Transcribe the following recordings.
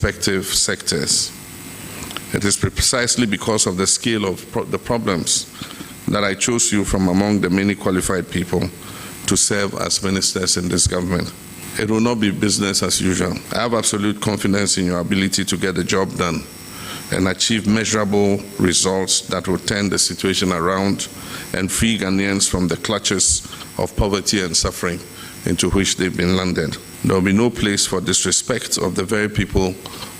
effective sectors. It is precisely because of the scale of the problems that I chose you from among the many qualified people to serve as ministers in this government. It will not be business as usual. I have absolute confidence in your ability to get the job done and achieve measurable results that will turn the situation around and free Ghanaians from the clutches of poverty and suffering into which they've been landed. There will be no place for disrespect of the very people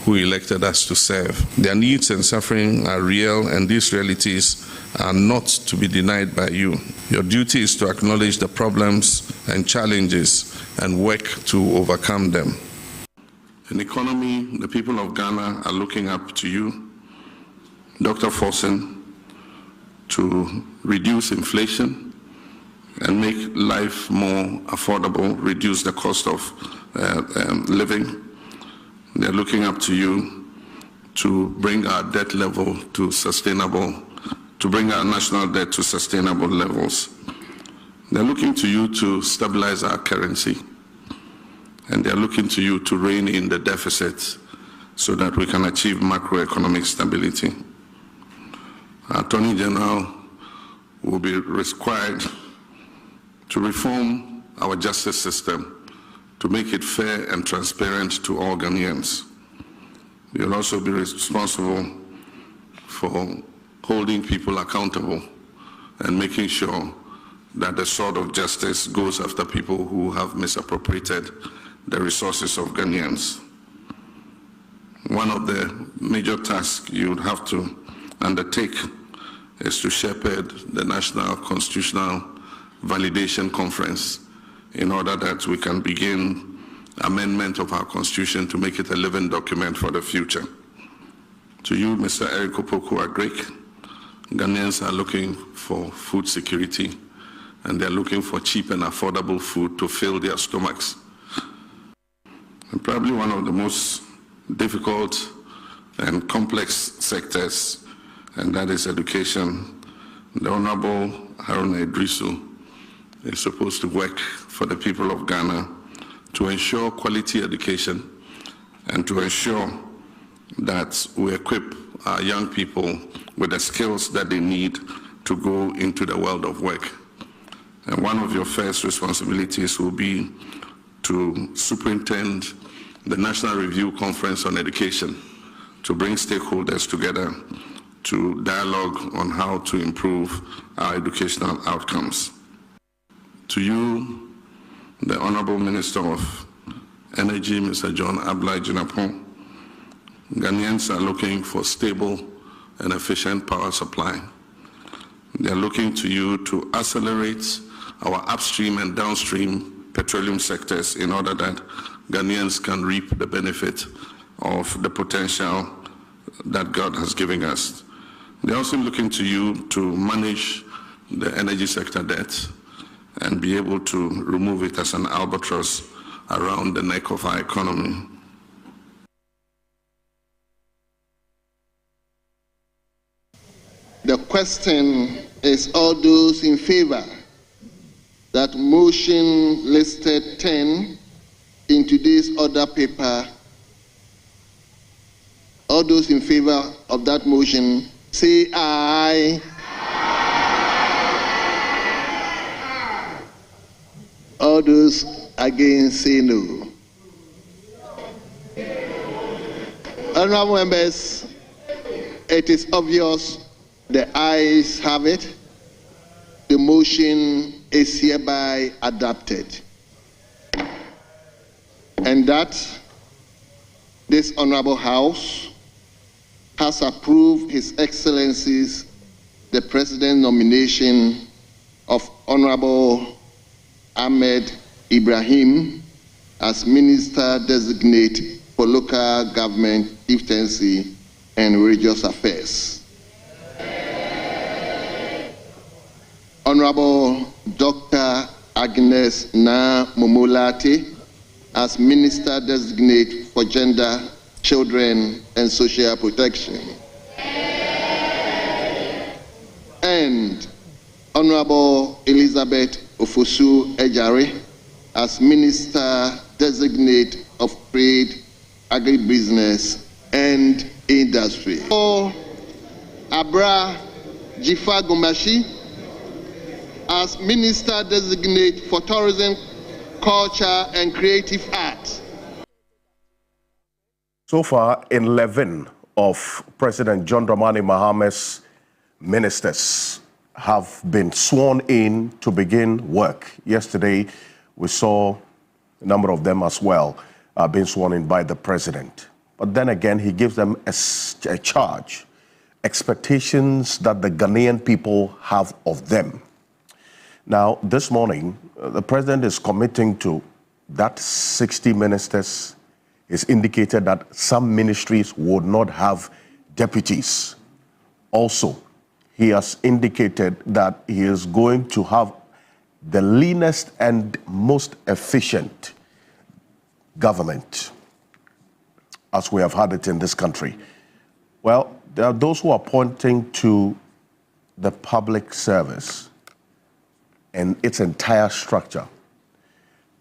who elected us to serve. Their needs and suffering are real, and these realities are not to be denied by you. Your duty is to acknowledge the problems and challenges and work to overcome them. In the economy, the people of Ghana are looking up to you, Dr. Forson, to reduce inflation and make life more affordable, reduce the cost of living. They're looking up to you to bring our debt level to bring our national debt to sustainable levels. They're looking to you to stabilize our currency. And they're looking to you to rein in the deficit so that we can achieve macroeconomic stability. Our Attorney General will be required to reform our justice system to make it fair and transparent to all Ghanaians. You'll also be responsible for holding people accountable and making sure that the sword of justice goes after people who have misappropriated the resources of Ghanaians. One of the major tasks you would have to undertake is to shepherd the National Constitutional Validation Conference in order that we can begin amendment of our Constitution to make it a living document for the future. To you, Mr. Eric Opoku-Agric, Ghanaians are looking for food security, and they're looking for cheap and affordable food to fill their stomachs. And probably one of the most difficult and complex sectors, and that is education. The Honorable Haruna Idrisu is supposed to work for the people of Ghana to ensure quality education and to ensure that we equip our young people with the skills that they need to go into the world of work. And one of your first responsibilities will be to superintend the National Review Conference on Education, to bring stakeholders together to dialogue on how to improve our educational outcomes. To you, the Honorable Minister of Energy, Mr. John Ablai Jinapon, Ghanaians are looking for stable and efficient power supply. They are looking to you to accelerate our upstream and downstream petroleum sectors in order that Ghanaians can reap the benefit of the potential that God has given us. They're also looking to you to manage the energy sector debt and be able to remove it as an albatross around the neck of our economy. The question is, all those in favor that motion listed 10 in today's order paper, all those in favor of that motion, say aye. All those against, say no. Honorable members, it is obvious the ayes have it. The motion is hereby adopted. And that this Honorable House has approved His Excellency's the President's nomination of Honorable Ahmed Ibrahim as Minister Designate for Local Government, Chieftaincy and Religious Affairs. Honorable Dr. Agnes Na Momolate as Minister Designate for Gender, Children and Social Protection. And Honorable Elizabeth Ofosu Ejare as Minister Designate of Trade, agribusiness, and industry. For Abra Jifa Gombashi as Minister Designate for Tourism, Culture, and Creative Arts. So far, 11 of President John Dramani Mahama's ministers have been sworn in to begin work. Yesterday, we saw a number of them as well being sworn in by the president. But then again, he gives them a charge, expectations that the Ghanaian people have of them. Now, this morning, the president is committing to that 60 ministers. It's indicated that some ministries would not have deputies. Also, he has indicated that he is going to have the leanest and most efficient government as we have had it in this country. Well, there are those who are pointing to the public service and its entire structure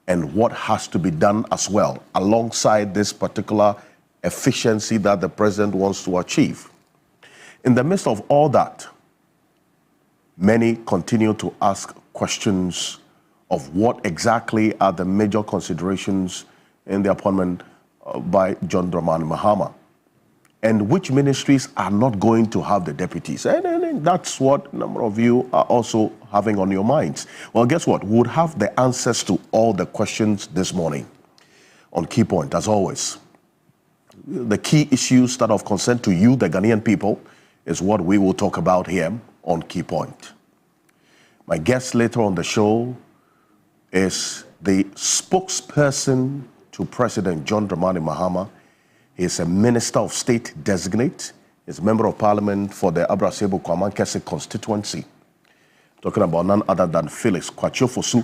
and what has to be done as well alongside this particular efficiency that the president wants to achieve. In the midst of all that, many continue to ask questions of what exactly are the major considerations in the appointment by John Dramani Mahama, and which ministries are not going to have the deputies. And that's what a number of you are also having on your minds. Well, guess what? We would have the answers to all the questions this morning on Key Point, as always. The key issues that are of concern to you, the Ghanaian people, is what we will talk about here on Key Point. My guest later on the show is the spokesperson to President John Dramani Mahama. He is a Minister of State designate. He's a Member of Parliament for the Abrasebo Kwamankese constituency. Talking about none other than Felix Kwatiofosu. Will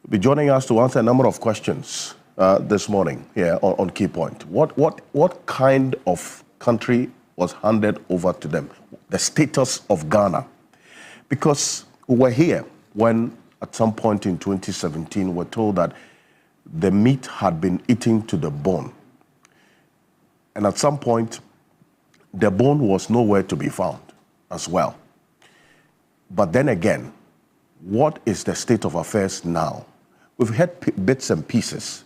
be joining us to answer a number of questions this morning here on Key Point. What kind of country was handed over to them? The status of Ghana. Because we were here when at some point in 2017 we're told that the meat had been eaten to the bone. And at some point, the bone was nowhere to be found as well. But then again, what is the state of affairs now? We've had bits and pieces,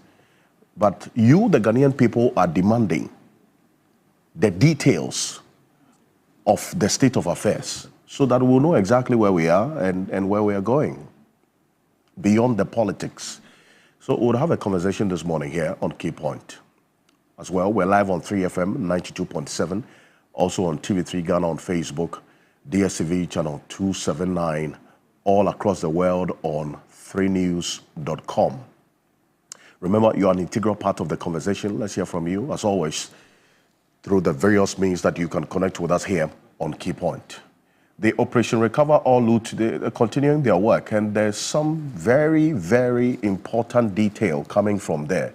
but you, the Ghanaian people, are demanding the details of the state of affairs so that we'll know exactly where we are and where we are going beyond the politics. So we'll have a conversation this morning here on Key Point. As well, we're live on 3FM 92.7, also on TV3 Ghana on Facebook, DSTV channel 279, all across the world on 3news.com. Remember, you're an integral part of the conversation. Let's hear from you, as always, through the various means that you can connect with us here on Key Point. The Operation Recover All Loot, they're continuing their work, and there's some very, very important detail coming from there.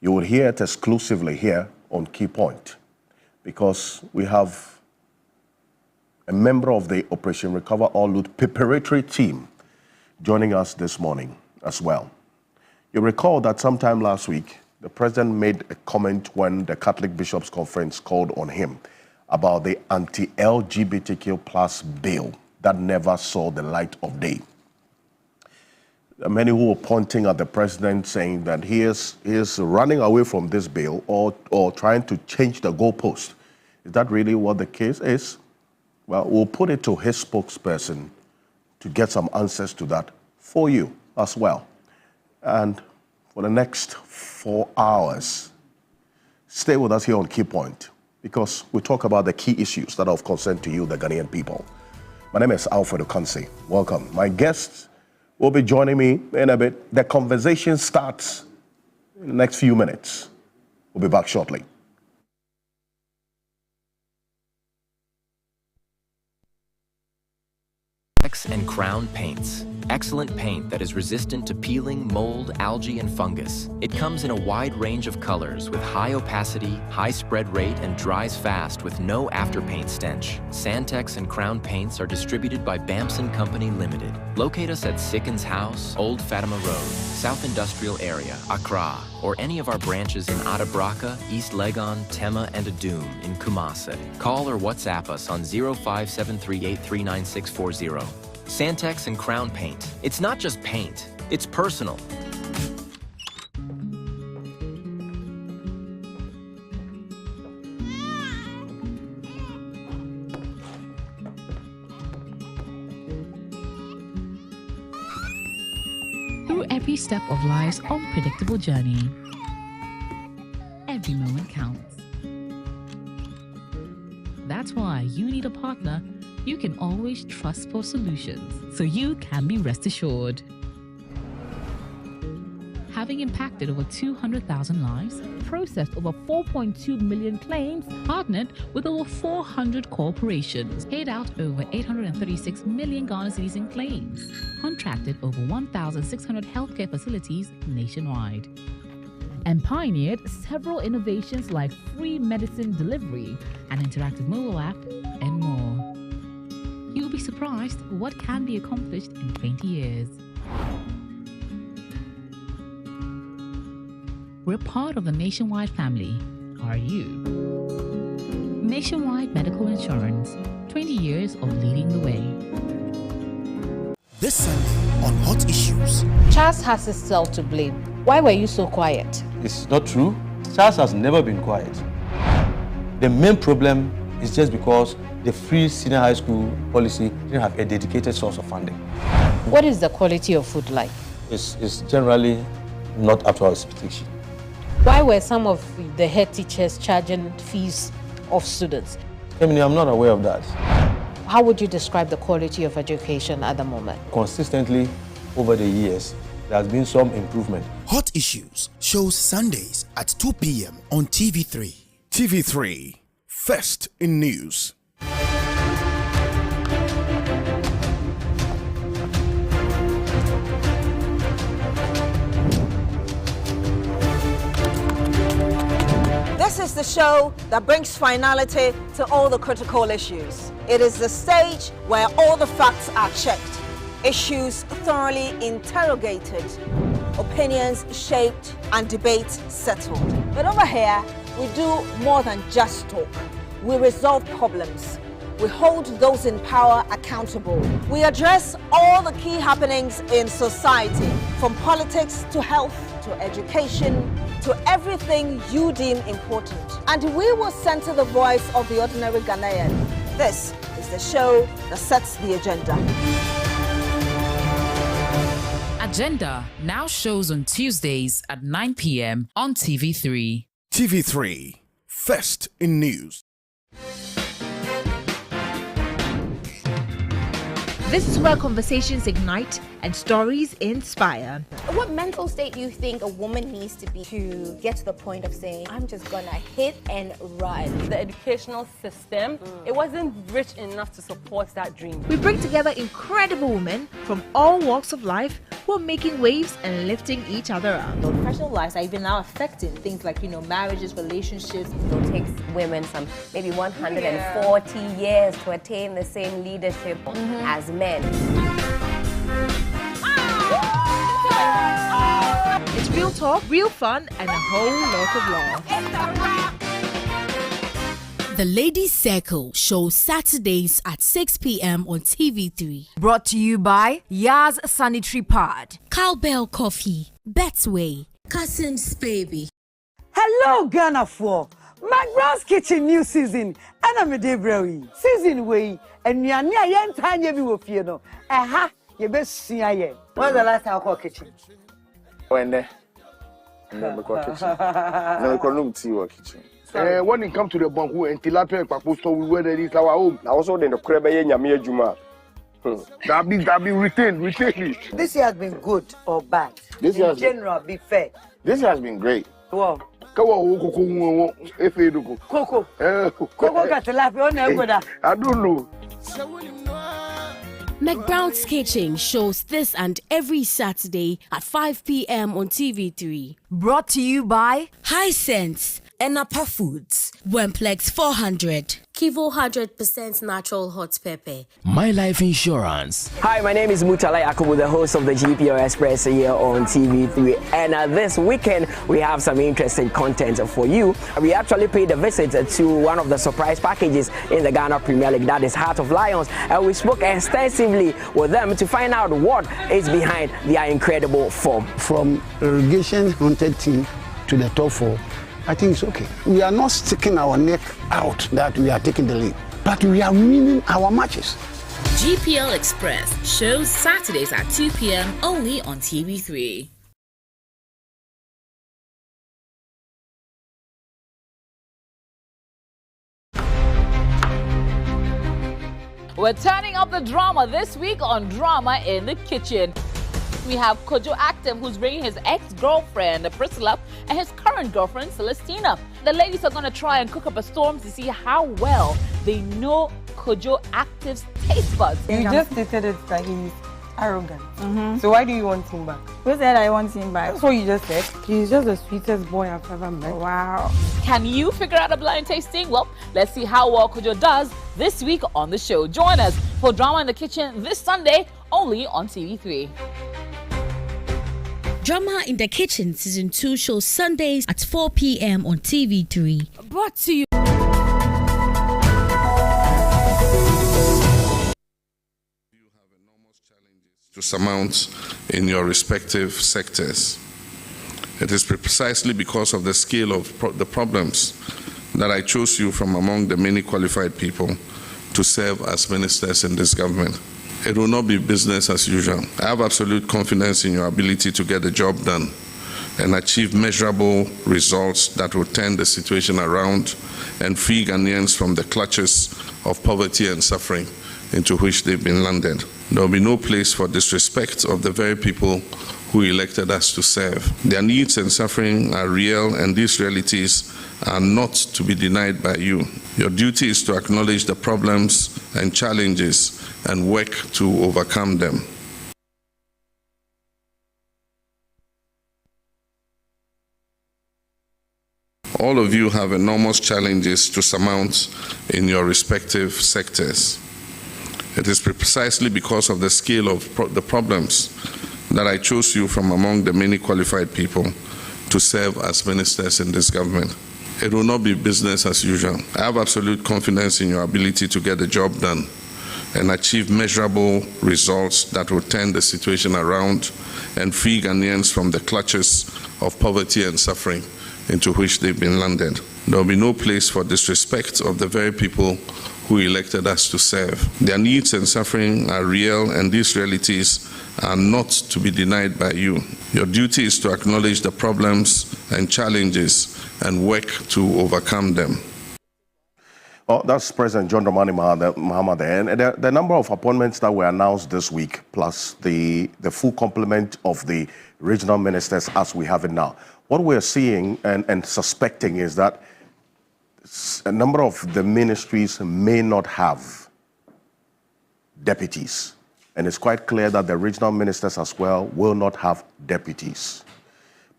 You will hear it exclusively here on Key Point, because we have a member of the Operation Recover All Loot preparatory team joining us this morning as well. You recall that sometime last week, the president made a comment when the Catholic Bishops' Conference called on him about the Anti-LGBTQ plus bill that never saw the light of day. Many who were pointing at the president saying that he is running away from this bill or trying to change the goalpost. Is that really what the case is? Well, we'll put it to his spokesperson to get some answers to that for you as well. And for the next 4 hours, stay with us here on Key Point, because we talk about the key issues that are of concern to you, the Ghanaian people. My name is Alfred Okansi. Welcome. My guests will be joining me in a bit. The conversation starts in the next few minutes. We'll be back shortly. And Crown Paints. excellent paint that is resistant to peeling, mold, algae, and fungus. It comes in a wide range of colors with high opacity, high spread rate, and dries fast with no afterpaint stench. Santex and Crown Paints are distributed by Bamson Company Limited. Locate us at Sickens House, Old Fatima Road, South Industrial Area, Accra, or any of our branches in Atabraka, East Legon, Tema, and Adum in Kumasi. Call or WhatsApp us on 0573839640. Santex and Crown Paint. It's not just paint, it's personal. Through every step of life's unpredictable journey, every moment counts. That's why you need a partner you can always trust for solutions, so you can be rest assured. Having impacted over 200,000 lives, processed over 4.2 million claims, partnered with over 400 corporations, paid out over 836 million Ghana cedis in claims, contracted over 1,600 healthcare facilities nationwide, and pioneered several innovations like free medicine delivery, an interactive mobile app, and more. You'll be surprised what can be accomplished in 20 years. We're part of the Nationwide family. Are you? Nationwide Medical Insurance, 20 years of leading the way. This Sunday on Hot Issues. Charles has himself to blame. Why were you so quiet? It's not true. Charles has never been quiet. The main problem is just because the free senior high school policy didn't have a dedicated source of funding. What is the quality of food like? It's generally not up to our expectation. Why were some of the head teachers charging fees of students? Emily, I'm not aware of that. How would you describe the quality of education at the moment? Consistently, over the years, there has been some improvement. Hot Issues shows Sundays at 2 p.m. on TV3. TV3, first in news. This is the show that brings finality to all the critical issues. It is the stage where all the facts are checked, issues thoroughly interrogated, opinions shaped, and debates settled. But over here, we do more than just talk. We resolve problems. We hold those in power accountable. We address all the key happenings in society, from politics to health to education to everything you deem important. And we will center the voice of the ordinary Ghanaian. This is the show that sets the agenda. Agenda now shows on Tuesdays at 9 p.m. on TV3. TV3, first in news. This is where conversations ignite and stories inspire. What mental state do you think a woman needs to be to get to the point of saying, I'm just gonna hit and run? The educational system, it wasn't rich enough to support that dream. We bring together incredible women from all walks of life who are making waves and lifting each other up. The professional lives are even now affecting things like, marriages, relationships. It takes women some maybe 140 years to attain the same leadership as men. It's real talk, real fun, and a whole lot of love. The Ladies Circle shows Saturdays at 6 p.m. on TV3. Brought to you by Yaz Sanitary Pad, Cowbell Coffee, Betway, Cousins Baby. Hello, Ghana 4. McBrown's Kitchen new season. And I'm a Debrewi. Season way. And you are near yen time you will fear no. Aha, you best see I. When's the last time I called kitchen? When there? No, kitchen. When it comes to the banku and tilapia and paposto, we wear this our home. I also in the crebe yamia juma. That be retained. This year has been good or bad? This year in general, be fair. This has been great. Wow. Coco. Coco got tilapia on there. I don't know. McBrown's Kitchen shows this and every Saturday at 5 p.m. on TV3. Brought to you by Hisense, Enapa Foods, Wemplex 400, Kivo 100% natural hot pepper, My Life Insurance. Hi, my name is Mutalai Akubu, the host of the GPO Express here on TV3. And this weekend, we have some interesting content for you. We actually paid a visit to one of the surprise packages in the Ghana Premier League, that is Heart of Lions. And we spoke extensively with them to find out what is behind their incredible form. From relegation haunted team to the top four, I think it's okay. We are not sticking our neck out that we are taking the lead, but we are winning our matches. GPL Express shows Saturdays at 2 p.m. only on TV3. We're turning up the drama this week on Drama in the Kitchen. We have Kojo Active, who's bringing his ex-girlfriend, Priscilla, and his current girlfriend, Celestina. The ladies are going to try and cook up a storm to see how well they know Kojo Active's taste buds. You just stated it that he's arrogant. So why do you want him back? Who said I want him back? That's what you just said. He's just the sweetest boy I've ever met. Wow. Can you figure out a blind tasting? Well, let's see how well Kojo does this week on the show. Join us for Drama in the Kitchen this Sunday, only on TV3. Drama in the Kitchen Season 2 shows Sundays at 4 p.m. on TV3. Brought to you. To surmount in your respective sectors. It is precisely because of the scale of the problems that I chose you from among the many qualified people to serve as ministers in this government. It will not be business as usual. I have absolute confidence in your ability to get the job done and achieve measurable results that will turn the situation around and free Ghanaians from the clutches of poverty and suffering into which they've been landed. There will be no place for disrespect of the very people who elected us to serve. Their needs and suffering are real, and these realities are not to be denied by you. Your duty is to acknowledge the problems and challenges and work to overcome them. All of you have enormous challenges to surmount in your respective sectors. It is precisely because of the scale of the problems that I chose you from among the many qualified people to serve as ministers in this government. It will not be business as usual. I have absolute confidence in your ability to get the job done and achieve measurable results that will turn the situation around and free Ghanaians from the clutches of poverty and suffering into which they've been landed. There will be no place for disrespect of the very people who elected us to serve. Their needs and suffering are real, and these realities are not to be denied by you. Your duty is to acknowledge the problems and challenges and work to overcome them. Oh, that's President John Dramani Mahama. And the number of appointments that were announced this week, plus the full complement of the regional ministers as we have it now. What we're seeing and suspecting is that a number of the ministries may not have deputies. And it's quite clear that the regional ministers as well will not have deputies.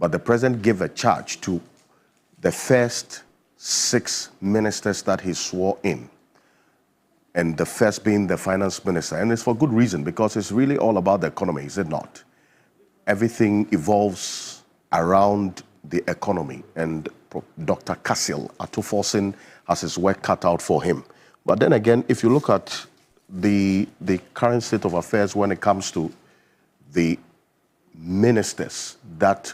But the president gave a charge to the first 6 ministers that he swore in, and the first being the finance minister. And it's for good reason, because it's really all about the economy, is it not? Everything evolves around the economy, and Dr. Cassil Atuforsin has his work cut out for him. But then again, if you look at the current state of affairs when it comes to the ministers that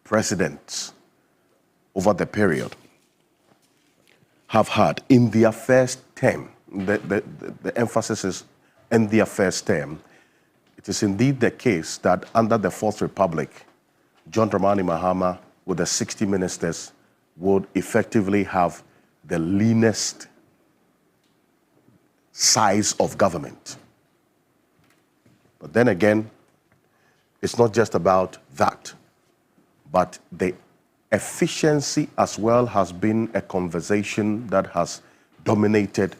presidents over the period have had in their first term, the emphasis is in their first term, it is indeed the case that under the Fourth Republic, John Dramani Mahama, with the 60 ministers, would effectively have the leanest size of government. But then again, it's not just about that, but the efficiency as well has been a conversation that has dominated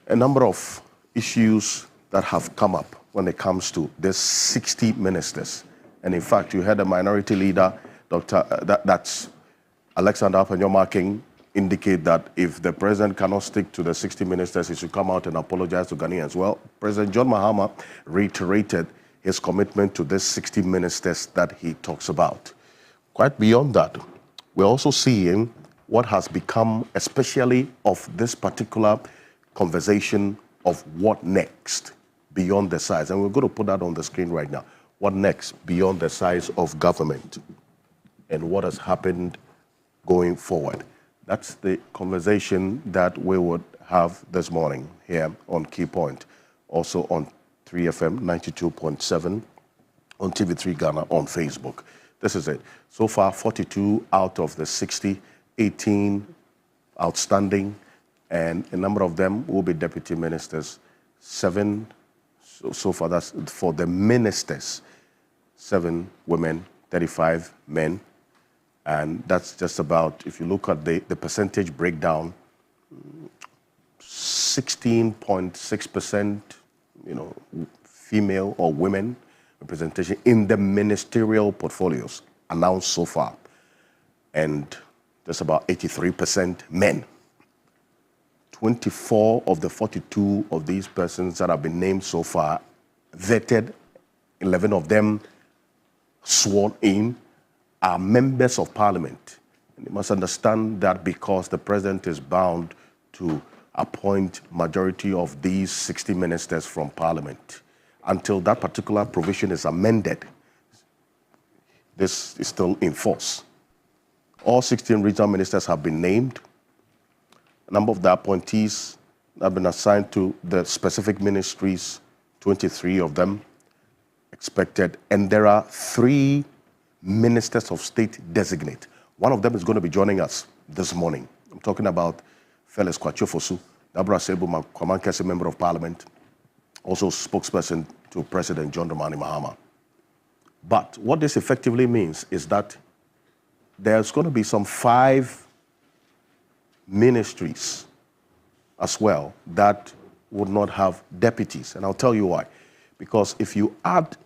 a number of issues that have come up when it comes to the 60 ministers. And in fact, you had a minority leader, that's Alexander Apanyomaking, indicate that if the president cannot stick to the 60 ministers, he should come out and apologize to Ghanaians. Well, President John Mahama reiterated his commitment to this 60 ministers that he talks about. Quite beyond that, we're also seeing what has become, especially of this particular conversation of what next beyond the size. And we're going to put that on the screen right now. What next beyond the size of government and what has happened going forward. That's the conversation that we would have this morning here on Key Point, also on 3FM 92.7, on TV3 Ghana, on Facebook. This is it. So far, 42 out of the 60, 18 outstanding, and a number of them will be deputy ministers. 7, so far that's for the ministers, 7 women, 35 men. And that's just about, if you look at the percentage breakdown, 16.6%, female or women representation in the ministerial portfolios announced so far. And just about 83% men. 24 of the 42 of these persons that have been named so far vetted, 11 of them sworn in, are members of parliament. And you must understand that because the president is bound to appoint majority of these 60 ministers from parliament. Until that particular provision is amended, this is still in force. All 16 regional ministers have been named. A number of the appointees have been assigned to the specific ministries, 23 of them expected. And there are 3 ministers of state designate. One of them is going to be joining us this morning. I'm talking about Felix Kwachofosu, Dabra Sebu Kwamankese, member of parliament, also spokesperson to President John Dramani Mahama. But what this effectively means is that there's going to be some 5 ministries as well that would not have deputies. And I'll tell you why. Because if you add,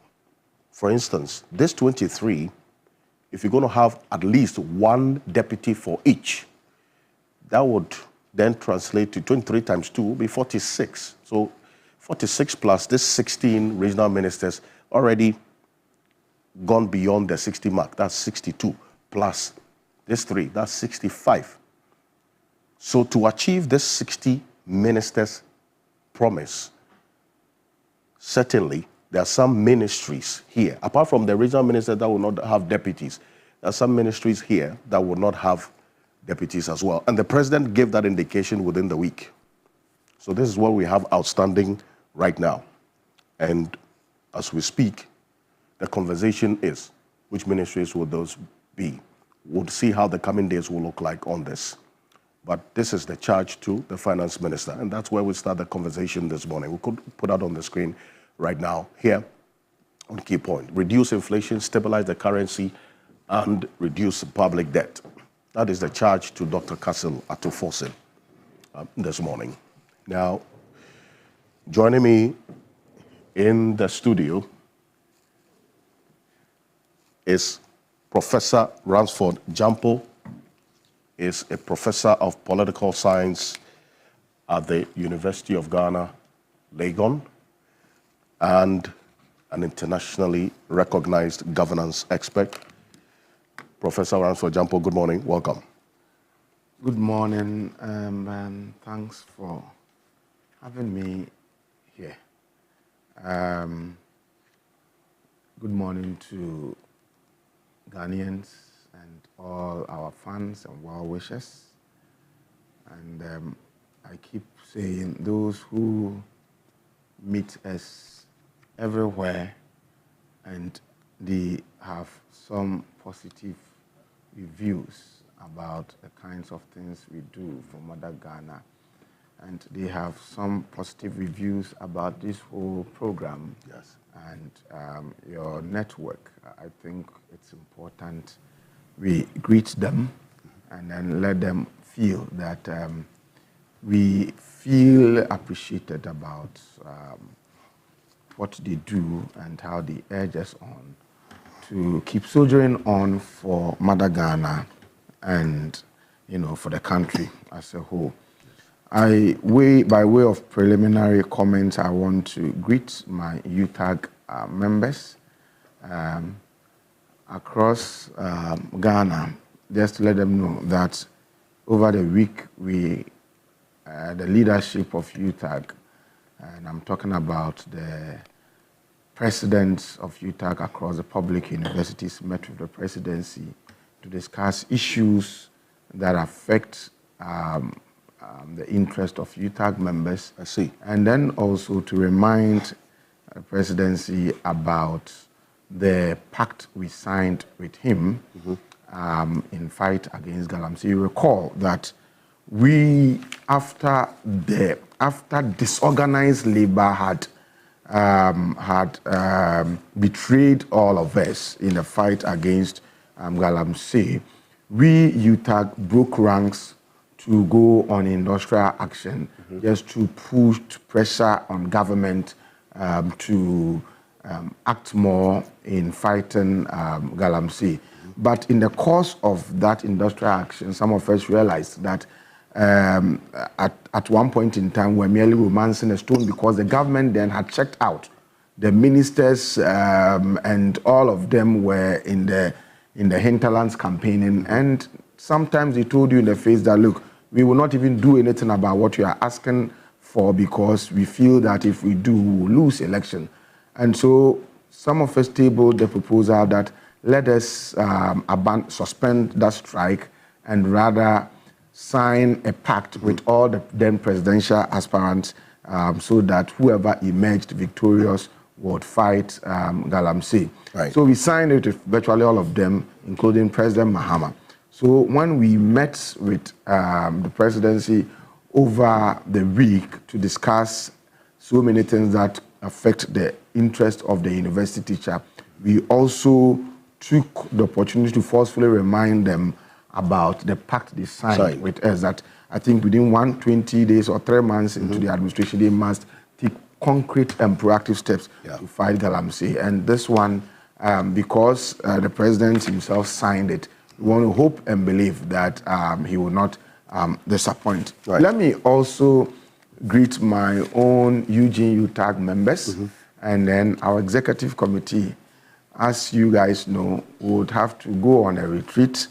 for instance, this 23, if you're going to have at least 1 deputy for each, that would then translate to 23 times 2 will be 46. So 46 plus this 16 regional ministers already gone beyond the 60 mark. That's 62 plus this 3, that's 65. So to achieve this 60 ministers promise, certainly there are some ministries here, apart from the regional ministers that will not have deputies, there are some ministries here that will not have deputies as well. And the president gave that indication within the week. So this is what we have outstanding right now. And as we speak, the conversation is, which ministries will those be? We'll see how the coming days will look like on this. But this is the charge to the finance minister. And that's where we start the conversation this morning. We could put that on the screen right now here on Key Point. Reduce inflation, stabilize the currency, and reduce public debt. That is the charge to Dr. Castle Atufosin this morning. Now, joining me in the studio is Professor Ransford Jampo, is a professor of political science at the University of Ghana, Legon, and an internationally recognized governance expert. Professor Ransford Jampo, good morning. Welcome. Good morning, and thanks for having me here. Good morning to Ghanaians and all our fans and well-wishers. And I keep saying those who meet us everywhere and they have some positive reviews about the kinds of things we do for Mother Ghana, and they have some positive reviews about this whole program. Yes. And your network. I think it's important we greet them and then let them feel that we feel appreciated about what they do and how they urge us on to keep soldiering on for Mother Ghana and, for the country as a whole. By way of preliminary comments, I want to greet my UTAG members across Ghana, just to let them know that over the week, the leadership of UTAG, and I'm talking about the presidents of UTAG across the public universities, met with the presidency to discuss issues that affect the interest of UTAG members. I see. And then also to remind the presidency about the pact we signed with him in fight against galamsey. You recall that we, after disorganized labor had betrayed all of us in the fight against galamsey, we UTAG broke ranks to go on industrial action, just to push pressure on government to act more in fighting galamsey. But in the course of that industrial action, some of us realized that at one point in time, we're merely romancing a stone because the government then had checked out. The ministers and all of them were in the hinterlands campaigning, and sometimes they told you in the face that, look, we will not even do anything about what you are asking for because we feel that if we do, we will lose election. And so some of us tabled the proposal that let us suspend that strike and rather sign a pact with all the then presidential aspirants so that whoever emerged victorious would fight galamsey. Right. So we signed it with virtually all of them, including President Mahama. So when we met with the presidency over the week to discuss so many things that affect the interest of the university teacher, we also took the opportunity to forcefully remind them about the pact they signed with us, that I think within 120 days or 3 months into the administration, they must take concrete and proactive steps to fight galamsey. And this one, because the president himself signed it, we want to hope and believe that he will not disappoint. Right. Let me also greet my own Eugene UTAG members and then our executive committee. As you guys know, we would have to go on a retreat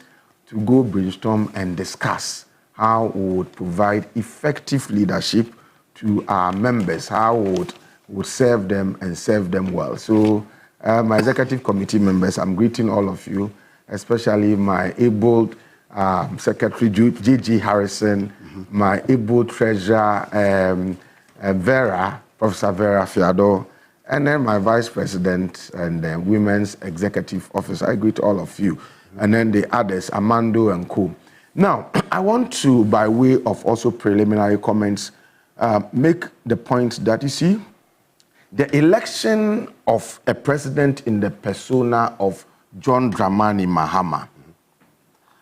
to go brainstorm and discuss how we would provide effective leadership to our members, how we would serve them and serve them well. So my executive committee members, I'm greeting all of you, especially my able Secretary J.G. Harrison, my able Treasurer Professor Vera Fiado, and then my Vice President and Women's Executive Officer. I greet all of you. And then the others, Amando and co. Now, I want to, by way of also preliminary comments, make the point that, you see, the election of a president in the persona of John Dramani Mahama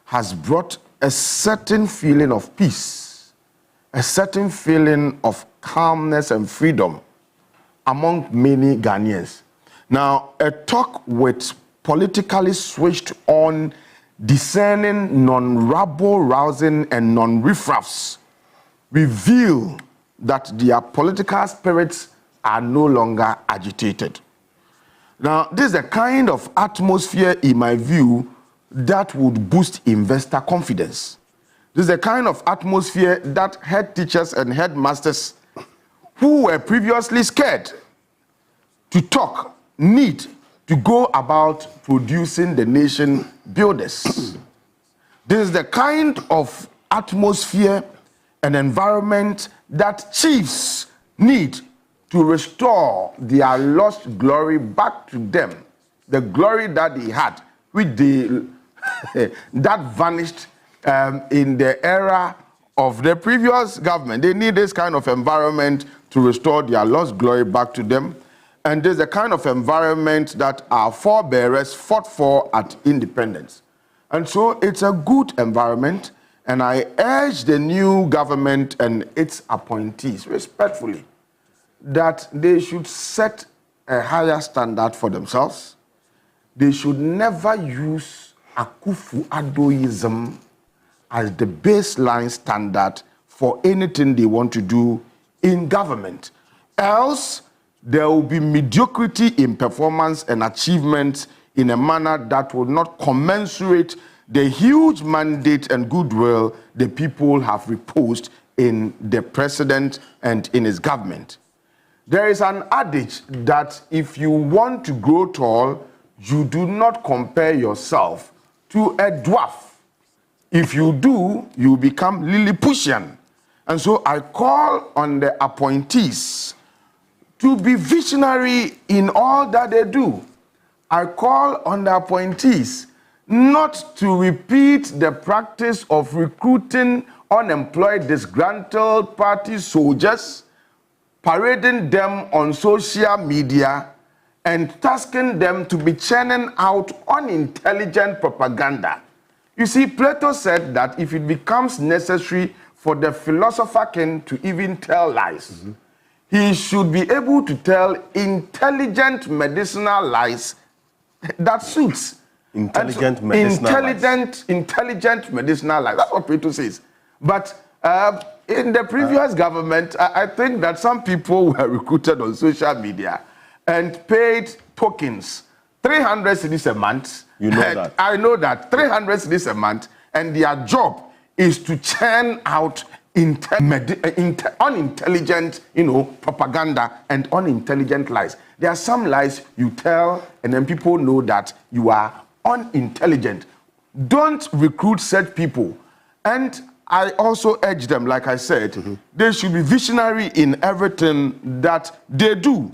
has brought a certain feeling of peace, a certain feeling of calmness and freedom among many Ghanaians. Now, a talk with politically switched on, discerning, non-rabble-rousing and non-riffraffs reveal that their political spirits are no longer agitated. Now, this is the kind of atmosphere, in my view, that would boost investor confidence. This is the kind of atmosphere that head teachers and headmasters who were previously scared to talk need to go about producing the nation builders. This is the kind of atmosphere and environment that chiefs need to restore their lost glory back to them, the glory that they had, which that vanished in the era of the previous government. They need this kind of environment to restore their lost glory back to them. And there's the kind of environment that our forebearers fought for at independence. And so it's a good environment, And I urge the new government and its appointees, respectfully, that they should set a higher standard for themselves. They should never use Akufo-Addoism as the baseline standard for anything they want to do in government. Else, there will be mediocrity in performance and achievement in a manner that will not commensurate the huge mandate and goodwill the people have reposed in the president and in his government. There is an adage that if you want to grow tall, you do not compare yourself to a dwarf. If you do, you become Lilliputian. And so I call on the appointees to be visionary in all that they do. I call on the appointees not to repeat the practice of recruiting unemployed, disgruntled party soldiers, parading them on social media, and tasking them to be churning out unintelligent propaganda. You see, Plato said that if it becomes necessary for the philosopher king to even tell lies, he should be able to tell intelligent medicinal lies that suits. Intelligent medicinal lies. Intelligent medicinal lies. That's what Plato says. But in the previous government, I think that some people were recruited on social media and paid tokens, 300 cedis a month. You know that. I know that, 300 cedis a month, and their job is to churn out unintelligent, propaganda and unintelligent lies. There are some lies you tell, and then people know that you are unintelligent. Don't recruit such people. And I also urge them, like I said, they should be visionary in everything that they do.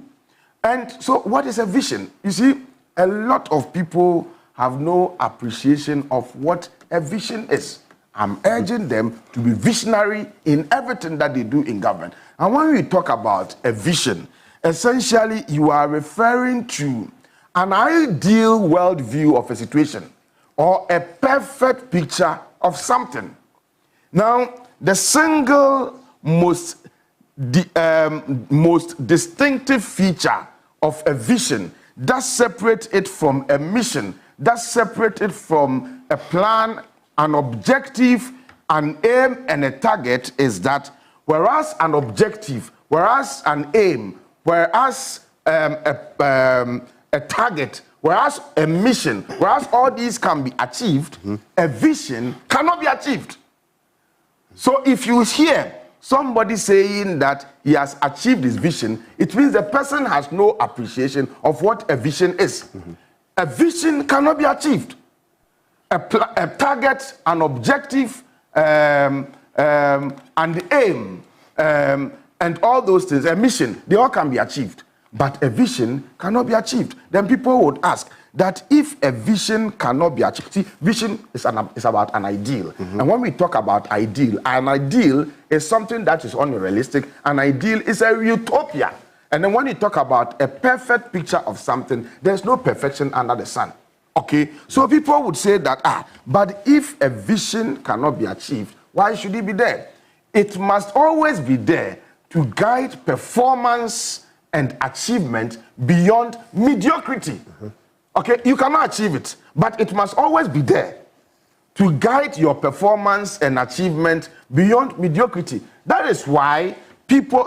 And so what is a vision? You see, a lot of people have no appreciation of what a vision is. I'm urging them to be visionary in everything that they do in government. And when we talk about a vision, essentially you are referring to an ideal worldview of a situation or a perfect picture of something. Now, the single most distinctive feature of a vision that separates it from a mission, that separates it from a plan, an objective, an aim, and a target is that whereas an objective, whereas an aim, whereas a target, whereas a mission, whereas all these can be achieved, a vision cannot be achieved. So if you hear somebody saying that he has achieved his vision, it means the person has no appreciation of what a vision is. A vision cannot be achieved. A target, an objective, an aim, and all those things, a mission, they all can be achieved. But a vision cannot be achieved. Then people would ask that if a vision cannot be achieved, see, vision is about an ideal. And when we talk about ideal, an ideal is something that is unrealistic. An ideal is a utopia. And then when you talk about a perfect picture of something, there's no perfection under the sun. Okay? So people would say that, but if a vision cannot be achieved, why should it be there? It must always be there to guide performance and achievement beyond mediocrity. Okay, you cannot achieve it, but it must always be there to guide your performance and achievement beyond mediocrity. That is why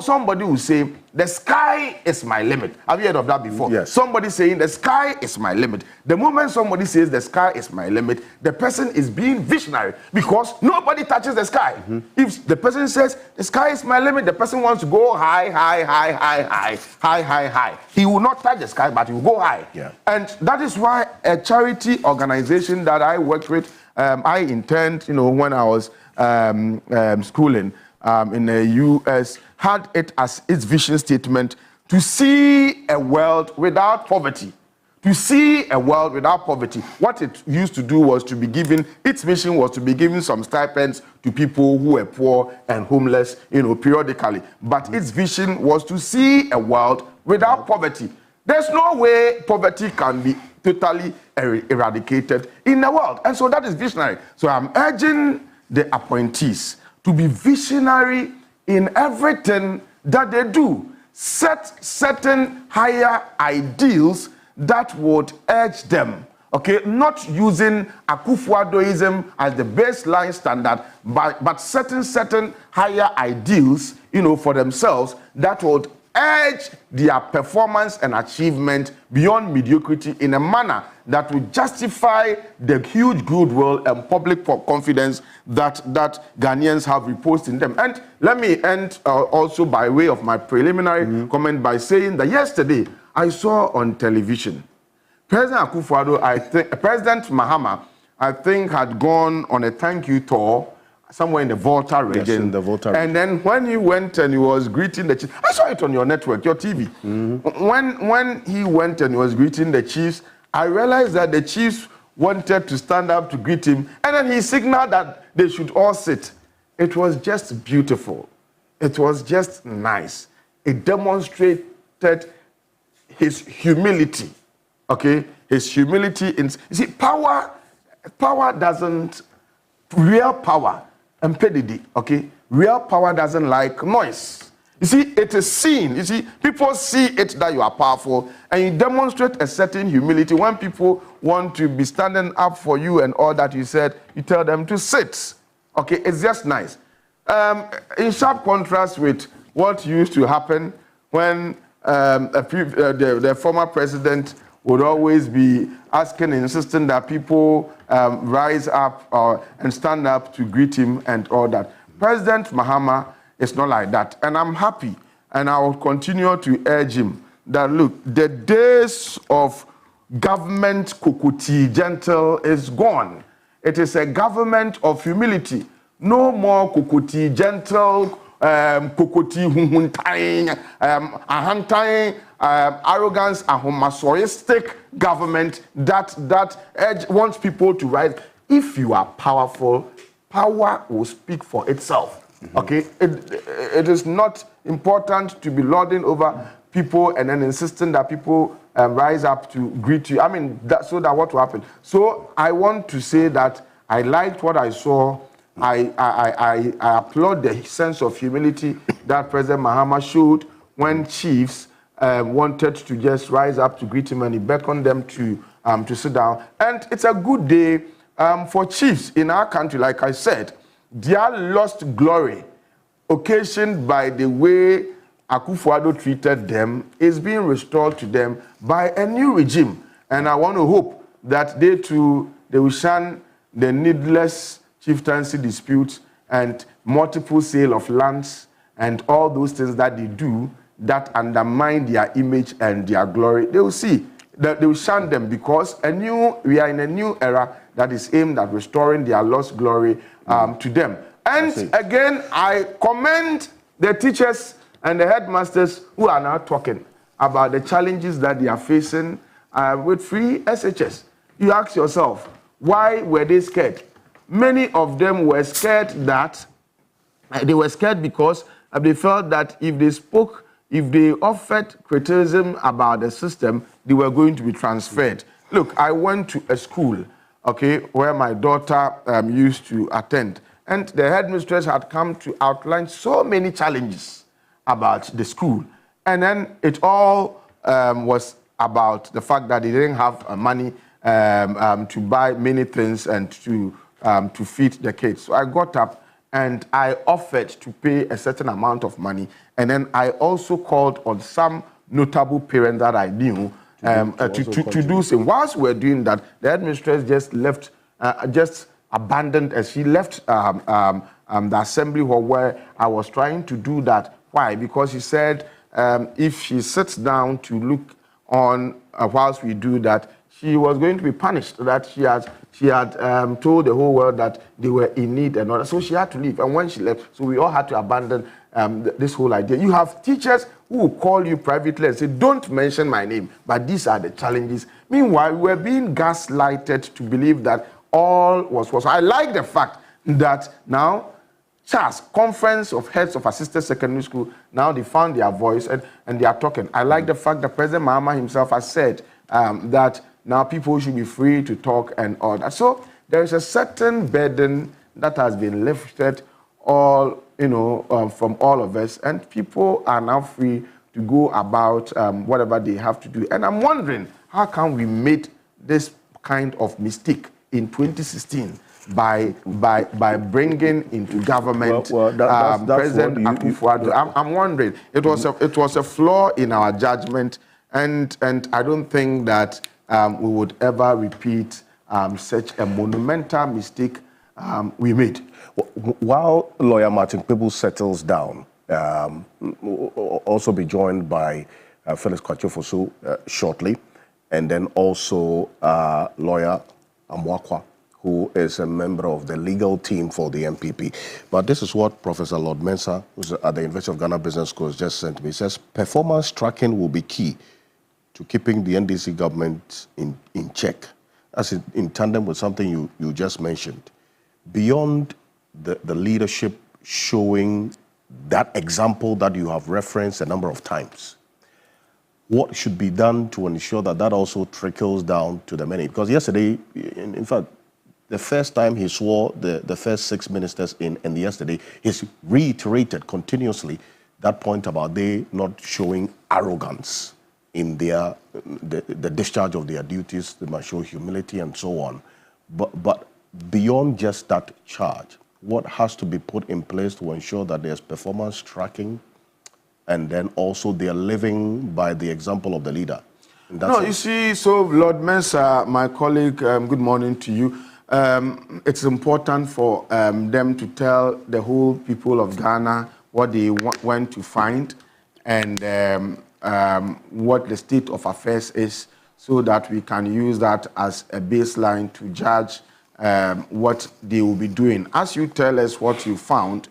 somebody will say, the sky is my limit. Have you heard of that before? Yes. Somebody saying, the sky is my limit. The moment somebody says, the sky is my limit, the person is being visionary because nobody touches the sky. If the person says, the sky is my limit, the person wants to go high, high, high, high, high, high, high, high. He will not touch the sky, but he will go high. Yeah. And that is why a charity organization that I worked with, I interned, when I was schooling in the U.S., had it as its vision statement to see a world without poverty. To see a world without poverty. What it used to do was to be given, its mission was to be giving some stipends to people who were poor and homeless, periodically. But its vision was to see a world without poverty. There's no way poverty can be totally eradicated in the world. And so that is visionary. So I'm urging the appointees to be visionary in everything that they do. Set certain higher ideals that would urge them, okay, not using Akufo-Addoism as the baseline standard, but certain higher ideals, for themselves that would urge their performance and achievement beyond mediocrity in a manner that would justify the huge goodwill and public confidence that Ghanaians have reposed in them. And let me end also by way of my preliminary comment by saying that yesterday I saw on television President Akufo-Addo, President Mahama, I think, had gone on a thank you tour somewhere in the Volta region. Yes, in the Volta region. And then when he went and he was greeting the chiefs, I saw it on your network, your TV. When he went and he was greeting the chiefs, I realized that the chiefs wanted to stand up to greet him, and then he signaled that they should all sit. It was just beautiful. It was just nice. It demonstrated his humility. Okay, his humility in, you see, power doesn't, real power, impedity, okay, real power doesn't like noise. You see, it is seen. You see, people see it that you are powerful, and you demonstrate a certain humility. When people want to be standing up for you and all that you said, you tell them to sit. Okay, it's just nice. In sharp contrast with what used to happen when the former president would always be asking and insisting that people rise up and stand up to greet him and all that. President Mahama is not like that. And I'm happy, and I will continue to urge him that, look, the days of government kukuti gentle is gone. It is a government of humility. No more kukuti gentle, kukuti hunhuntain, ahantain, arrogance, and homosoistic government that wants people to rise. If you are powerful, power will speak for itself. Okay, it is not important to be lording over people and then insisting that people rise up to greet you. I mean, so that what will happen? So I want to say that I liked what I saw. I applaud the sense of humility that President Mahama showed when chiefs wanted to just rise up to greet him, and he beckoned them to sit down. And it's a good day for chiefs in our country. Like I said, their lost glory, occasioned by the way Akufo-Addo treated them, is being restored to them by a new regime. And I want to hope that they too, they will shun the needless chieftaincy disputes and multiple sale of lands and all those things that they do that undermine their image and their glory. They will see that they will shun them, because we are in a new era that is aimed at restoring their lost glory to them. And again, I commend the teachers and the headmasters who are now talking about the challenges that they are facing with free SHS. You ask yourself, why were they scared? Many of them were scared because they felt that if they spoke, if they offered criticism about the system, they were going to be transferred. Look, I went to a school, okay, where my daughter used to attend, and the headmistress had come to outline so many challenges about the school. And then it all was about the fact that they didn't have money to buy many things and to feed the kids. So I got up and I offered to pay a certain amount of money. And then I also called on some notable parents that I knew to do so. Whilst we were doing that, the headmistress just left, just abandoned as she left the assembly hall where I was trying to do that. Why? Because she said if she sits down to look on whilst we do that, she was going to be punished, that she had told the whole world that they were in need and all that. So she had to leave. And when she left, so we all had to abandon this whole idea. You have teachers who will call you privately and say, don't mention my name, but these are the challenges. Meanwhile, we're being gaslighted to believe that all was possible. I like the fact that now, CHAS, Conference of Heads of Assisted Secondary School, now they found their voice and they are talking. I like the fact that President Mahama himself has said that now people should be free to talk and all that. So there is a certain burden that has been lifted all, from all of us, and people are now free to go about whatever they have to do. And I'm wondering, how can we make this kind of mistake in 2016 by bringing into government President Akufo-Addo? I'm wondering, it was a flaw in our judgment, and I don't think that we would ever repeat such a monumental mistake we made. While Lawyer Martin Peebles settles down, also be joined by Felix Kwachofosu shortly, and then also Lawyer Amwakwa, who is a member of the legal team for the MPP. But this is what Professor Lord Mensah, who's at the University of Ghana Business School, just sent me. He says, performance tracking will be key to keeping the NDC government in check. That's in tandem with something you just mentioned. Beyond the leadership showing that example that you have referenced a number of times, what should be done to ensure that that also trickles down to the many? Because yesterday, in fact, the first time he swore the first 6 ministers in, and yesterday, he's reiterated continuously that point about they not showing arrogance in the discharge of their duties. They must show humility and so on. But beyond just that charge, what has to be put in place to ensure that there's performance tracking, and then also they're living by the example of the leader? No, you see, so Lord Mensah, my colleague, good morning to you. It's important for them to tell the whole people of Ghana what they went to find and what the state of affairs is, so that we can use that as a baseline to judge what they will be doing. As you tell us what you found,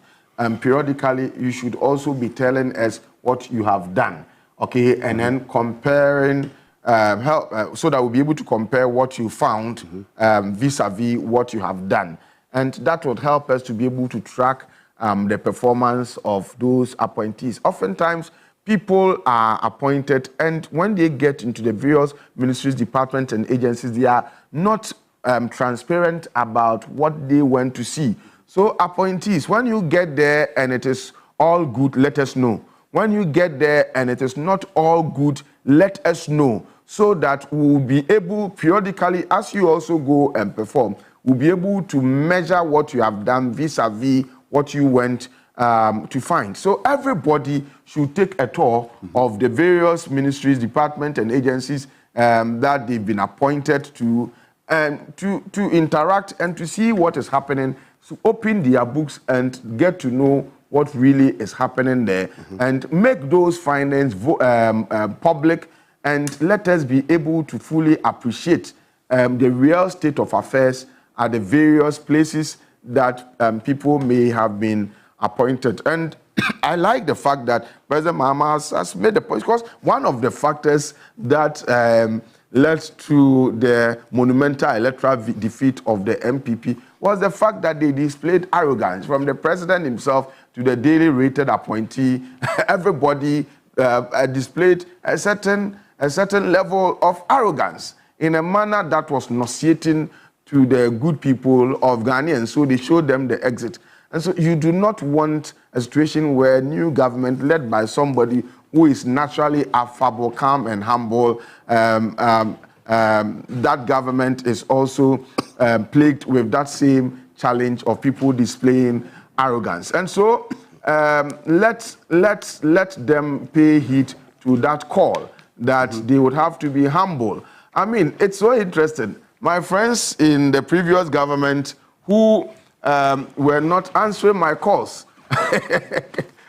periodically you should also be telling us what you have done, okay? And then comparing, so that we'll be able to compare what you found vis-a-vis what you have done. And that would help us to be able to track the performance of those appointees. Oftentimes, people are appointed, and when they get into the various ministries, departments, and agencies, they are not transparent about what they went to see. So appointees, when you get there and it is all good, let us know. When you get there and it is not all good, let us know, so that we'll be able periodically, as you also go and perform, we'll be able to measure what you have done vis-a-vis what you went to find. So everybody should take a tour of the various ministries, departments, and agencies that they've been appointed to interact and to see what is happening, to open their books and get to know what really is happening there, and make those findings public, and let us be able to fully appreciate the real state of affairs at the various places that people may have been appointed. And I like the fact that President Mahama has made the point, because one of the factors that led to the monumental electoral defeat of the MPP was the fact that they displayed arrogance, from the president himself to the daily rated appointee. Everybody displayed a certain level of arrogance in a manner that was nauseating to the good people of Ghanaians. So they showed them the exit. And so you do not want a situation where new government led by somebody who is naturally affable, calm, and humble, that government is also plagued with that same challenge of people displaying arrogance. And so let them pay heed to that call, that they would have to be humble. I mean, it's so interesting. My friends in the previous government who were not answering my calls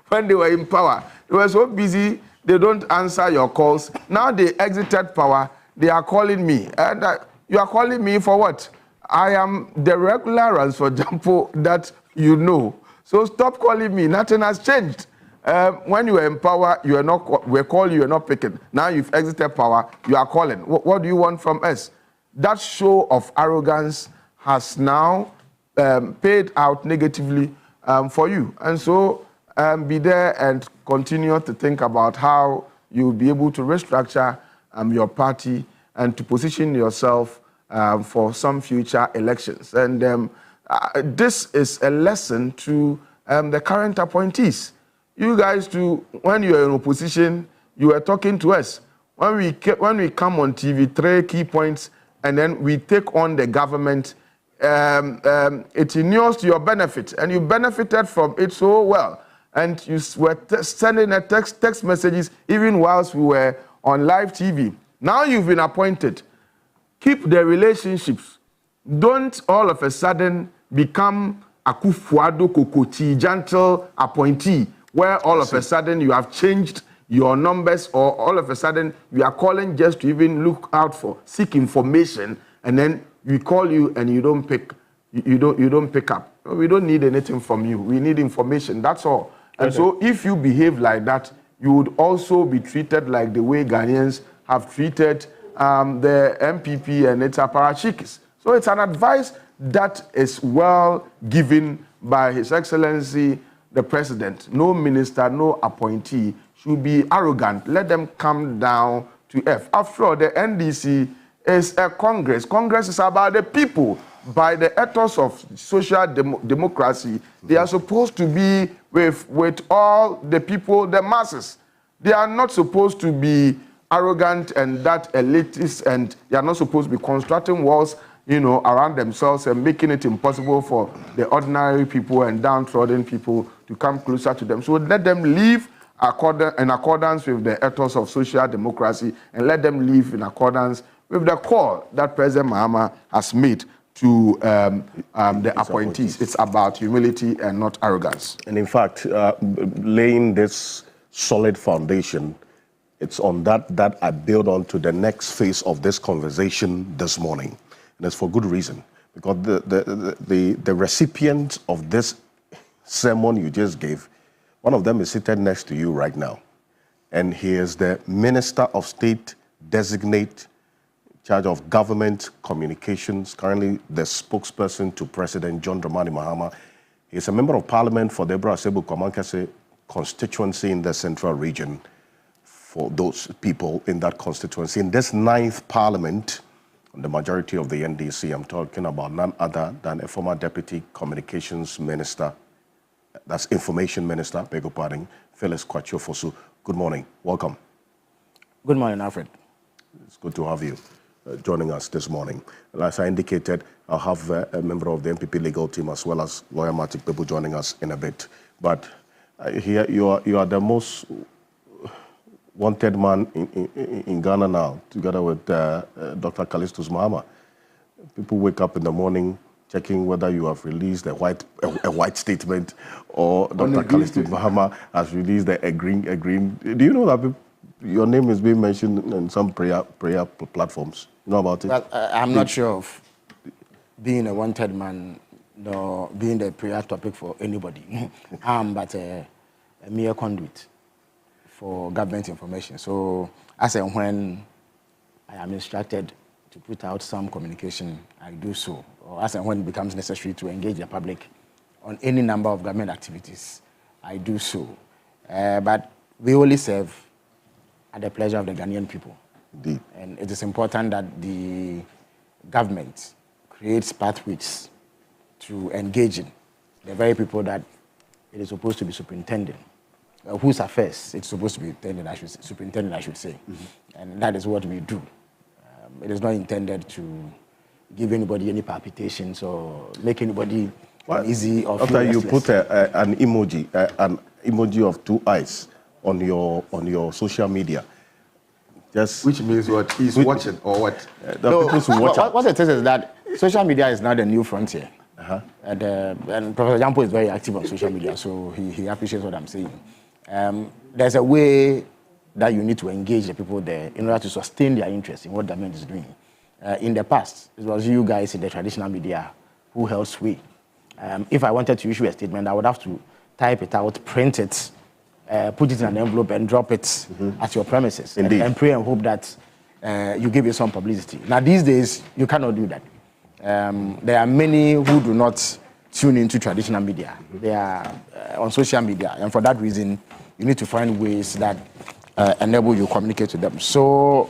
when they were in power, they were so busy, they don't answer your calls. Now they exited power, they are calling me. And you are calling me for what? I am the regular Ransford Jampo that you know. So stop calling me. Nothing has changed. When you were in power, you are not. We call you are not picking. Now you've exited power, you are calling. What do you want from us? That show of arrogance has now paid out negatively for you. And so be there and continue to think about how you'll be able to restructure your party and to position yourself for some future elections. And this is a lesson to the current appointees. You guys, when you are in opposition, you are talking to us. When we come on TV3, key points, and then we take on the government, it inures to your benefit, and you benefited from it so well. And you were sending a text messages even whilst we were on live TV. Now you've been appointed. Keep the relationships. Don't all of a sudden become a kufuado kokoti gentle appointee, where all of a sudden you have changed your numbers, or all of a sudden you are calling just to even look out for, seek information, and then we call you and you don't pick up. We don't need anything from you. We need information. That's all. And so if you behave like that, you would also be treated like the way Ghanaians have treated the MPP and its apparatchiks. So it's an advice that is well given by His Excellency the President. No minister, no appointee should be arrogant. Let them come down to earth. After all, the NDC is a Congress. Congress is about the people. By the ethos of social democracy, they are supposed to be with all the people, the masses. They are not supposed to be arrogant and that elitist, and they are not supposed to be constructing walls, around themselves and making it impossible for the ordinary people and downtrodden people to come closer to them. So let them live in accordance with the ethos of social democracy, and let them live in accordance with the call that President Mahama has made to the appointees. It's about humility and not arrogance. And in fact, laying this solid foundation, it's on that I build on to the next phase of this conversation this morning. And it's for good reason, because the recipient of this sermon you just gave, one of them is seated next to you right now. And he is the Minister of State designate, in charge of government communications, currently the spokesperson to President John Dramani Mahama. He is a member of Parliament for the Asebu Kwamankase constituency in the Central region. For those people in that constituency, in this 9th Parliament, the majority of the NDC, I'm talking about none other than a former Deputy Communications Minister, that's Information Minister, beg your pardon, Phyllis Kwatio-Fosu. Good morning. Welcome. Good morning, Alfred. It's good to have you joining us this morning. As I indicated, I'll have a member of the MPP legal team as well as lawyer Matic Bebu joining us in a bit. But here you are the most wanted man in Ghana now, together with Dr. Callistus Mahama. People wake up in the morning checking whether you have released a white statement or Dr. Callistus Mahama has released a green. Do you know that your name is being mentioned in some prayer platforms? You know about it? Well, I'm not sure of being a wanted man, nor being the prayer topic for anybody. I'm but a mere conduit for government information. So as and when I am instructed to put out some communication, I do so. Or as and when it becomes necessary to engage the public on any number of government activities, I do so. But we only serve at the pleasure of the Ghanaian people. Indeed. And it is important that the government creates pathways to engage in the very people that it is supposed to be superintending. Whose affairs it's supposed to be superintendent, I should say. Mm-hmm. And that is what we do. It is not intended to give anybody any palpitations or make anybody uneasy or after you put an emoji of 2 eyes on your social media. Just which means what? He's watching or what? What it is that social media is now the new frontier. Uh-huh. And Professor Jampo is very active on social media, so he appreciates what I'm saying. There's a way that you need to engage the people there in order to sustain their interest in what government is doing. In the past, it was you guys in the traditional media who held sway. If I wanted to issue a statement, I would have to type it out, print it, put it in an envelope and drop it at your premises. And pray and hope that you give it some publicity. Now, these days, you cannot do that. There are many who do not tune into traditional media. They are on social media. And for that reason, you need to find ways that enable you to communicate to them. So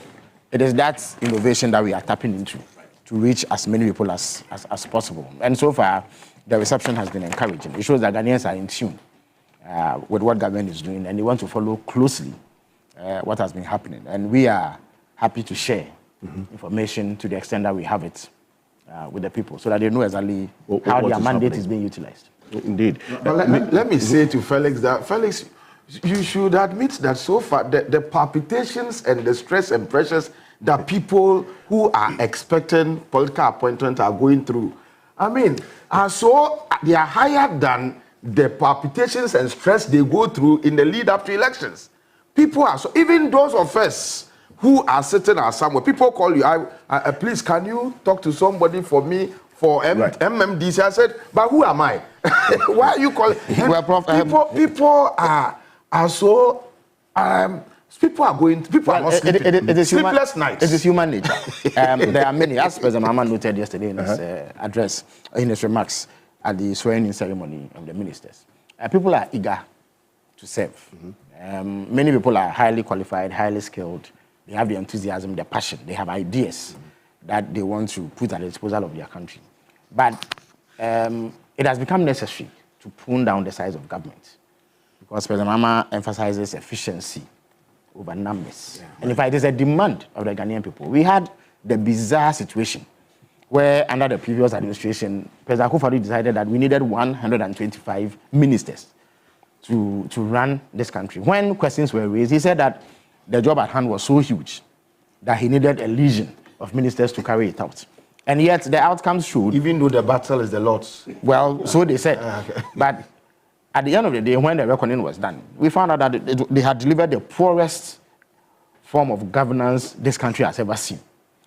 it is that innovation that we are tapping into. to reach as many people as possible. And so far, the reception has been encouraging. It shows that Ghanaians are in tune with what government is doing, and they want to follow closely what has been happening. And we are happy to share information to the extent that we have it with the people, so that they know exactly how their mandate is being utilized. Indeed. But let me say to Felix that, Felix, you should admit that so far the palpitations and the stress and pressures that people who are expecting political appointment are going through, I mean, they are higher than the palpitations and stress they go through in the lead up to elections. People are, so even those of us who are sitting at somewhere, people call you, please, can you talk to somebody for me for MMDC? I said, but who am I? Why are you calling? People are so, people are not sleeping. It is sleepless nights. It is human nature. There are many, as President Mahama noted yesterday in his address, in his remarks at the swearing-in ceremony of the ministers. People are eager to serve. Many people are highly qualified, highly skilled. They have the enthusiasm, the passion. They have ideas that they want to put at the disposal of their country. But it has become necessary to prune down the size of government, because President Mahama emphasizes efficiency over numbers. And in fact, it is a demand of the Ghanaian people. We had the bizarre situation where, under the previous administration, President Akufo-Addo decided that we needed 125 ministers to run this country. When questions were raised, he said that the job at hand was so huge that he needed a legion of ministers to carry it out. And yet, the outcomes showed... Even though the battle is the Lord's. Well, so they said. But at the end of the day, when the reckoning was done, we found out that they had delivered the poorest form of governance this country has ever seen.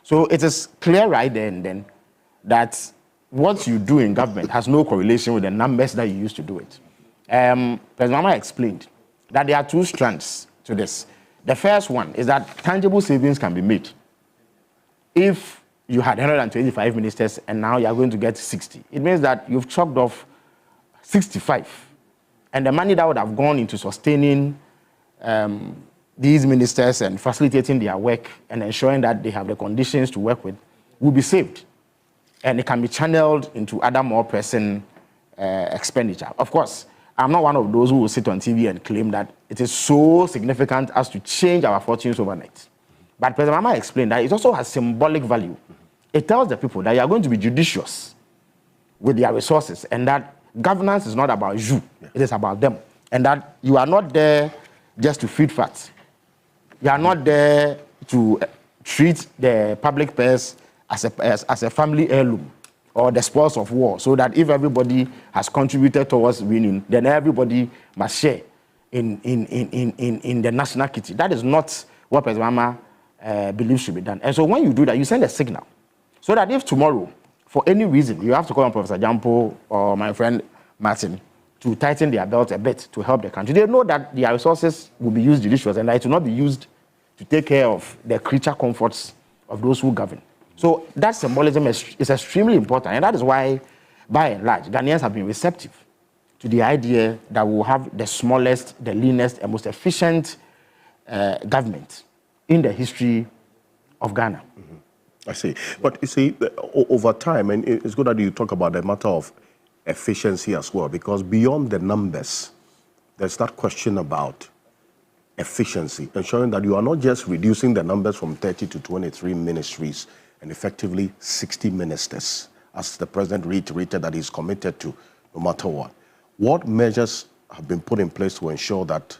So it is clear right there and then that what you do in government has no correlation with the numbers that you use to do it. President Mahama explained that there are two strands to this. The first one is that tangible savings can be made. If you had 125 ministers and now you're going to get 60, it means that you've chalked off 65. And the money that would have gone into sustaining these ministers and facilitating their work and ensuring that they have the conditions to work with will be saved. And it can be channeled into other more pressing expenditure. Of course, I'm not one of those who will sit on TV and claim that it is so significant as to change our fortunes overnight. But President Mahama explained that it also has symbolic value. It tells the people that you are going to be judicious with their resources and that governance is not about you, it is about them. And that you are not there just to feed fat. You are not there to treat the public purse as a family heirloom or the spoils of war, so that if everybody has contributed towards winning, then everybody must share in the national kitty. That is not what President Mahama believes should be done. And so when you do that, you send a signal. So that if tomorrow, for any reason, you have to call on Professor Jampo or my friend Martin to tighten their belt a bit to help the country, they know that their resources will be used judiciously and that it will not be used to take care of the creature comforts of those who govern. So that symbolism is extremely important, and that is why, by and large, Ghanaians have been receptive to the idea that we will have the smallest, the leanest, and most efficient government in the history of Ghana. I see. But you see, over time, and it's good that you talk about the matter of efficiency as well, because beyond the numbers, there's that question about efficiency, ensuring that you are not just reducing the numbers from 30 to 23 ministries and effectively 60 ministers, as the president reiterated that he's committed to, no matter what. What measures have been put in place to ensure that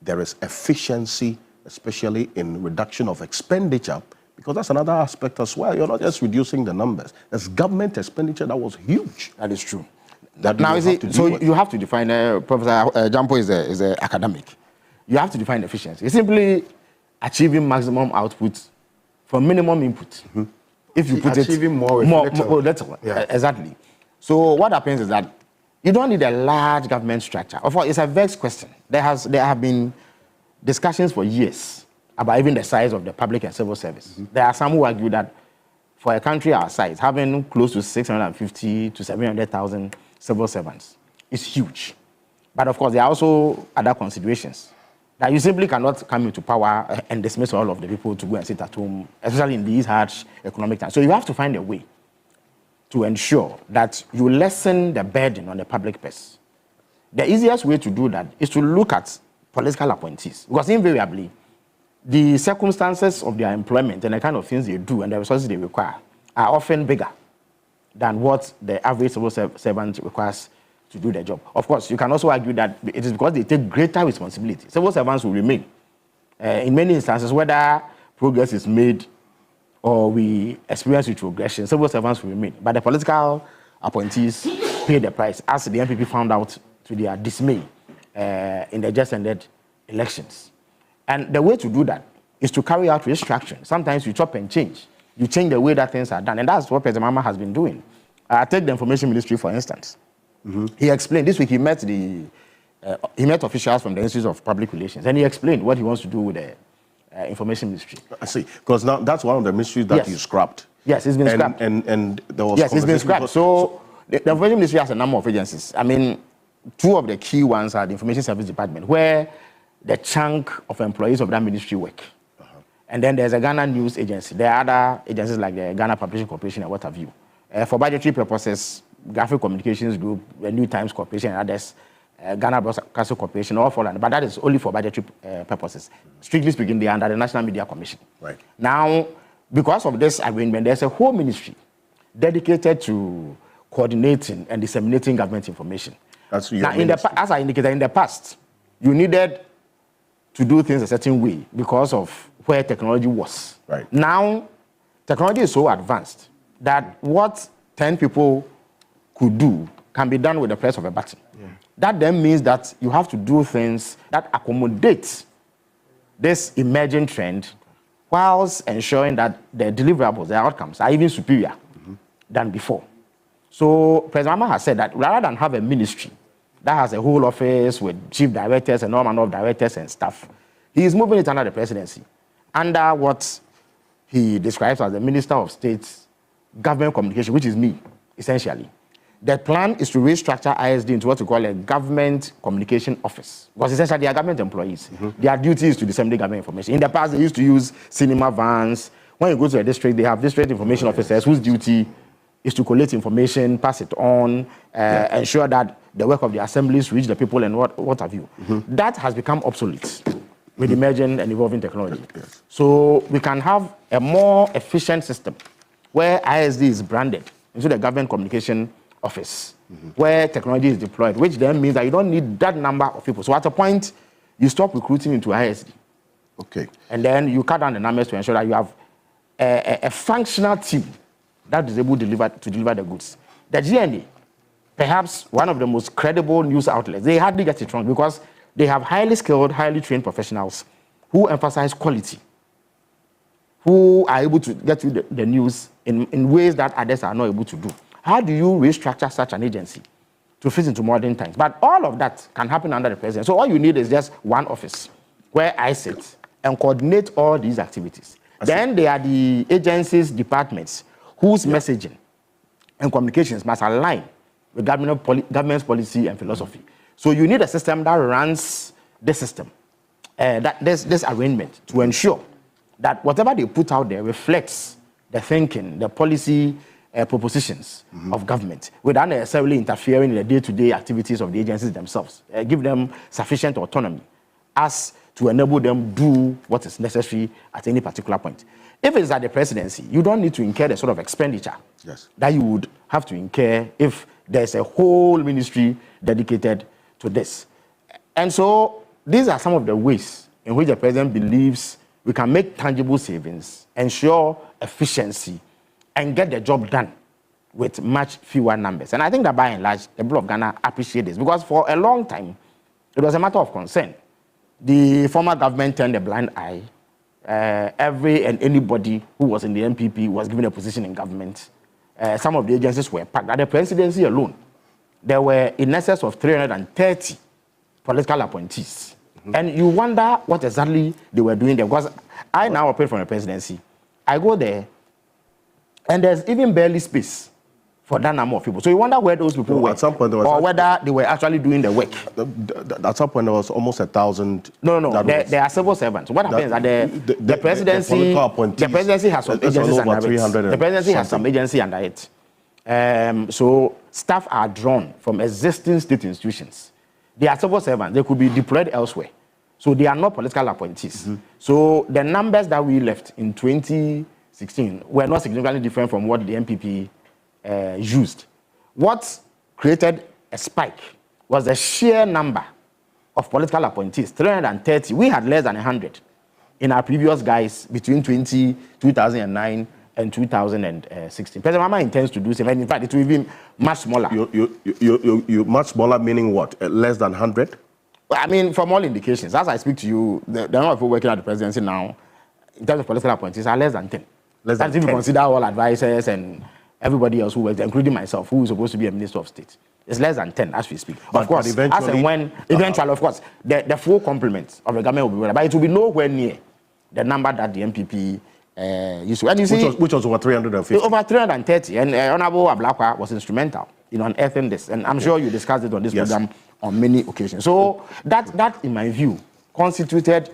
there is efficiency, especially in reduction of expenditure? Because that's another aspect as well. You're not just reducing the numbers. There's government expenditure that was huge. That is true. Now, you have to define, Professor Jampo is an academic. You have to define efficiency. It's simply achieving maximum output from minimum input. If you put achieving more little. Exactly. So what happens is that you don't need a large government structure. Of course, it's a vexed question. There have been discussions for years about even the size of the public and civil service. There are some who argue that for a country our size, having close to 650 to 700,000 civil servants is huge. But of course, there are also other considerations That you simply cannot come into power and dismiss all of the people to go and sit at home, especially in these harsh economic times. So you have to find a way to ensure that you lessen the burden on the public purse. The easiest way to do that is to look at political appointees, because invariably, the circumstances of their employment and the kind of things they do and the resources they require are often bigger than what the average civil servant requires to do the job. Of course, you can also argue that it is because they take greater responsibility. Civil servants will remain. In many instances, whether progress is made or we experience retrogression, civil servants will remain. But the political appointees pay the price, as the NPP found out to their dismay in the just ended elections. And the way to do that is to carry out restructuring. Sometimes you chop and change. You change the way that things are done. And that's what President Mahama has been doing. Take the Information Ministry, for instance. He explained, this week he met officials from the Institute of Public Relations, and he explained what he wants to do with the Information Ministry. I see, because now that's one of the ministries that you scrapped. Yes, it's been scrapped. And there was it's been scrapped. So the Information Ministry has a number of agencies. I mean, two of the key ones are the Information Service Department, where the chunk of employees of that ministry work. And then there's a Ghana News Agency. There are other agencies like the Ghana Publishing Corporation and what have you. For budgetary purposes, Graphic Communications Group, the New Times Corporation and others, Ghana Broadcasting Corporation, all fall under. But that is only for budgetary purposes. Strictly speaking, they are under the National Media Commission. Right. Now, because of this agreement, there's a whole ministry dedicated to coordinating and disseminating government information. That's your now, as I indicated, in the past, you needed to do things a certain way because of where technology was. Right. Now, technology is so advanced that what 10 people could do can be done with the press of a button. Yeah. That then means that you have to do things that accommodate this emerging trend whilst ensuring that the deliverables, the outcomes, are even superior than before. So President Mahama has said that rather than have a ministry that has a whole office with chief directors and all manner of directors and staff, he is moving it under the presidency, under what he describes as the Minister of State's Government Communication, which is me, essentially. The plan is to restructure ISD into what we call a Government Communication Office, because essentially they are government employees. Their duty is to disseminate government information. In the past, they used to use cinema vans. When you go to a district, they have district information officers whose duty is to collect information, pass it on, ensure that the work of the assemblies reach the people and what have you. That has become obsolete with emerging and evolving technology. So we can have a more efficient system where ISD is branded into the Government Communication Office, where technology is deployed, which then means that you don't need that number of people. So at a point, you stop recruiting into ISD. Okay. And then you cut down the numbers to ensure that you have a functional team that is able to deliver the goods. The GNA, perhaps one of the most credible news outlets, they hardly get it wrong because they have highly skilled, highly trained professionals who emphasize quality, who are able to get you the news in ways that others are not able to do. How do you restructure such an agency to fit into modern times? But all of that can happen under the president. So all you need is just one office where I sit and coordinate all these activities. Then there are the agencies, departments, whose messaging and communications must align with government's policy and philosophy. So you need a system that runs this system, this arrangement, to ensure that whatever they put out there reflects the thinking, the policy propositions of government, without necessarily interfering in the day-to-day activities of the agencies themselves. Give them sufficient autonomy as to enable them do what is necessary at any particular point. If it's at the presidency, you don't need to incur the sort of expenditure that you would have to incur if there's a whole ministry dedicated to this. And so these are some of the ways in which the president believes we can make tangible savings, ensure efficiency, and get the job done with much fewer numbers. And I think that by and large, the people of Ghana appreciate this, because for a long time, it was a matter of concern. The former government turned a blind eye. Every and anybody who was in the NPP was given a position in government. Some of the agencies were packed. At the presidency alone, there were in excess of 330 political appointees. And you wonder what exactly they were doing there, because I now operate from the presidency. I go there, and there's even barely space for that number of people. So you wonder where those people were, at some point or whether they were actually doing the work. At some point, there was almost 1,000. No. There are civil servants. What happens is that the presidency, the presidency has some agencies under it. The presidency has some agency under it. So staff are drawn from existing state institutions. They are civil servants. They could be deployed elsewhere. So they are not political appointees. So the numbers that we left in 2016 were not significantly different from what the MPP used. What created a spike was the sheer number of political appointees, 330. We had less than 100 in our previous guys between 2009 and 2016. President Mama intends to do so, and in fact, it will be much smaller. You much smaller, meaning what? Less than 100? Well, I mean, from all indications, as I speak to you, the number of people working at the presidency now, in terms of political appointees, are less than 10. Less than 10. If you consider all advisors and everybody else who works, including myself, who is supposed to be a minister of state. It's less than 10 as we speak. Of course, eventually, as and when, eventually, of course, the full complement of the government will be ready, but it will be nowhere near the number that the MPP used to. And you see, which was over 350. Over 330, and Honorable Ablakwa was instrumental in unearthing this, and I'm sure you discussed it on this program on many occasions. So that, in my view, constituted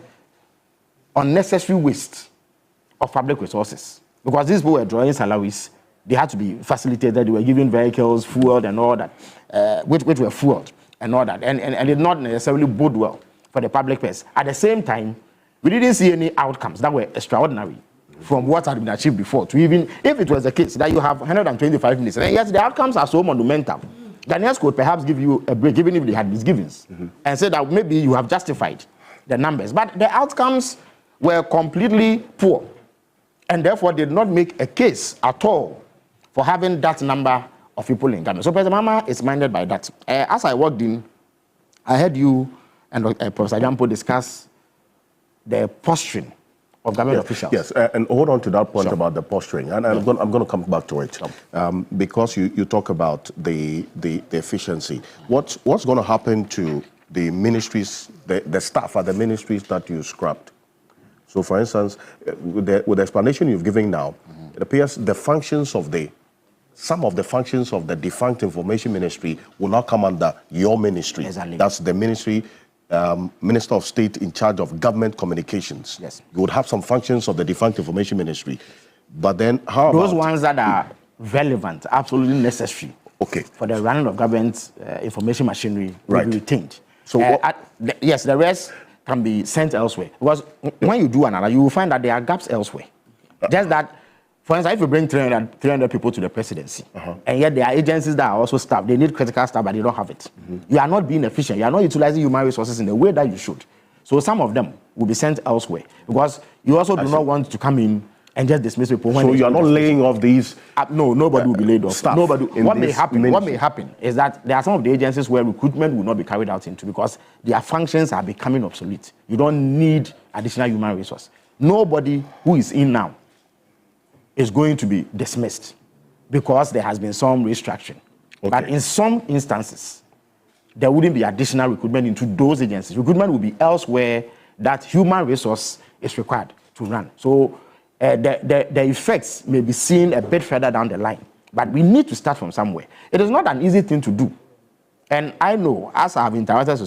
unnecessary waste of public resources, because these people were drawing salaries. They had to be facilitated. They were given vehicles, fueled, and all that, which were fueled and all that, and did not necessarily bode well for the public purse. At the same time, we didn't see any outcomes that were extraordinary from what had been achieved before. To even if it was the case that you have 125 minutes, and yes, the outcomes are so monumental, Ghanaians could perhaps give you a break, even if they had misgivings, and say that maybe you have justified the numbers. But the outcomes were completely poor, and therefore did not make a case at all for having that number of people in Ghana. So President Mama is minded by that. As I walked in, I heard you and Professor Jampo discuss the posturing of government officials. Yes, and hold on to that point about the posturing, and I'm going to come back to it, because you talk about the efficiency. What's going to happen to the ministries, the staff at the ministries that you scrapped? So, for instance, with the explanation you've given now, it appears the functions of some of the functions of the defunct information ministry will now come under your ministry. Exactly. That's the ministry, Minister of State in charge of government communications. Yes. You would have some functions of the defunct information ministry. But then how those about ones that are relevant, absolutely necessary for the running of government information machinery will be retained. So yes, the rest can be sent elsewhere. Because when you do another, you will find that there are gaps elsewhere. Just that, for instance, if you bring 300 people to the presidency, and yet there are agencies that are also staffed, they need critical staff, but they don't have it. You are not being efficient. You are not utilizing human resources in the way that you should. So some of them will be sent elsewhere, because you also do not want to come in and just dismiss people. So you are not laying off these? No, nobody will be laid off. Staff. Nobody. What may happen is that there are some of the agencies where recruitment will not be carried out into, because their functions are becoming obsolete. You don't need additional human resource. Nobody who is in now is going to be dismissed because there has been some restructuring. But in some instances, there wouldn't be additional recruitment into those agencies. Recruitment will be elsewhere that human resource is required to run. So the effects may be seen a bit further down the line, but we need to start from somewhere. It is not an easy thing to do. And I know, as I have interacted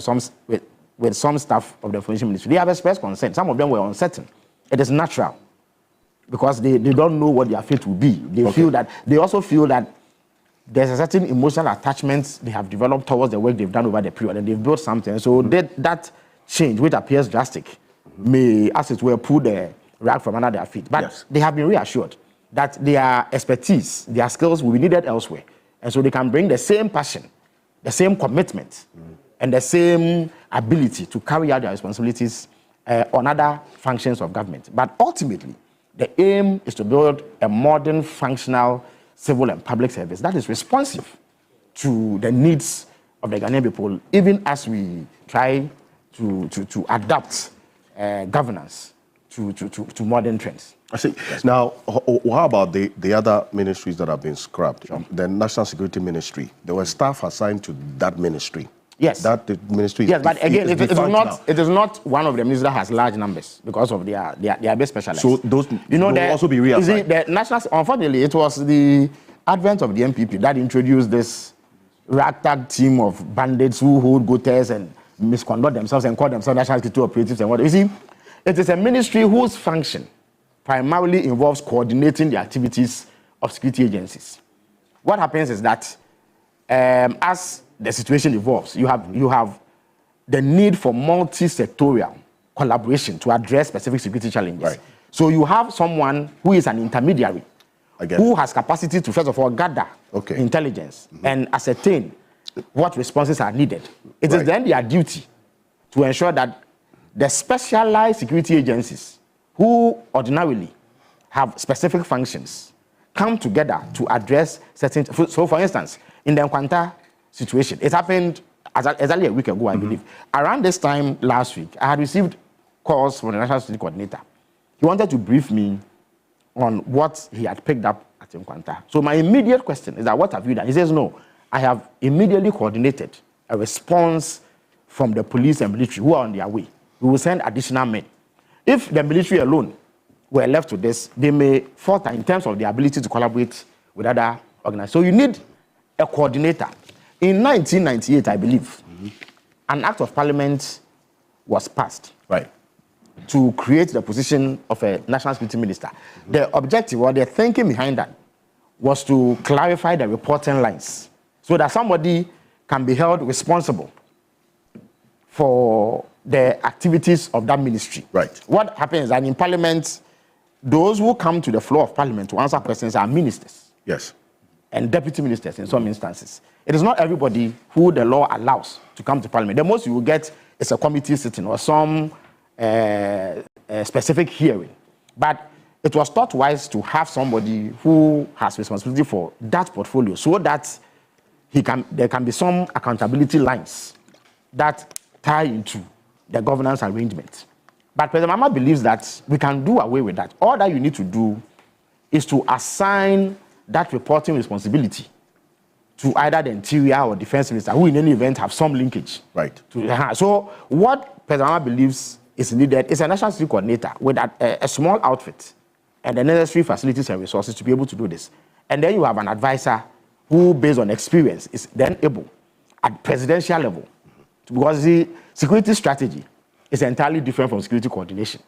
with some staff of the information ministry, they have expressed concern. Some of them were uncertain. It is natural, because they don't know what their fate will be. They also feel that there's a certain emotional attachment they have developed towards the work they've done over the period, and they've built something. So that change, which appears drastic, may, as it were, pull the rag from under their feet. But they have been reassured that their expertise, their skills will be needed elsewhere. And so they can bring the same passion, the same commitment, and the same ability to carry out their responsibilities on other functions of government. But ultimately, the aim is to build a modern, functional, civil and public service that is responsive to the needs of the Ghanaian people, even as we try to adapt governance to modern trends. I see. Yes. Now, how about the other ministries that have been scrapped? The National Security Ministry, there were staff assigned to that ministry. Yes. That the ministry. Yes, but again, it is not one of the ministries that has large numbers because of their best specialized. So those will also be reassigned. The national, unfortunately, it was the advent of the MPP that introduced this ragtag team of bandits who hold goaters and misconduct themselves and call themselves national security operatives and what. You see, it is a ministry whose function primarily involves coordinating the activities of security agencies. What happens is that as the situation evolves, you have the need for multi-sectorial collaboration to address specific security challenges. Right. So you have someone who is an intermediary, who has capacity to, first of all, gather intelligence and ascertain what responses are needed. It is then their duty to ensure that the specialized security agencies who ordinarily have specific functions come together to address certain... So, for instance, in the Nkwanta situation, it happened exactly a week ago, I believe. Around this time last week, I had received calls from the National Security Coordinator. He wanted to brief me on what he had picked up at Nkwanta. So my immediate question is that, what have you done? He says, no, I have immediately coordinated a response from the police and military who are on their way. We will send additional men. If the military alone were left to this, they may falter in terms of their ability to collaborate with other organizations. So you need a coordinator. In 1998, I believe, an act of parliament was passed to create the position of a national security minister. The objective or the thinking behind that was to clarify the reporting lines so that somebody can be held responsible for the activities of that ministry. What happens is that in parliament, those who come to the floor of parliament to answer questions are ministers. Yes. And deputy ministers in some instances. It is not everybody who the law allows to come to parliament. The most you will get is a committee sitting or some specific hearing. But it was thought wise to have somebody who has responsibility for that portfolio so that there can be some accountability lines that tie into the governance arrangement. But President Mahama believes that we can do away with that. All that you need to do is to assign that reporting responsibility to either the Interior or Defense Minister, who in any event have some linkage. So what President Mahama believes is needed is a national security coordinator with a small outfit and the necessary facilities and resources to be able to do this. And then you have an advisor who, based on experience, is then able at presidential level, because the security strategy is entirely different from security coordination.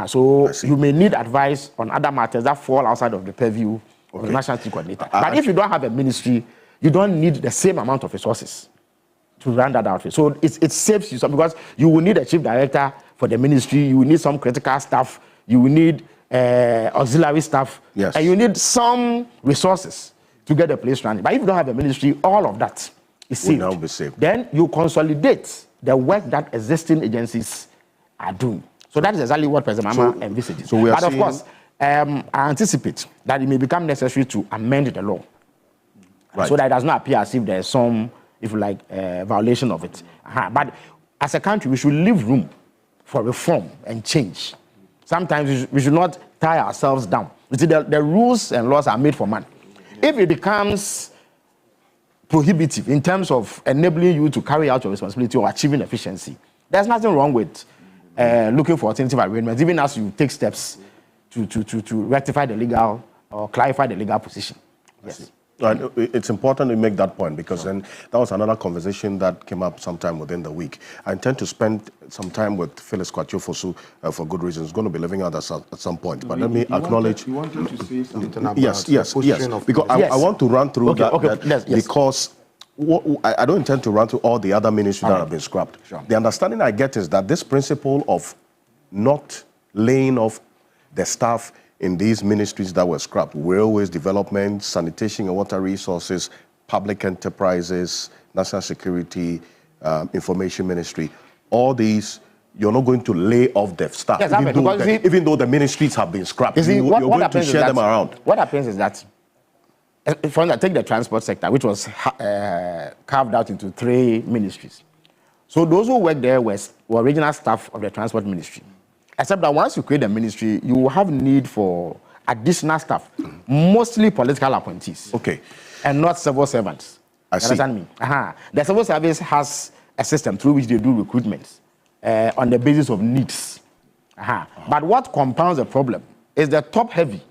So you may need advice on other matters that fall outside of the purview of the national security coordinator. But if you don't have a ministry, you don't need the same amount of resources to run that outfit. So it saves you some, because you will need a chief director for the ministry, you will need some critical staff, you will need auxiliary staff, and you need some resources to get the place running. But if you don't have a ministry, all of that is saved. Will now be saved. Then you consolidate the work that existing agencies are doing. So that is exactly what President Mahama envisages. But of course, I anticipate that it may become necessary to amend the law so that it does not appear as if there is some, if you like, violation of it. But as a country, we should leave room for reform and change. Sometimes we should not tie ourselves down. You see, the rules and laws are made for man. If it becomes prohibitive in terms of enabling you to carry out your responsibility or achieving efficiency, there's nothing wrong with looking for alternative arrangements, even as you take steps to rectify the legal or clarify the legal position. Yes. It's important to make that point, because then that was another conversation that came up sometime within the week. I intend to spend some time with Phyllis Kwatiofosu for good reasons. He's going to be living out at some point. But let me acknowledge... You wanted to say something about yes, because I want to run through that because I don't intend to run through all the other ministries that have been scrapped. The understanding I get is that this principle of not laying off the staff in these ministries that were scrapped, railways, development, sanitation and water resources, public enterprises, national security, information ministry, all these, you're not going to lay off the staff, even though the ministries have been scrapped. You're going to share them around. What happens is that, for instance, take the transport sector, which was carved out into 3 ministries. So those who work there were original staff of the transport ministry. Except that once you create a ministry, you will have need for additional staff, mostly political appointees. And not civil servants. I see. Understand me? The civil service has a system through which they do recruitment on the basis of needs. But what compounds the problem is the top-heavy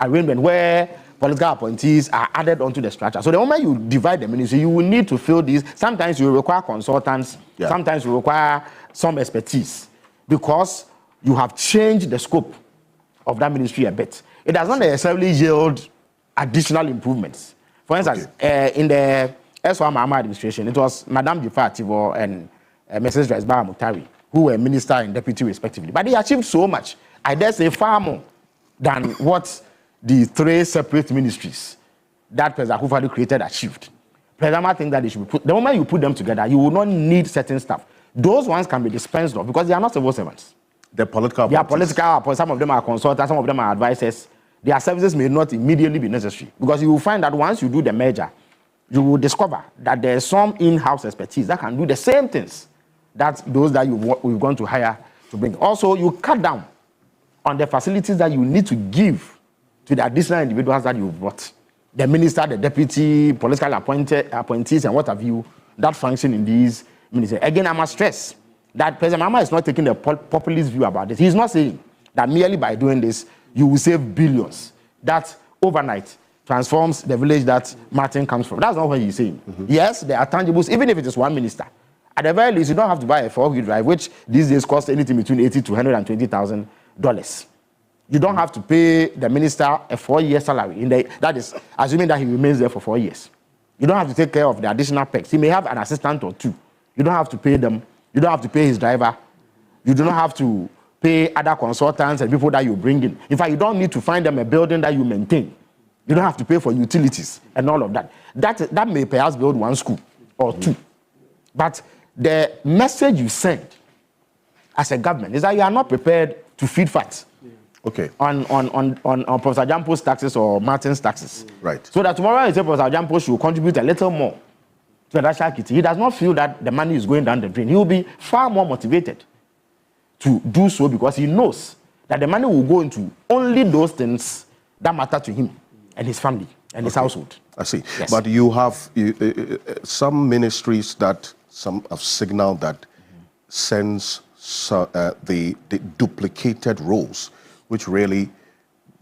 arrangement where political appointees are added onto the structure. So the moment you divide the ministry, you will need to fill these. Sometimes you require consultants, sometimes you require some expertise, because you have changed the scope of that ministry a bit. It does not necessarily yield additional improvements. For instance, in the S1 Mahama administration, it was Madame Jafar Ativo and Mrs. Dresba Mutari, who were minister and deputy respectively. But they achieved so much, I dare say far more than what the 3 separate ministries that President Akufo-Addo created achieved. President thinks that they should be put, the moment you put them together, you will not need certain stuff. Those ones can be dispensed of because they are not civil servants. They're political. They are political. Some of them are consultants, some of them are advisors. Their services may not immediately be necessary, because you will find that once you do the merger, you will discover that there is some in-house expertise that can do the same things that those that we've gone to hire to bring. Also, you cut down on the facilities that you need to give to the additional individuals that you've brought. The minister, the deputy, political appointees, and what have you, that function in these ministries. Again, I must stress that President Mahama is not taking the populist view about this. He's not saying that merely by doing this, you will save billions. That overnight transforms the village that Martin comes from. That's not what he's saying. Yes, there are tangibles, even if it is one minister. At the very least, you don't have to buy a 4-wheel drive, which these days costs anything between $80,000 to $120,000. You don't have to pay the minister a 4-year salary. That is assuming that he remains there for 4 years. You don't have to take care of the additional perks. He may have an assistant or 2. You don't have to pay them. You don't have to pay his driver. You do not have to pay other consultants and people that you bring in. In fact, you don't need to find them a building that you maintain. You don't have to pay for utilities and all of that. That may perhaps build 1 school or 2. But the message you send as a government is that you are not prepared to feed fat. On Professor Jampo's taxes or Martin's taxes. Right. So that tomorrow you say Professor Jampo should contribute a little more to the national kitty. He does not feel that the money is going down the drain. He will be far more motivated to do so, because he knows that the money will go into only those things that matter to him and his family and his household. I see. Yes. But you have some ministries that some have signaled that sends the duplicated roles, which really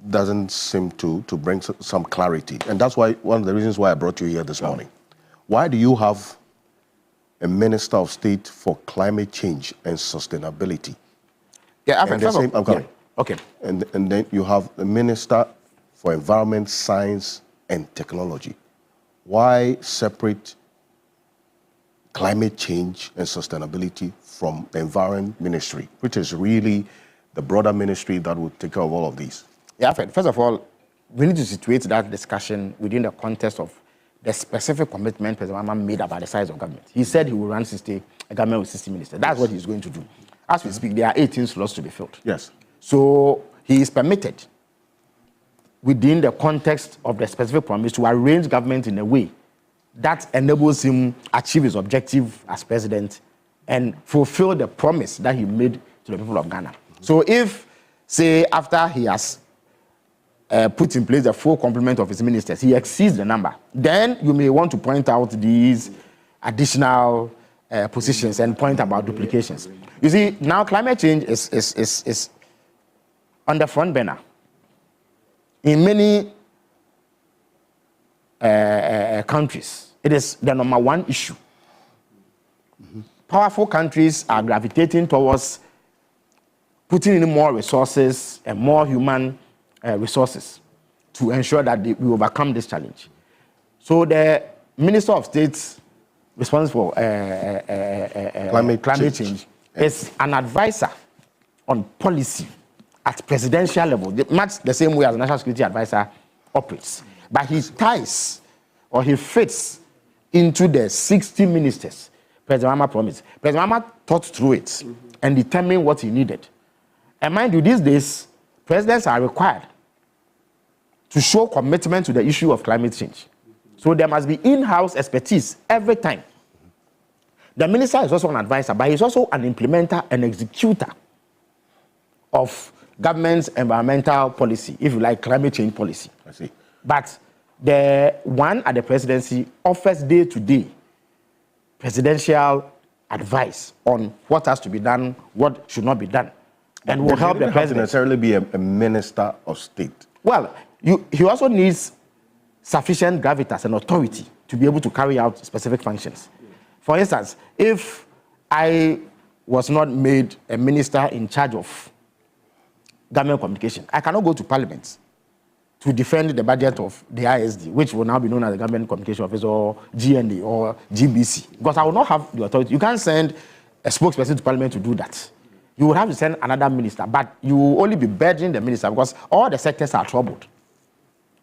doesn't seem to bring some clarity. And that's why one of the reasons why I brought you here this morning. Why do you have a Minister of State for Climate Change and Sustainability? Yeah, I'm coming. Okay. And then you have a Minister for Environment, Science and Technology. Why separate climate change and sustainability from the Environment Ministry, which is really the broader ministry that will take care of all of these? Yeah, first of all, we need to situate that discussion within the context of the specific commitment President Mahama made about the size of government. He said he will run a government with 60 ministers. That's what he's going to do. As we speak, there are 18 slots to be filled. Yes. So he is permitted, within the context of the specific promise, to arrange government in a way that enables him achieve his objective as president and fulfill the promise that he made to the people of Ghana. So if, say, after he has put in place the full complement of his ministers, he exceeds the number, then you may want to point out these additional positions and point about duplications. You see, now climate change is on the front burner in many countries. It is the number 1 issue. Powerful countries are gravitating towards putting in more resources and more human resources to ensure that we overcome this challenge. So the Minister of State responsible for climate change is an advisor on policy at presidential level, much the same way as the National Security Advisor operates. But he ties or he fits into the 60 ministers President Mahama promised. President Mahama thought through it and determined what he needed. And mind you, these days, presidents are required to show commitment to the issue of climate change. So there must be in-house expertise every time. The minister is also an advisor, but he's also an implementer and executor of government's environmental policy, if you like, climate change policy. I see. But the one at the presidency offers day-to-day presidential advice on what has to be done, what should not be done, and will help the president. Necessarily be a minister of state. Well, he also needs sufficient gravitas and authority to be able to carry out specific functions. For instance, if I was not made a minister in charge of government communication, I cannot go to Parliament to defend the budget of the ISD, which will now be known as the Government Communication Office or GNA or GBC, because I will not have the authority. You can't send a spokesperson to Parliament to do that. You will have to send another minister, but you will only be burdening the minister because all the sectors are troubled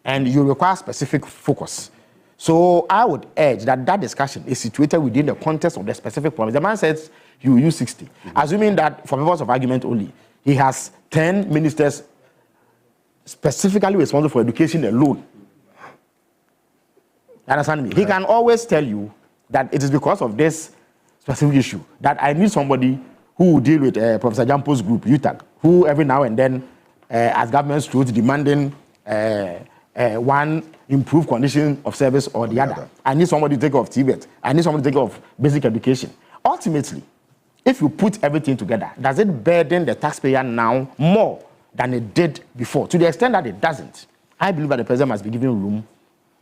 and you require specific focus. So I would urge that that discussion is situated within the context of the specific problem. The man says he will use 60, assuming that for purpose of argument only, he has 10 ministers specifically responsible for education alone. You understand me? He can always tell you that it is because of this specific issue that I need somebody who will deal with Professor Jampo's group, UTAG, who every now and then, as government truth, demanding one improved condition of service or the other. I need somebody to take care of Tibet. I need somebody to take care of basic education. Ultimately, if you put everything together, does it burden the taxpayer now more than it did before? To the extent that it doesn't, I believe that the president must be given room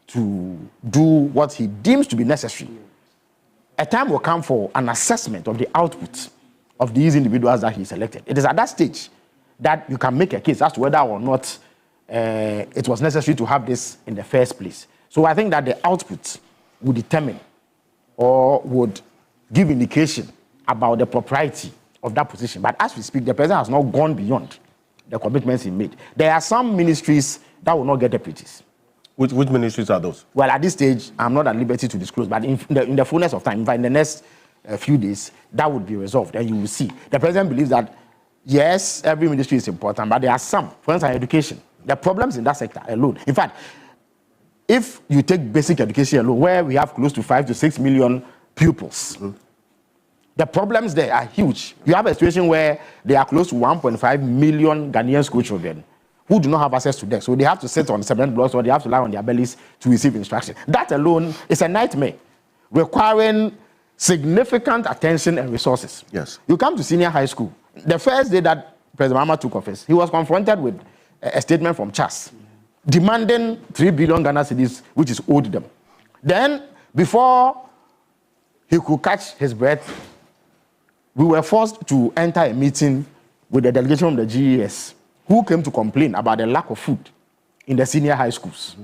to do what he deems to be necessary. A time will come for an assessment of the output of these individuals that he selected. It is at that stage that you can make a case as to whether or not it was necessary to have this in the first place. So I think that the output would determine or would give indication about the propriety of that position. But as we speak, the president has not gone beyond the commitments he made. There are some ministries that will not get deputies. Which ministries are those? Well, at this stage, I'm not at liberty to disclose, but in the fullness of time, in the next few days, that would be resolved, and you will see. The president believes that, yes, every ministry is important, but there are some, for instance, education. The problems in that sector alone. In fact, if you take basic education alone, where we have close to 5 to 6 million pupils, the problems there are huge. You have a situation where there are close to 1.5 million Ghanaian school children who do not have access to desks. So they have to sit on cement blocks or they have to lie on their bellies to receive instruction. That alone is a nightmare, requiring significant attention and resources. Yes. You come to senior high school. The first day that President Mahama took office, he was confronted with a statement from CHAS demanding 3 billion Ghana cedis, which is owed them. Then, before he could catch his breath, we were forced to enter a meeting with the delegation from the GES, who came to complain about the lack of food in the senior high schools.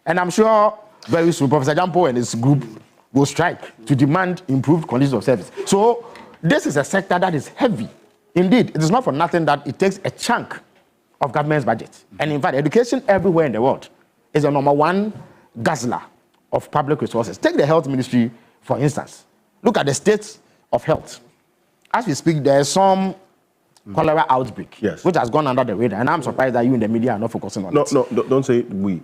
And I'm sure very soon Professor Jampo and his group will strike to demand improved conditions of service. So this is a sector that is heavy. Indeed, it is not for nothing that it takes a chunk of government's budget. And in fact, education everywhere in the world is the #1 guzzler of public resources. Take the health ministry, for instance. Look at the state of health. As we speak, there is some cholera outbreak, which has gone under the radar, and I'm surprised that you in the media are not focusing on it. No, don't say we.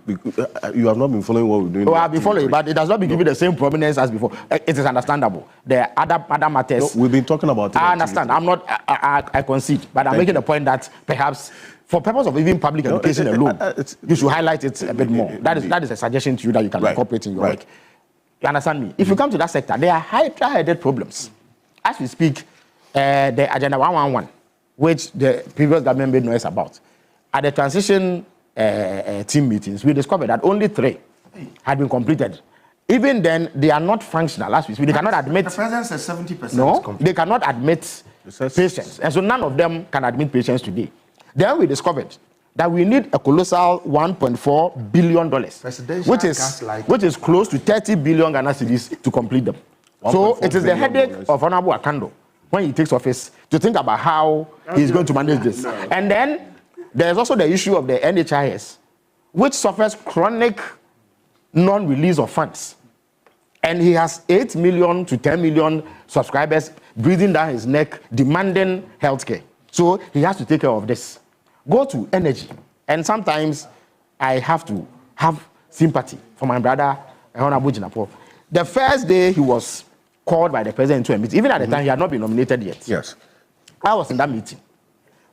You have not been following what we're doing. Oh, I've been following, but it does not be given the same prominence as before. It is understandable. There are other matters. No, we've been talking about it. I understand. I'm not. I concede, but I'm making the point that perhaps, for purpose of even public education alone, you should highlight it a bit more. That is a suggestion to you that you can incorporate in your work. You understand me? If you come to that sector, there are high-headed problems. As we speak, the Agenda 111, which the previous government made noise about, at the transition team meetings, we discovered that only 3 had been completed. Even then, they are not functional. As we speak, they cannot admit. The president says 70%. No, they cannot admit patients, and so none of them can admit patients today. Then we discovered that we need a colossal $1.4 billion, which is close to 30 billion Ghana cedis to complete them. So it is the headache of Honorable Akando when he takes office to think about how he's going to manage this. And then there's also the issue of the NHIS, which suffers chronic non-release of funds. And he has 8 million to 10 million subscribers breathing down his neck, demanding healthcare. So he has to take care of this. Go to energy. And sometimes I have to have sympathy for my brother, Honorable Jinapo. The first day he was called by the president to a meeting, even at the time he had not been nominated yet. Yes. I was in that meeting.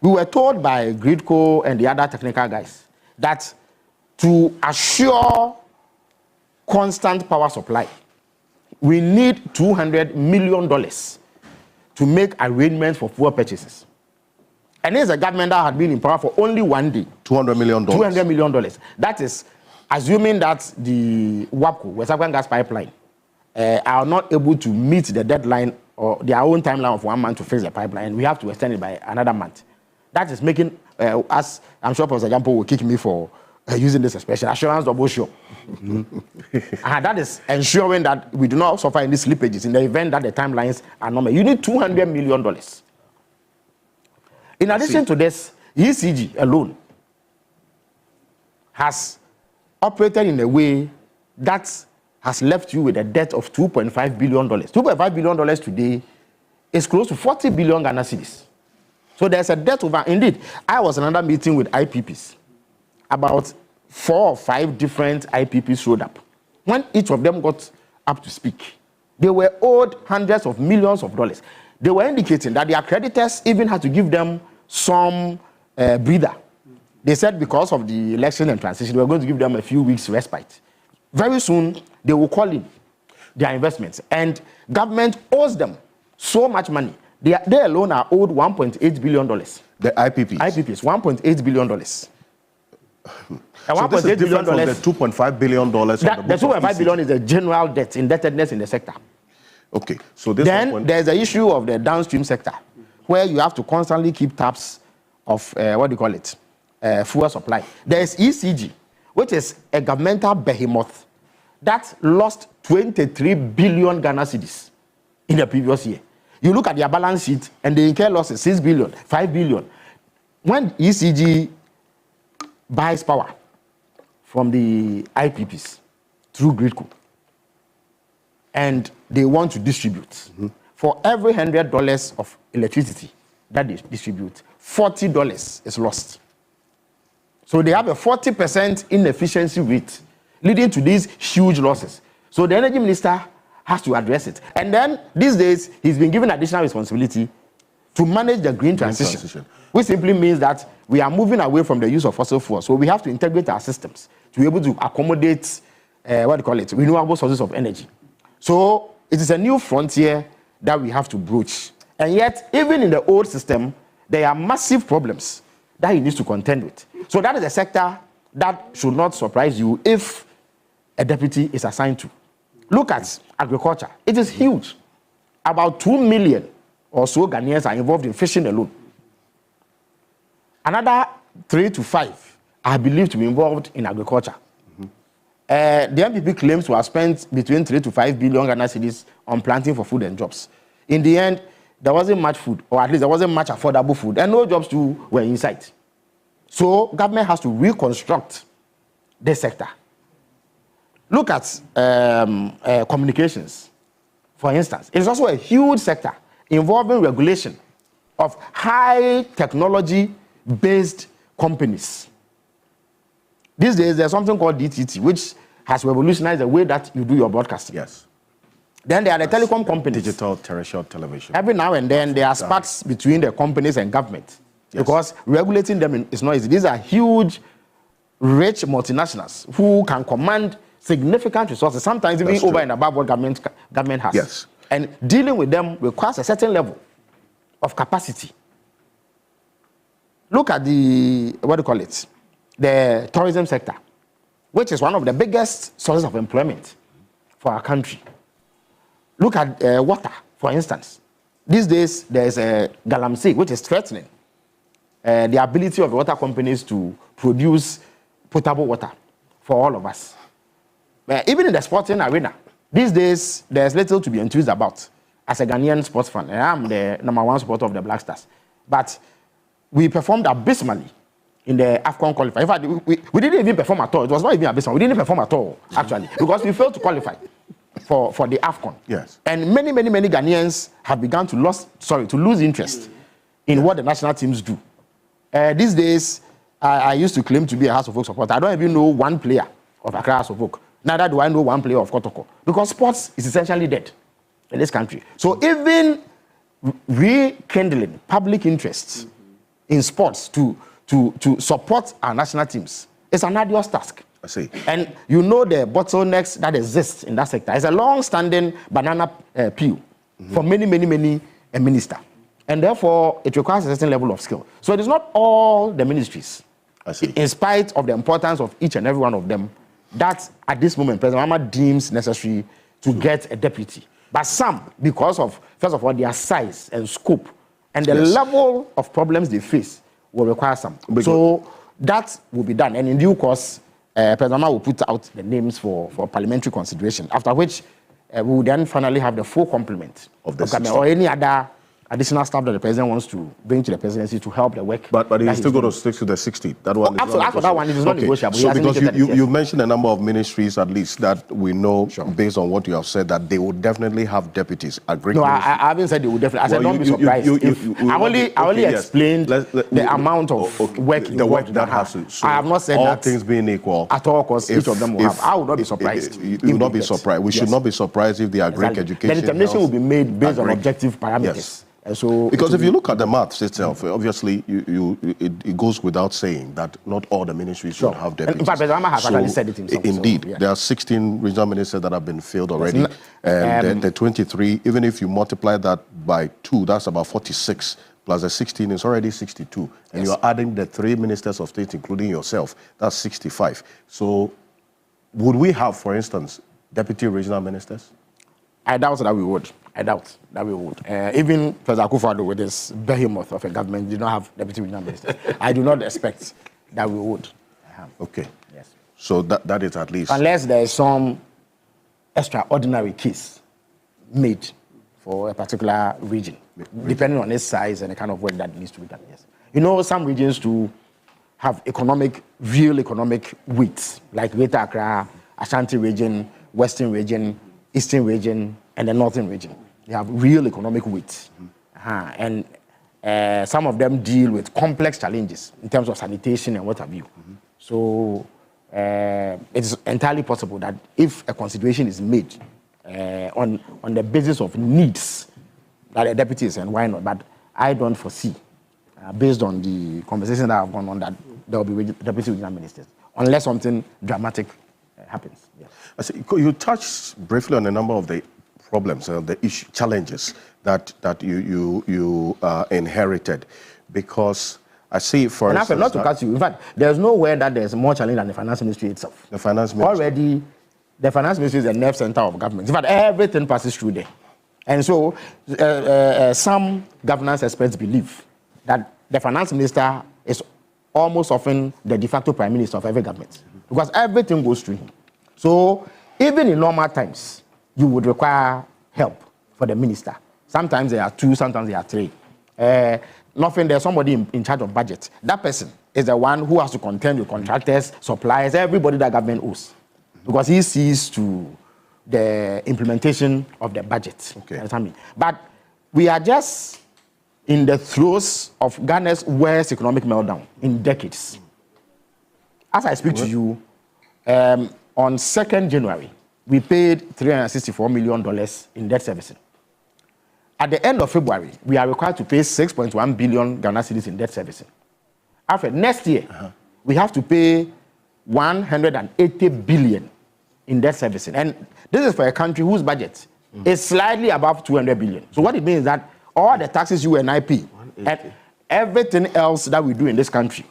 We were told by Gridco and the other technical guys that to assure constant power supply, we need $200 million to make arrangements for fuel purchases. And this is a government that had been in power for only 1 day. $200 million. $200 million. That is assuming that the WAPCO, West African Gas Pipeline, are not able to meet the deadline or their own timeline of 1 month to fix the pipeline, we have to extend it by another month. That is making us, I'm sure Professor Jampo will kick me for using this expression, assurance double sure. And that is ensuring that we do not suffer any slippages in the event that the timelines are not met. You need $200 million. In addition to this, ECG alone has operated in a way that has left you with a debt of $2.5 billion. $2.5 billion today is close to 40 billion Ghana cedis. So there's a debt over. Indeed, I was in another meeting with IPPs. About 4 or 5 different IPPs showed up. When each of them got up to speak, they were owed hundreds of millions of dollars. They were indicating that their creditors even had to give them some breather. They said because of the election and transition, they were going to give them a few weeks respite. Very soon, they will call in their investments. And government owes them so much money. They alone are owed $1.8 billion. The IPPs? IPPs, $1.8 billion. So this is different from the $2.5 billion. The $2.5 billion is the general debt, indebtedness in the sector. Okay, so this then there's the issue of the downstream sector, where you have to constantly keep tabs of, fuel supply. There's ECG, which is a governmental behemoth that lost 23 billion Ghana cedis in the previous year. You look at their balance sheet, and they incur losses, 6 billion, 5 billion. When ECG buys power from the IPPs through Gridco, and they want to distribute, for every $100 of electricity that they distribute, $40 is lost. So they have a 40% inefficiency rate, leading to these huge losses. So the energy minister has to address it. And then these days, he's been given additional responsibility to manage the green transition, which simply means that we are moving away from the use of fossil fuels. So we have to integrate our systems to be able to accommodate, renewable sources of energy. So it is a new frontier that we have to broach. And yet, even in the old system, there are massive problems that he needs to contend with. So that is a sector that should not surprise you if a deputy is assigned to. Look at agriculture. It is huge. About 2 million or so Ghanaians are involved in fishing alone. Another 3 to 5 are believed to be involved in agriculture. The MPP claims to have spent between 3 to 5 billion Ghana cedis on planting for food and jobs. In the end, there wasn't much food, or at least there wasn't much affordable food, and no jobs too were in sight. So government has to reconstruct this sector. Look at communications, for instance. It is also a huge sector involving regulation of high technology-based companies. These days, there's something called DTT, which has revolutionized the way that you do your broadcasting. Yes. Then there are the telecom companies. Digital terrestrial television. Every now and then, there are sparks between the companies and government. Yes. Because regulating them is not easy. These are huge, rich multinationals who can command significant resources, sometimes even over and above what government has. Yes. And dealing with them requires a certain level of capacity. Look at the, the tourism sector, which is one of the biggest sources of employment for our country. Look at water, for instance. These days, there's a galamsey, which is threatening the ability of the water companies to produce potable water for all of us. Even in the sporting arena, these days, there's little to be enthused about as a Ghanaian sports fan. And I'm the #1 supporter of the Black Stars. But we performed abysmally in the AFCON qualifier. In fact, we didn't even perform at all. It was not even abysmal. We didn't perform at all, actually, because we failed to qualify for the AFCON. Yes. And many Ghanaians have begun to lose interest in what the national teams do. These days, I used to claim to be a House of Oak supporter. I don't even know one player of Accra House of Oak. Neither do I know one player of Kotoko. Because sports is essentially dead in this country. So even rekindling public interest in sports to support our national teams is an arduous task. I see. And you know the bottlenecks that exist in that sector. It's a long-standing banana peel for many ministers. And therefore, it requires a certain level of skill. So it is not all the ministries, I see. in spite of the importance of each and every one of them, that at this moment, President Mahama deems necessary to get a deputy. But some, because of, first of all, their size and scope and the level of problems they face, will require some. So that will be done. And in due course, President Mahama will put out the names for parliamentary consideration, after which we will then finally have the full complement of the government or any other additional staff that the president wants to bring to the presidency to help the work. But he's still going to stick to the 60. That one is after that one, it is not negotiable. So because you mentioned a number of ministries, at least, that we know, based on what you have said, that they will definitely have deputies. I haven't said they will definitely. I said don't be surprised. I only explained the amount of work involved. That has to. I have not said all that. All things being equal. At all costs, each of them will have. I will not be surprised. You will not be surprised. We should not be surprised if they agree education. The determination will be made based on objective parameters. So because if you look at the maths itself, obviously it goes without saying that not all the ministries should have deputies. In fact, President Mahama has actually said it himself. Indeed, there are 16 regional ministers that have been filled already. The 23, even if you multiply that by 2, that's about 46. Plus the 16 is already 62. And you're adding the 3 ministers of state, including yourself, that's 65. So would we have, for instance, deputy regional ministers? I doubt that we would. Even President Akufo-Addo, with this behemoth of a government, did not have deputy regional ministers. I do not expect that we would. Okay. Yes. So that is at least... Unless there is some extraordinary case made for a particular region, depending on its size and the kind of work that needs to be done. Yes. You know, some regions do have real economic weight, like Greater Accra, Ashanti region, Western region, Eastern region, and the Northern region. They have real economic weight. And some of them deal with complex challenges in terms of sanitation and what have you. So it is entirely possible that if a consideration is made on the basis of needs, that a deputy is, and why not? But I don't foresee, based on the conversation that have gone on, that there will be deputy regional ministers, unless something dramatic happens. Yeah. You touched briefly on a number of the problems, the challenges that you inherited, because I see, for instance... And not to cut you, in fact, there's nowhere that there's more challenge than the finance ministry itself. The finance ministry? Already, the finance ministry is the nerve center of government. In fact, everything passes through there. And so, some governance experts believe that the finance minister is almost often the de facto prime minister of every government, because everything goes through him. So, even in normal times, you would require help for the minister. Sometimes there are 2, sometimes there are 3. There's somebody in charge of budget. That person is the one who has to contend with contractors, suppliers, everybody that government owes, because he sees to the implementation of the budget. Okay. But we are just in the throes of Ghana's worst economic meltdown in decades. As I speak to you, on 2nd January, we paid $364 million in debt servicing. At the end of February, we are required to pay 6.1 billion Ghana cedis in debt servicing. After next year, we have to pay 180 billion in debt servicing. And this is for a country whose budget is slightly above 200 billion. So what it means is that all the taxes you and I pay, and everything else that we do in this country,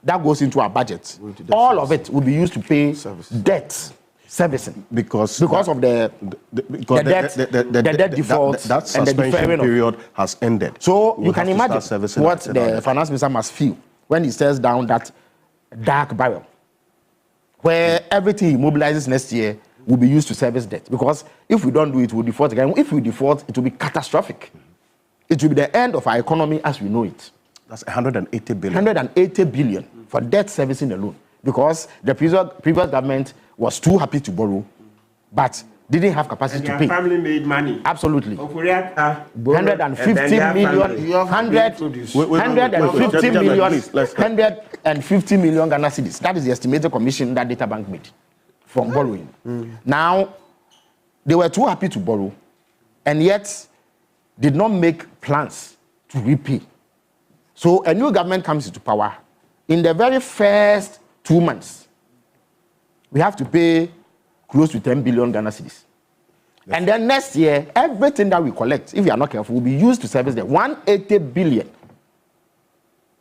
that goes into our budget, all of it will be used to pay debt servicing because of the debt default and the suspension period has ended. So you can imagine what the finance minister must feel when he stares down that dark barrel, where everything he mobilizes next year will be used to service debt. Because if we don't do it, we'll default again. If we default, it will be catastrophic. It will be the end of our economy as we know it. That's 180 billion. 180 billion for debt servicing alone. Because the previous government was too happy to borrow, but didn't have capacity to pay. Family made money. Absolutely. 150 million Ghana cedis. That is the estimated commission that Data Bank made from borrowing. Now, they were too happy to borrow, and yet did not make plans to repay. So a new government comes into power. In the very first 2 months, we have to pay close to 10 billion Ghana cedis. And then next year, everything that we collect, if we are not careful, will be used to service the 180 billion,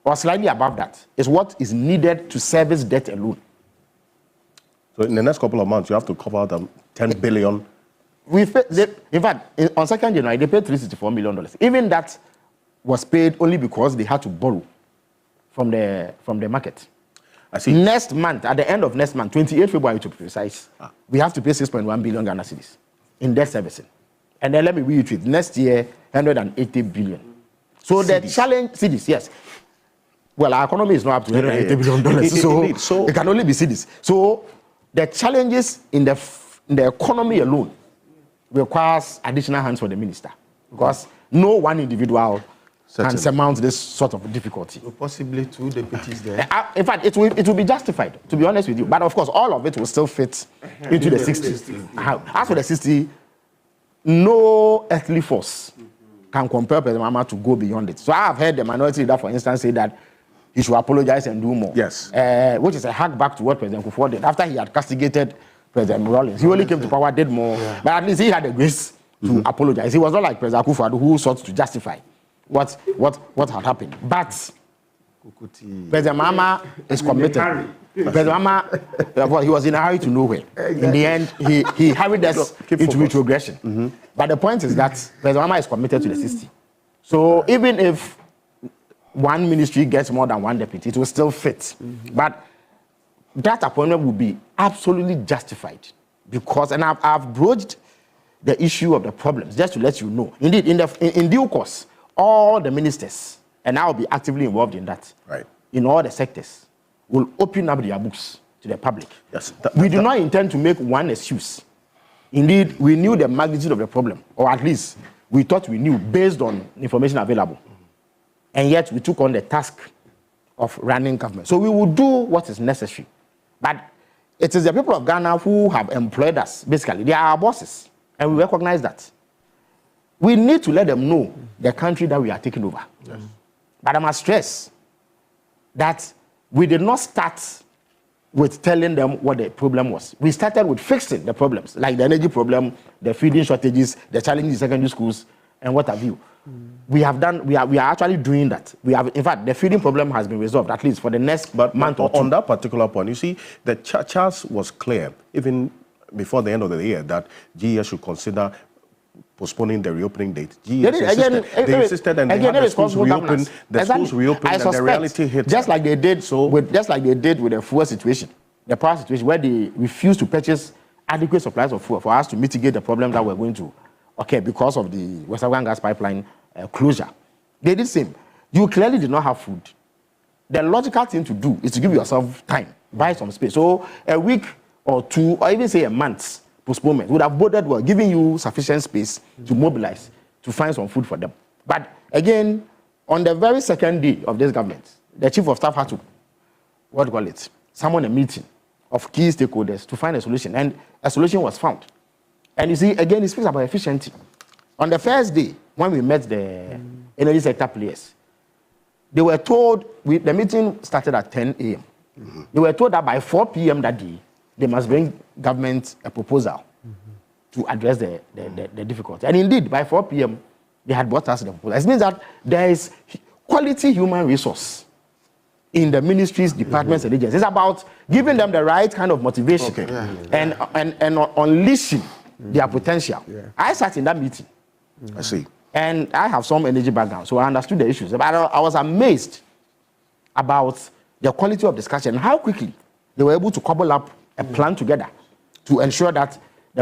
or slightly above that, is what is needed to service debt alone. So in the next couple of months, you have to cover them 10 billion. In fact, on 2nd January, they paid $364 million. Even that was paid only because they had to borrow from the market. I see. Next month, at the end of next month, 28 February to be precise, we have to pay 6.1 billion Ghana cedis in debt servicing. And then let me reiterate, next year, 180 billion. So the challenge, cedis, yes. Well, our economy is not up to $180 billion, so it can only be cedis. So the challenges in the economy alone requires additional hands for the minister, because no one individual can surmount this sort of difficulty. So possibly 2 deputies there. In fact, it will be justified, to be honest with you. But of course, all of it will still fit into the 60. As for the 60, no earthly force can compel President Mahama to go beyond it. So I have heard the minority leader, for instance, say that he should apologize and do more. Yes. Which is a hack back to what President Kufuor did. After he had castigated President Rawlings, he only came to power, did more. Yeah. But at least he had the grace to apologize. He was not like President Kufuor, who sought to justify what had happened. But President Mahama is committed. President Mahama, he was in a hurry to nowhere. In the end, he hurried us into retrogression. But the point is that President Mahama is committed to the 60. So even if one ministry gets more than one deputy, it will still fit. But that appointment will be absolutely justified, because, and I've broached the issue of the problems, just to let you know. Indeed, in due course, all the ministers, and I will be actively involved in that, in all the sectors, will open up their books to the public. Yes, we do not intend to make one excuse. Indeed, we knew the magnitude of the problem, or at least we thought we knew based on information available. And yet we took on the task of running government. So we will do what is necessary. But it is the people of Ghana who have employed us, basically. They are our bosses, and we recognize that. We need to let them know the country that we are taking over. Yes. But I must stress that we did not start with telling them what the problem was. We started with fixing the problems, like the energy problem, the feeding shortages, the challenges in secondary schools, and what have you. We are actually doing that. In fact, the feeding problem has been resolved, at least for the next month or two. On that particular point, you see, the charge was clear, even before the end of the year, that GES should consider postponing the reopening date. GES insisted, and they had the schools reopened. The schools reopened, and the reality hit. Just like they did with the fuel situation, the power situation, where they refused to purchase adequate supplies of fuel for us to mitigate the problems that we're going to because of the West African gas pipeline closure. They did the same. You clearly did not have food. The logical thing to do is to give yourself time, buy some space. So a week or two, or even say a month's postponement would have boded well, giving you sufficient space to mobilize, to find some food for them. But again, on the very second day of this government, the chief of staff had to, summon a meeting of key stakeholders to find a solution. And a solution was found. And you see, again, it speaks about efficiency. On the first day, when we met the energy sector players, they were told, the meeting started at 10 a.m. They were told that by 4 p.m. that day, they must bring government a proposal to address the difficulty. And indeed, by 4 p.m., they had brought us the proposal. It means that there is quality human resource in the ministries, departments, and agencies. It's about giving them the right kind of motivation and unleashing their potential. I sat in that meeting. I see. And I have some energy background, so I understood the issues. But I was amazed about the quality of discussion and how quickly they were able to cobble up a plan together to ensure that,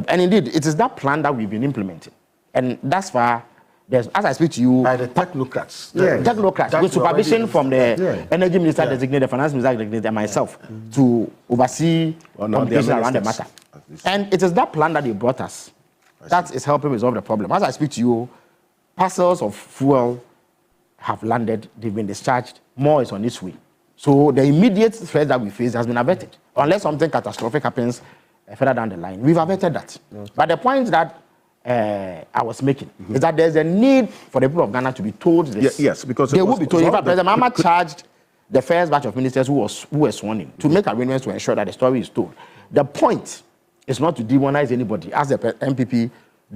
and indeed, it is that plan that we've been implementing. And that's why, as I speak to you, by the technocrats. Technocrats, with supervision from the energy minister designated, the finance minister designated, and myself to oversee communication around the matter. And it is that plan that they brought us that is helping resolve the problem. As I speak to you, parcels of fuel have landed, they've been discharged, more is on its way. So the immediate threat that we face has been averted. Unless something catastrophic happens further down the line, we've averted that. But the point that I was making is that there's a need for the people of Ghana to be told this. Yes, because they will be told. In fact, President Mahama charged the first batch of ministers who were sworn in to make arrangements to ensure that the story is told. The point is not to demonize anybody, as the MPP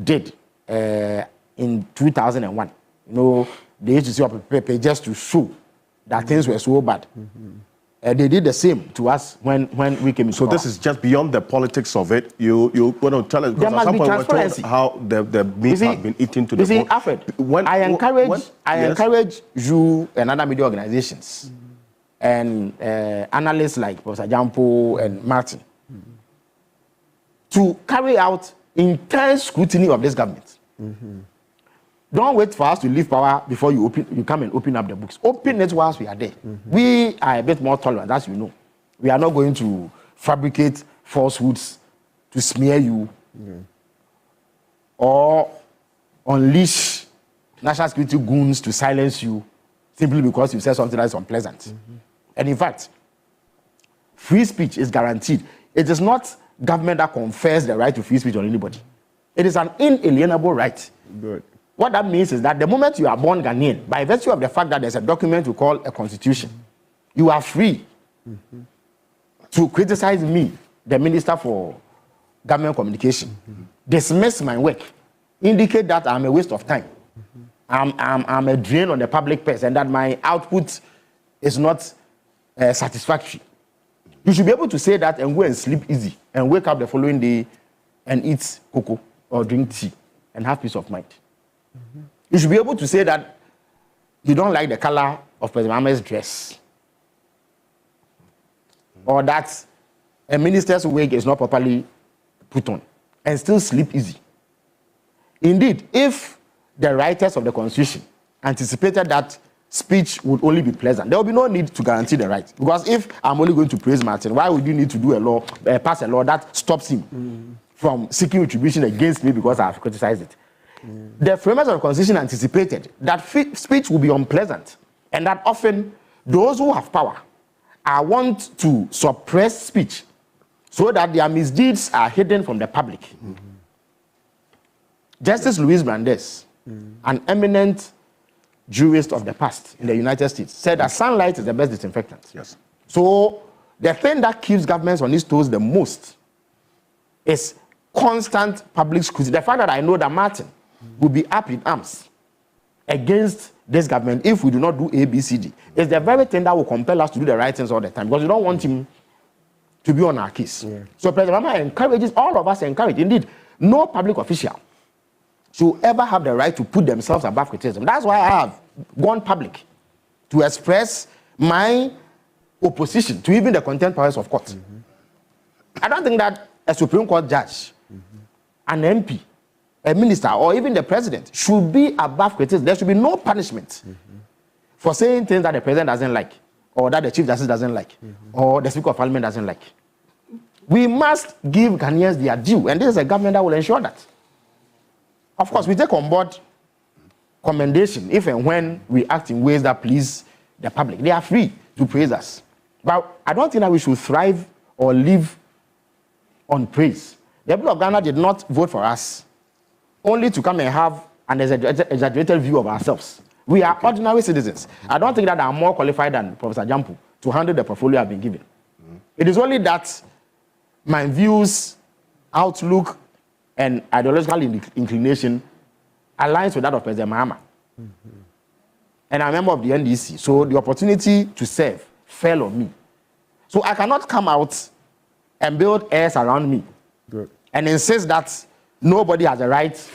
did in 2001. You know, they used to see up a paper just to show that things were so bad. They did the same to us when we came into So power. this is just beyond the politics of it. You want to tell us, There because must at some be point we were transparency. told how the meat has been eaten to the You see, bone. Alfred, I encourage you and other media organizations and analysts like Professor Jampo and Martin to carry out intense scrutiny of this government. Don't wait for us to leave power before you come and open up the books. Open it whilst we are there. We are a bit more tolerant, as you know. We are not going to fabricate falsehoods to smear you or unleash national security goons to silence you simply because you said something that is unpleasant. And in fact, free speech is guaranteed. It is not government that confers the right to free speech on anybody. It is an inalienable right. Good. What that means is that the moment you are born Ghanaian, by virtue of the fact that there's a document we call a constitution, you are free to criticize me, the Minister for Government Communication, dismiss my work, indicate that I'm a waste of time, I'm a drain on the public purse, and that my output is not satisfactory. You should be able to say that and go and sleep easy and wake up the following day and eat cocoa or drink tea and have peace of mind. You should be able to say that you don't like the color of President Mahama's dress, or that a minister's wig is not properly put on, and still sleep easy. Indeed, if the writers of the Constitution anticipated that speech would only be pleasant, there will be no need to guarantee the right. Because if I'm only going to praise Martin, why would you need to do a law, pass a law that stops him from seeking retribution against me because I have criticized it? The framers of the Constitution anticipated that speech will be unpleasant, and that often those who have power want to suppress speech so that their misdeeds are hidden from the public. Justice Louis Brandes, an eminent jurist of the past in the United States, said that sunlight is the best disinfectant. Yes. So the thing that keeps governments on its toes the most is constant public scrutiny. The fact that I know that Martin will be up in arms against this government if we do not do ABCD is the very thing that will compel us to do the right things all the time, because we don't want him to be on our case. So President Mahama encourages, all of us encourage, indeed, no public official should ever have the right to put themselves above criticism. That's why I have gone public to express my opposition to even the contempt powers of court. I don't think that a Supreme Court judge, an MP, a minister, or even the president should be above criticism. There should be no punishment for saying things that the president doesn't like, or that the chief justice doesn't like, or the speaker of parliament doesn't like. We must give Ghanaians their due, and this is a government that will ensure that. Of course, we take on board commendation if and when we act in ways that please the public. They are free to praise us. But I don't think that we should thrive or live on praise. The people of Ghana did not vote for us only to come and have an exaggerated view of ourselves. We are ordinary citizens. I don't think that I'm more qualified than Professor Jampo to handle the portfolio I've been given. It is only that my views, outlook, and ideological inclination aligns with that of President Mahama. And I'm a member of the NDC, so the opportunity to serve fell on me. So I cannot come out and build airs around me and insist that nobody has a right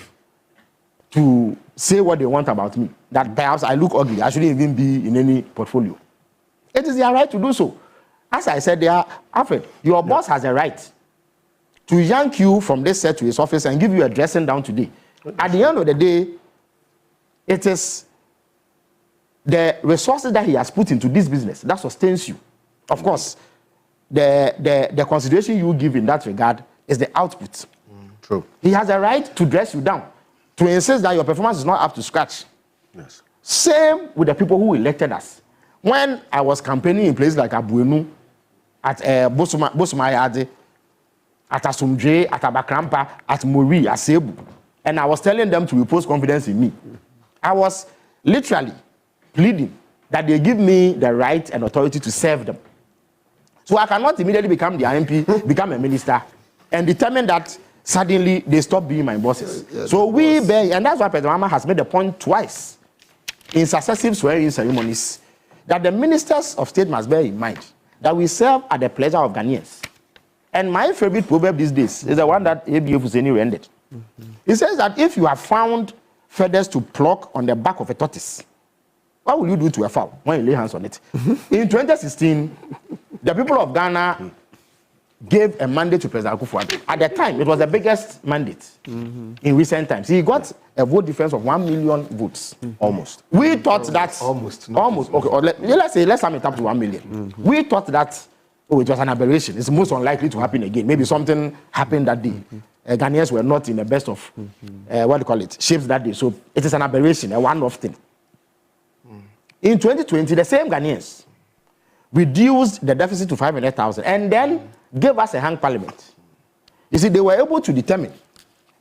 to say what they want about me, that perhaps I look ugly, I shouldn't even be in any portfolio. It is their right to do so. As I said, Alfred, your boss has a right to yank you from this set to his office and give you a dressing down today. At the end of the day, it is the resources that he has put into this business that sustains you. Of course, the consideration you give in that regard is the output. True. He has a right to dress you down, to insist that your performance is not up to scratch. Yes. Same with the people who elected us. When I was campaigning in places like Abuenu, at Bosumayade, at Asumdre, at Abakrampa, at Mori, at Sebu, and I was telling them to repose confidence in me, I was literally pleading that they give me the right and authority to serve them. So I cannot immediately become the MP, become a minister, and determine that suddenly they stop being my bosses. So we bear, and that's why President Mahama has made the point twice in successive swearing ceremonies, that the ministers of state must bear in mind that we serve at the pleasure of Ghanaians. And my favorite proverb these days is the one that ABF Husseini rendered. He says that if you have found feathers to pluck on the back of a tortoise, what will you do to a fowl when you lay hands on it? In 2016, the people of Ghana gave a mandate to President Akufo-Addo. At the time, it was the biggest mandate in recent times. He got a vote difference of 1 million votes. Almost. We thought that... Almost. Okay, or let's sum it up to 1 million. We thought that, it was an aberration. It's most unlikely to happen again. Maybe something happened that day. Ghanaians were not in the best of, shapes that day. So it is an aberration, a one-off thing. In 2020, the same Ghanaians reduced the deficit to 500,000 and then gave us a hung parliament. You see, they were able to determine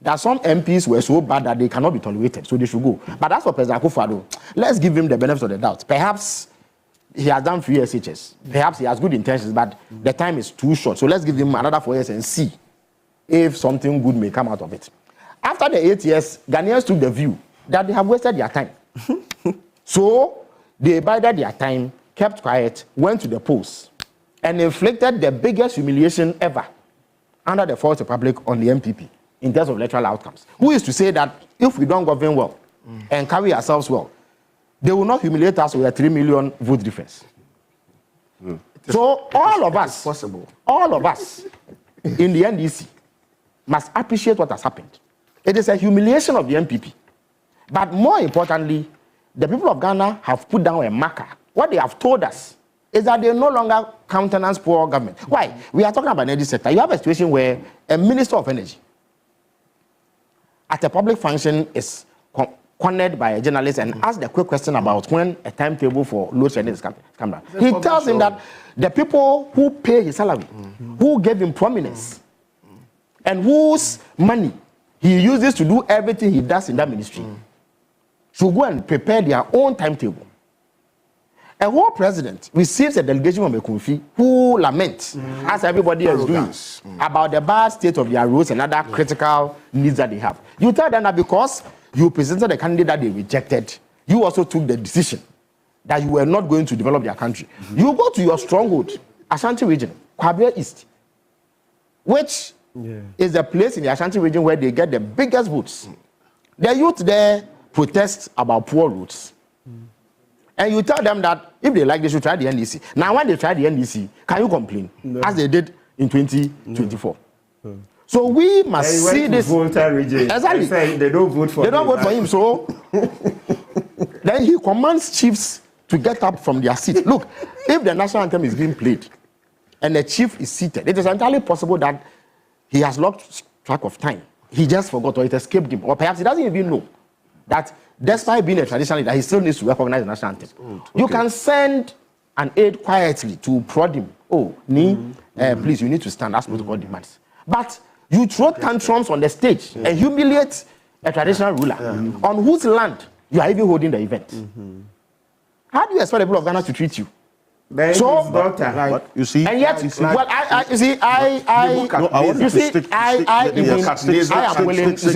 that some MPs were so bad that they cannot be tolerated, so they should go. But as for President Akufo-Addo, let's give him the benefit of the doubt. Perhaps he has done 3 SHS. Perhaps he has good intentions, but the time is too short. So let's give him another 4 years and see if something good may come out of it. After the 8 years, Ghanaians took the view that they have wasted their time. So they bided their time, kept quiet, went to the polls, and inflicted the biggest humiliation ever under the Fourth Republic on the MPP in terms of electoral outcomes. Who is to say that if we don't govern well and carry ourselves well, they will not humiliate us with a 3 million vote difference? So all of us, all of us in the NDC must appreciate what has happened. It is a humiliation of the MPP. But more importantly, the people of Ghana have put down a marker. What they have told us is that they no longer countenance poor government. Why? We are talking about the energy sector. You have a situation where a minister of energy at a public function is cornered by a journalist and asked a quick question about when a timetable for load shedding is coming. He tells him that the people who pay his salary, who gave him prominence, and whose money he uses to do everything he does in that ministry, should go and prepare their own timetable. A whole president receives a delegation from a Kunfi who laments, as everybody is doing, about the bad state of their roads and other critical needs that they have. You tell them that because you presented a candidate that they rejected, you also took the decision that you were not going to develop their country. You go to your stronghold, Ashanti region, Kwabia East, which is the place in the Ashanti region where they get the biggest votes. The youth there protest about poor roads. And you tell them that if they like, they should try the NDC. Now, when they try the NDC, can you complain? No. As they did in 2024. No. So we must see this. Exactly. They don't vote for him. They don't vote for him. So then he commands chiefs to get up from their seat. Look, if the national anthem is being played and the chief is seated, it is entirely possible that he has lost track of time. He just forgot, or it escaped him, or perhaps he doesn't even know that despite being a traditional leader, he still needs to recognize the national anthem. Okay. You can send an aide quietly to prod him. Oh, please, you need to stand as protocol demands. But you throw tantrums on the stage and humiliate a traditional ruler on whose land you are even holding the event. How do you expect the people of Ghana to treat you? You see, and yet, I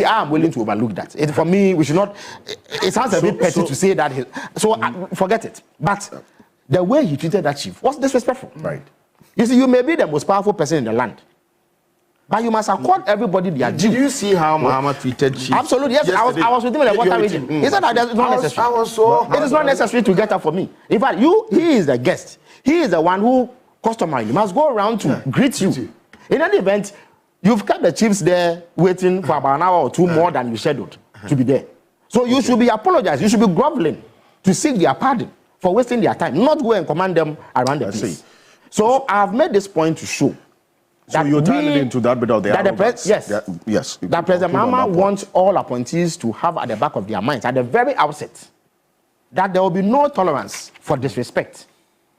am willing to overlook that. For me, we should not. It sounds a bit petty to say that. Forget it. But the way he treated that chief was disrespectful. Right. You see, you may be the most powerful person in the land, but you must accord everybody their due. Did you see how Muhammad treated chief? Absolutely, yes. I was with him in the water region. He said that it's not necessary. It is not necessary to get up for me. In fact, he is the guest. He is the one who customarily must go around to greet you. In any event, you've kept the chiefs there waiting for about an hour or two more than you scheduled to be there. So you should be apologizing. You should be groveling to seek their pardon for wasting their time, not go and command them around the place. So I've made this point to show. So you're turning into that without the arrogance. Yes. Yes. That President Mahama wants all appointees to have at the back of their minds, at the very outset, that there will be no tolerance for disrespect,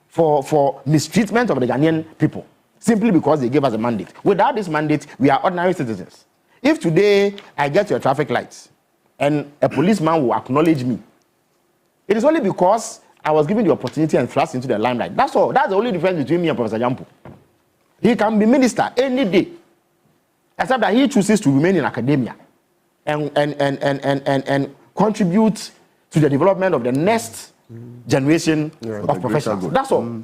for mistreatment of the Ghanaian people, simply because they gave us a mandate. Without this mandate, we are ordinary citizens. If today I get to a traffic light and a policeman will acknowledge me, it is only because I was given the opportunity and thrust into the limelight. That's all. That's the only difference between me and Professor Jampo. He can be minister any day, except that he chooses to remain in academia and contribute to the development of the next generation of professionals. That's all.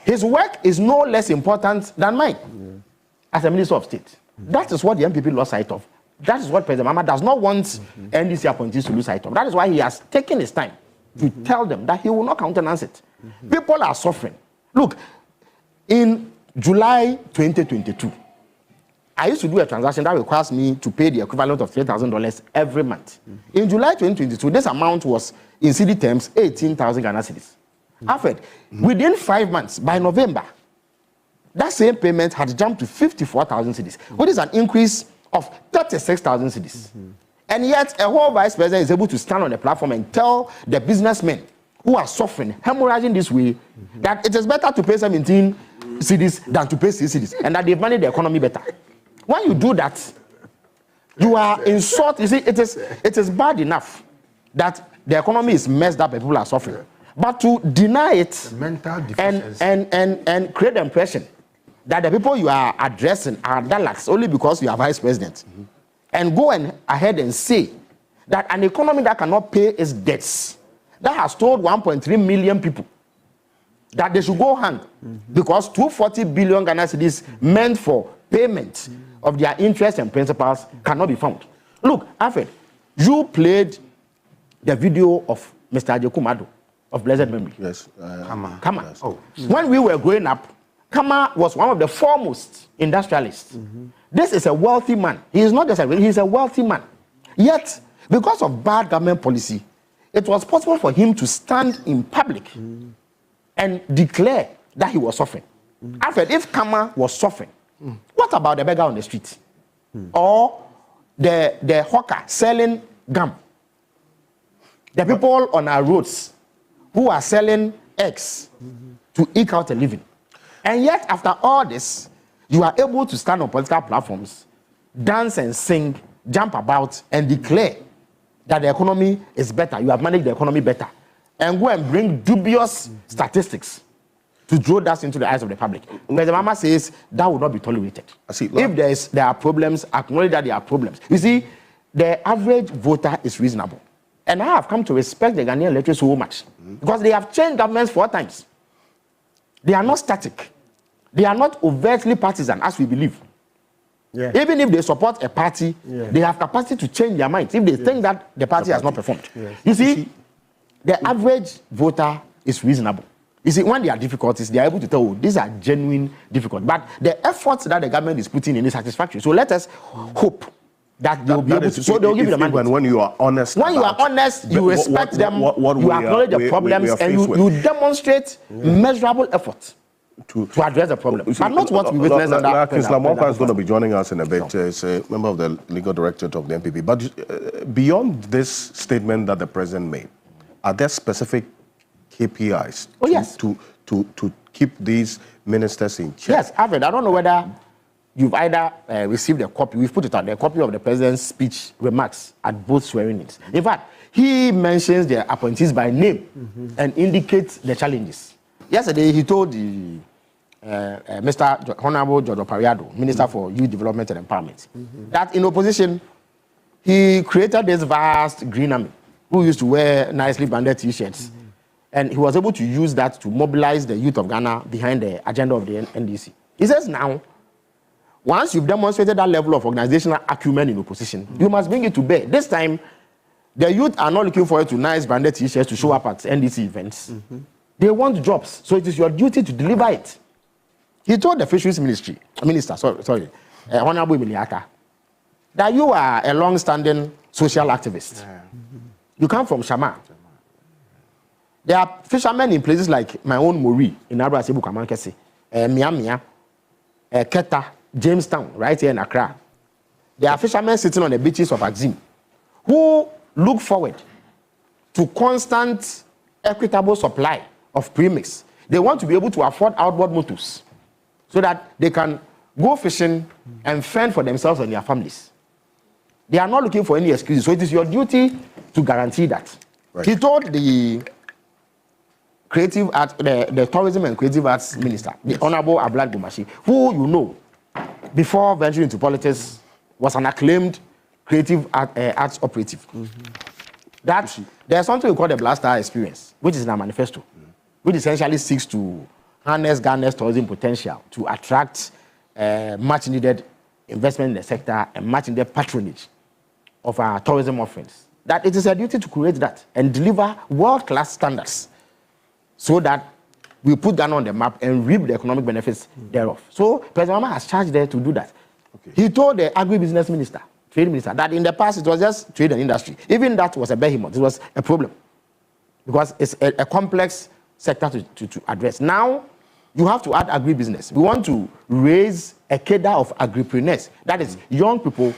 His work is no less important than mine as a Minister of State. That is what the MPP lost sight of. That is what President Mahama does not want NDC appointees to lose sight of. That is why he has taken his time to tell them that he will not countenance it. People are suffering. Look, in July 2022, I used to do a transaction that requires me to pay the equivalent of $3,000 every month. In July 2022, this amount was, in cedi terms, 18,000 Ghana cedis. After, within 5 months, by November, that same payment had jumped to 54,000 cedis, which is an increase of 36,000 cedis. And yet, a whole vice president is able to stand on the platform and tell the businessmen who are suffering, hemorrhaging this way, that it is better to pay 17 cedis than to pay 6 cedis, and that they've managed the economy better. When you do that, you are in short. You see, it is bad enough that the economy is messed up and people are suffering. But to deny it and create the impression that the people you are addressing are dullards only because you are vice president, and go ahead and say that an economy that cannot pay its debts, that has told 1.3 million people that they should go hang because 240 billion Ghana cedis meant for payment of their interest and principals cannot be found. Look, Alfred, you played the video of Mr. Ajekumado of blessed memory. Yes. Kama. Yes. Oh. When we were growing up, Kama was one of the foremost industrialists. This is a wealthy man. He is not just a, he is a wealthy man. Yet, because of bad government policy, it was possible for him to stand in public and declare that he was suffering. Alfred, if Kama was suffering, what about the beggar on the street? Or the hawker selling gum? The people on our roads who are selling eggs to eke out a living. And yet, after all this, you are able to stand on political platforms, dance and sing, jump about, and declare that the economy is better. You have managed the economy better. And go and bring dubious statistics to draw that into the eyes of the public. President Mahama says that will not be tolerated. If there are problems, acknowledge that there are problems. You see, the average voter is reasonable. And I have come to respect the Ghanaian electorate so much because they have changed governments 4 times. They are not static. They are not overtly partisan, as we believe. Even if they support a party, they have capacity to change their minds if they think that the party has not performed. You see, the average voter is reasonable. You see, when there are difficulties, they are able to tell, oh, these are genuine difficulties. But the efforts that the government is putting in is satisfactory. So let us hope that they will be able to. So they will give you the mandate. When you are honest. When you are honest, you respect them, you acknowledge the problems, and you demonstrate measurable effort to address the problem. But not what we witnessed under President Mahama is going to be joining us in a bit. He's a member of the legal directorate of the MPP. But beyond this statement that the president made, are there specific KPIs to keep these ministers in check? Yes, Alfred, I don't know whether you've either received a copy, we've put it out, the copy of the president's speech remarks at both swearing-ins. In fact, he mentions the appointees by name and indicates the challenges. Yesterday, he told the Mr. Honorable Jojo Pariado, Minister for Youth Development and Empowerment, that in opposition, he created this vast green army who used to wear nicely branded T-shirts. And he was able to use that to mobilize the youth of Ghana behind the agenda of the NDC. He says now, once you've demonstrated that level of organizational acumen in opposition, you must bring it to bear. This time, the youth are not looking forward to nice branded T-shirts to show up at NDC events. They want jobs, so it is your duty to deliver it. He told the Fisheries Minister, Honorable Miliaka, that you are a long-standing social activist. You come from Shama. There are fishermen in places like my own Mori in Abra Sebu Kamankese, Miamia, Keta, Jamestown, right here in Accra. There are fishermen sitting on the beaches of Axim who look forward to constant, equitable supply of premix. They want to be able to afford outboard motors so that they can go fishing and fend for themselves and their families. They are not looking for any excuses, so it is your duty to guarantee that. He told the creative art, the tourism and creative arts minister, the Honorable Ablad Gumashi, who you know, before venturing into politics, was an acclaimed creative arts operative. that there's something we call the Blaster experience, which is in our manifesto, which essentially seeks to harness Ghana's tourism potential to attract much needed investment in the sector and much needed patronage of our tourism offerings. That it is a duty to create that and deliver world-class standards so that we put Ghana on the map and reap the economic benefits thereof. So President Mahama has charged there to do that. Okay. He told the agribusiness minister, trade minister, that in the past it was just trade and industry. Even that was a behemoth. It was a problem because it's a complex sector to address. Now, you have to add agribusiness. We want to raise a cadre of agripreneurs. That is young people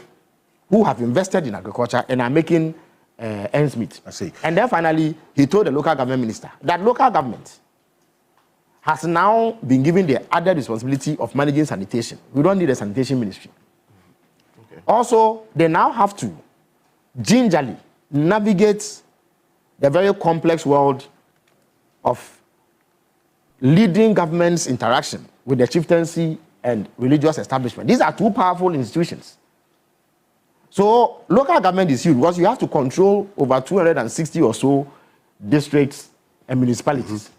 who have invested in agriculture and are making ends meet. I see. And then finally, he told the local government minister that local government has now been given the added responsibility of managing sanitation. We don't need a sanitation ministry. Okay. Also, they now have to gingerly navigate the very complex world of leading government's interaction with the chieftaincy and religious establishment. These are two powerful institutions. So local government is huge because you have to control over 260 or so districts and municipalities.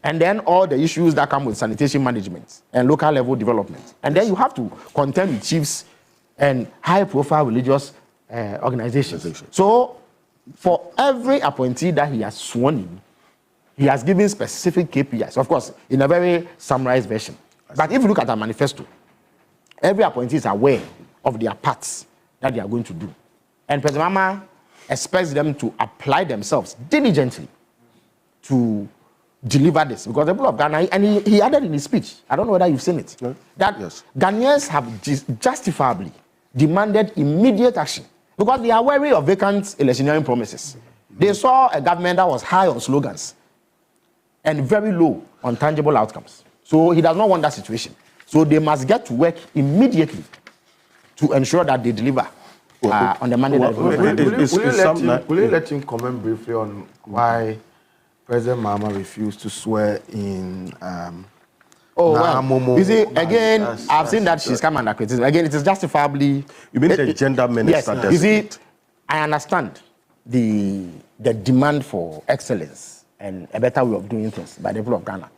And then all the issues that come with sanitation management and local level development. And then you have to contend with chiefs and high-profile religious organizations. So for every appointee that he has sworn in, he has given specific KPIs, of course, in a very summarized version. But if you look at our manifesto, every appointee is aware of their parts that they are going to do. And President Mahama expects them to apply themselves diligently to deliver this. Because the people of Ghana, and he added in his speech, I don't know whether you've seen it, that Ghanaians have justifiably demanded immediate action because they are wary of vacant electioneering promises. They saw a government that was high on slogans and very low on tangible outcomes. So he does not want that situation. So they must get to work immediately to ensure that they deliver on the mandate. Will you let him comment briefly on why President Mahama refused to swear in you see, again, I've seen that she's come under criticism. Again, it is justifiably... You mean the gender minister? Yes. You see, I understand the demand for excellence and a better way of doing things by the people of Ghana.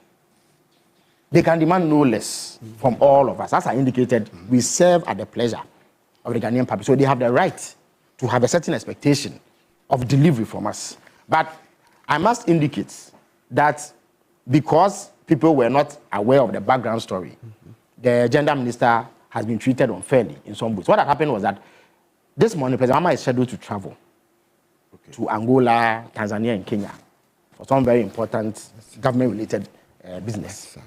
They can demand no less from all of us. As I indicated, we serve at the pleasure of the Ghanaian public. So they have the right to have a certain expectation of delivery from us. But I must indicate that because people were not aware of the background story, the gender minister has been treated unfairly in some ways. What had happened was that this morning, President Mahama is scheduled to travel to Angola, Tanzania, and Kenya for some very important government-related business.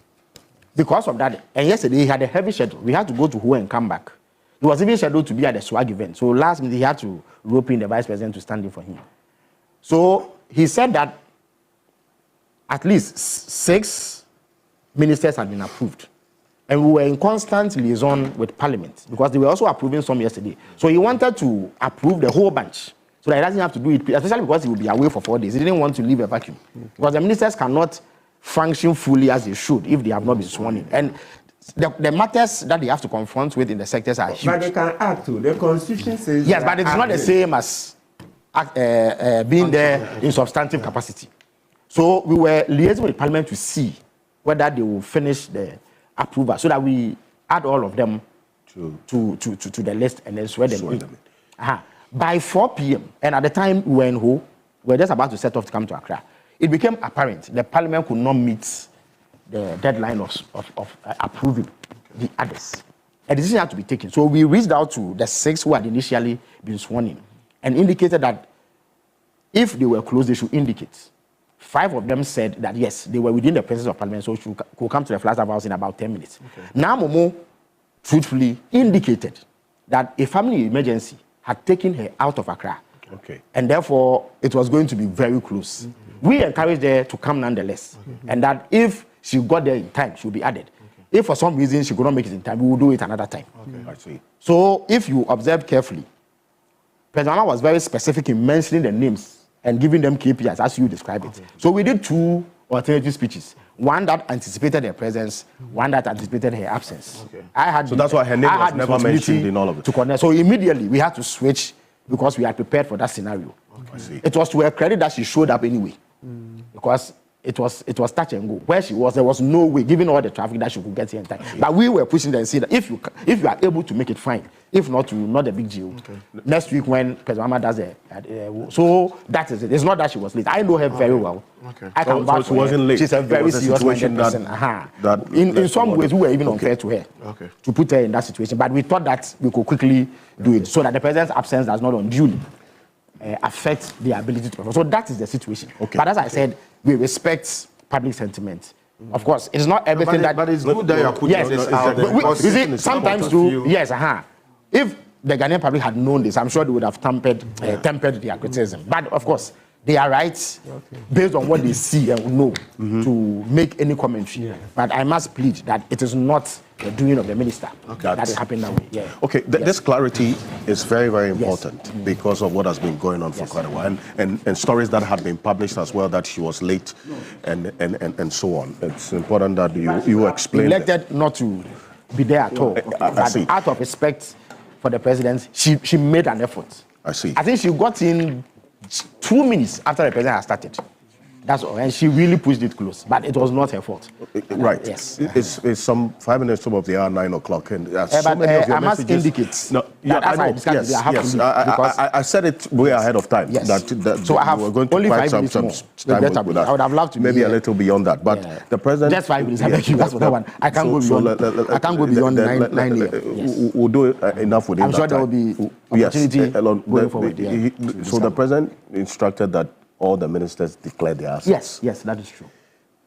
Because of that, and yesterday he had a heavy schedule. We had to go to Hua and come back. He was even scheduled to be at the swag event. So last minute he had to rope in the vice president to stand in for him. So he said that at least 6 ministers had been approved. And we were in constant liaison with Parliament because they were also approving some yesterday. So he wanted to approve the whole bunch so that he doesn't have to do it, especially because he will be away for 4 days. He didn't want to leave a vacuum. Because the ministers cannot function fully as they should if they have not been sworn in. And the matters that they have to confront with in the sectors are huge. But they can act too. The Constitution says... Yes, but it's not the same as being there in substantive capacity. So we were liaising with Parliament to see whether they will finish the approval so that we add all of them to the list and then swear them in. By 4 p.m., and at the time we were in Ho, we were just about to set off to come to Accra, it became apparent the Parliament could not meet the deadline of approving the others. A decision had to be taken. So we reached out to the 6 who had initially been sworn in and indicated that if they were close, they should indicate. 5 of them said that yes, they were within the presence of Parliament, so could come to the Flagstaff House in about 10 minutes. Now Momo truthfully indicated that a family emergency had taken her out of Accra. And therefore, it was going to be very close. We encouraged her to come nonetheless. And that if she got there in time, she will be added. If for some reason she could not make it in time, we will do it another time. I see. So if you observe carefully, President Mahama was very specific in mentioning the names and giving them KPIs as you describe it. So we did 2 alternative speeches. One that anticipated her presence, one that anticipated her absence. So that's why her name was never mentioned in all of it. So immediately we had to switch because we had prepared for that scenario. It was to her credit that she showed up anyway, because it was touch and go. Where she was, there was no way, given all the traffic, that she could get here in time. But we were pushing them and saying that if you are able to make it, fine. If not, not a big deal. Next week when President Mama does it, so that is it. It's not that she was late. I know her very well. I can vouch for her. Late. She's a very serious-minded person. In some ways, we were even unfair to her to put her in that situation. But we thought that we could quickly do it so that the president's absence does not unduly affect the ability to perform. So that is the situation. But as I said, we respect public sentiment. Of course, it's not everything but it's good that you are putting this out there. You see, sometimes too, yes, if the Ghanaian public had known this, I'm sure they would have tempered their criticism. But of course, they are right based on what they see and know to make any commentary. But I must plead that it is not the doing of the minister that it happened that way. Okay, this clarity is very, very important because of what has been going on for quite a while, and stories that have been published as well that she was late and so on. It's important that you explain. Elected not to be there at all. But out of respect for the president, she made an effort. I see. I think she got in 2 minutes after the president had started. That's all. And she really pushed it close. But it was not her fault. Right. Yes. It's some 5 minutes of the hour, 9 o'clock. And I must indicate. No, I said it way ahead of time. Yes. That so I have we're going to only 5 minutes some more. time with us. I would have loved to maybe a little beyond that. But the president. Just 5 minutes. I beg you. That's what I want. I can't go beyond. I can't go beyond 9 years. We'll do enough within I'm sure there will be opportunity going forward. So the president instructed that all the ministers declare their assets. Yes, that is true.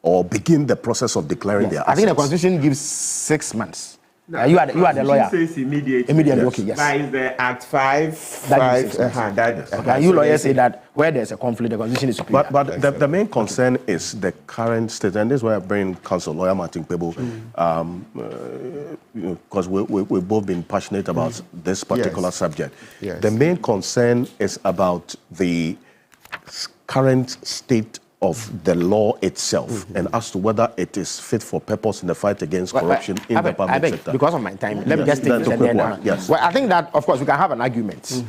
Or begin the process of declaring their assets. I think the Constitution gives 6 months. You are the lawyer. Says immediately. Immediately, okay, yes. By the Act 5. You lawyers say that where there's a conflict, the Constitution is superior. But the main concern is the current state, and this is why I bring Council Lawyer Martin Pebo, because we've both been passionate about this particular subject. Yes. The main concern is about the current state of the law itself and as to whether it is fit for purpose in the fight against corruption in the public sector. Because of my time, let me just take this. Well, I think that, of course, we can have an argument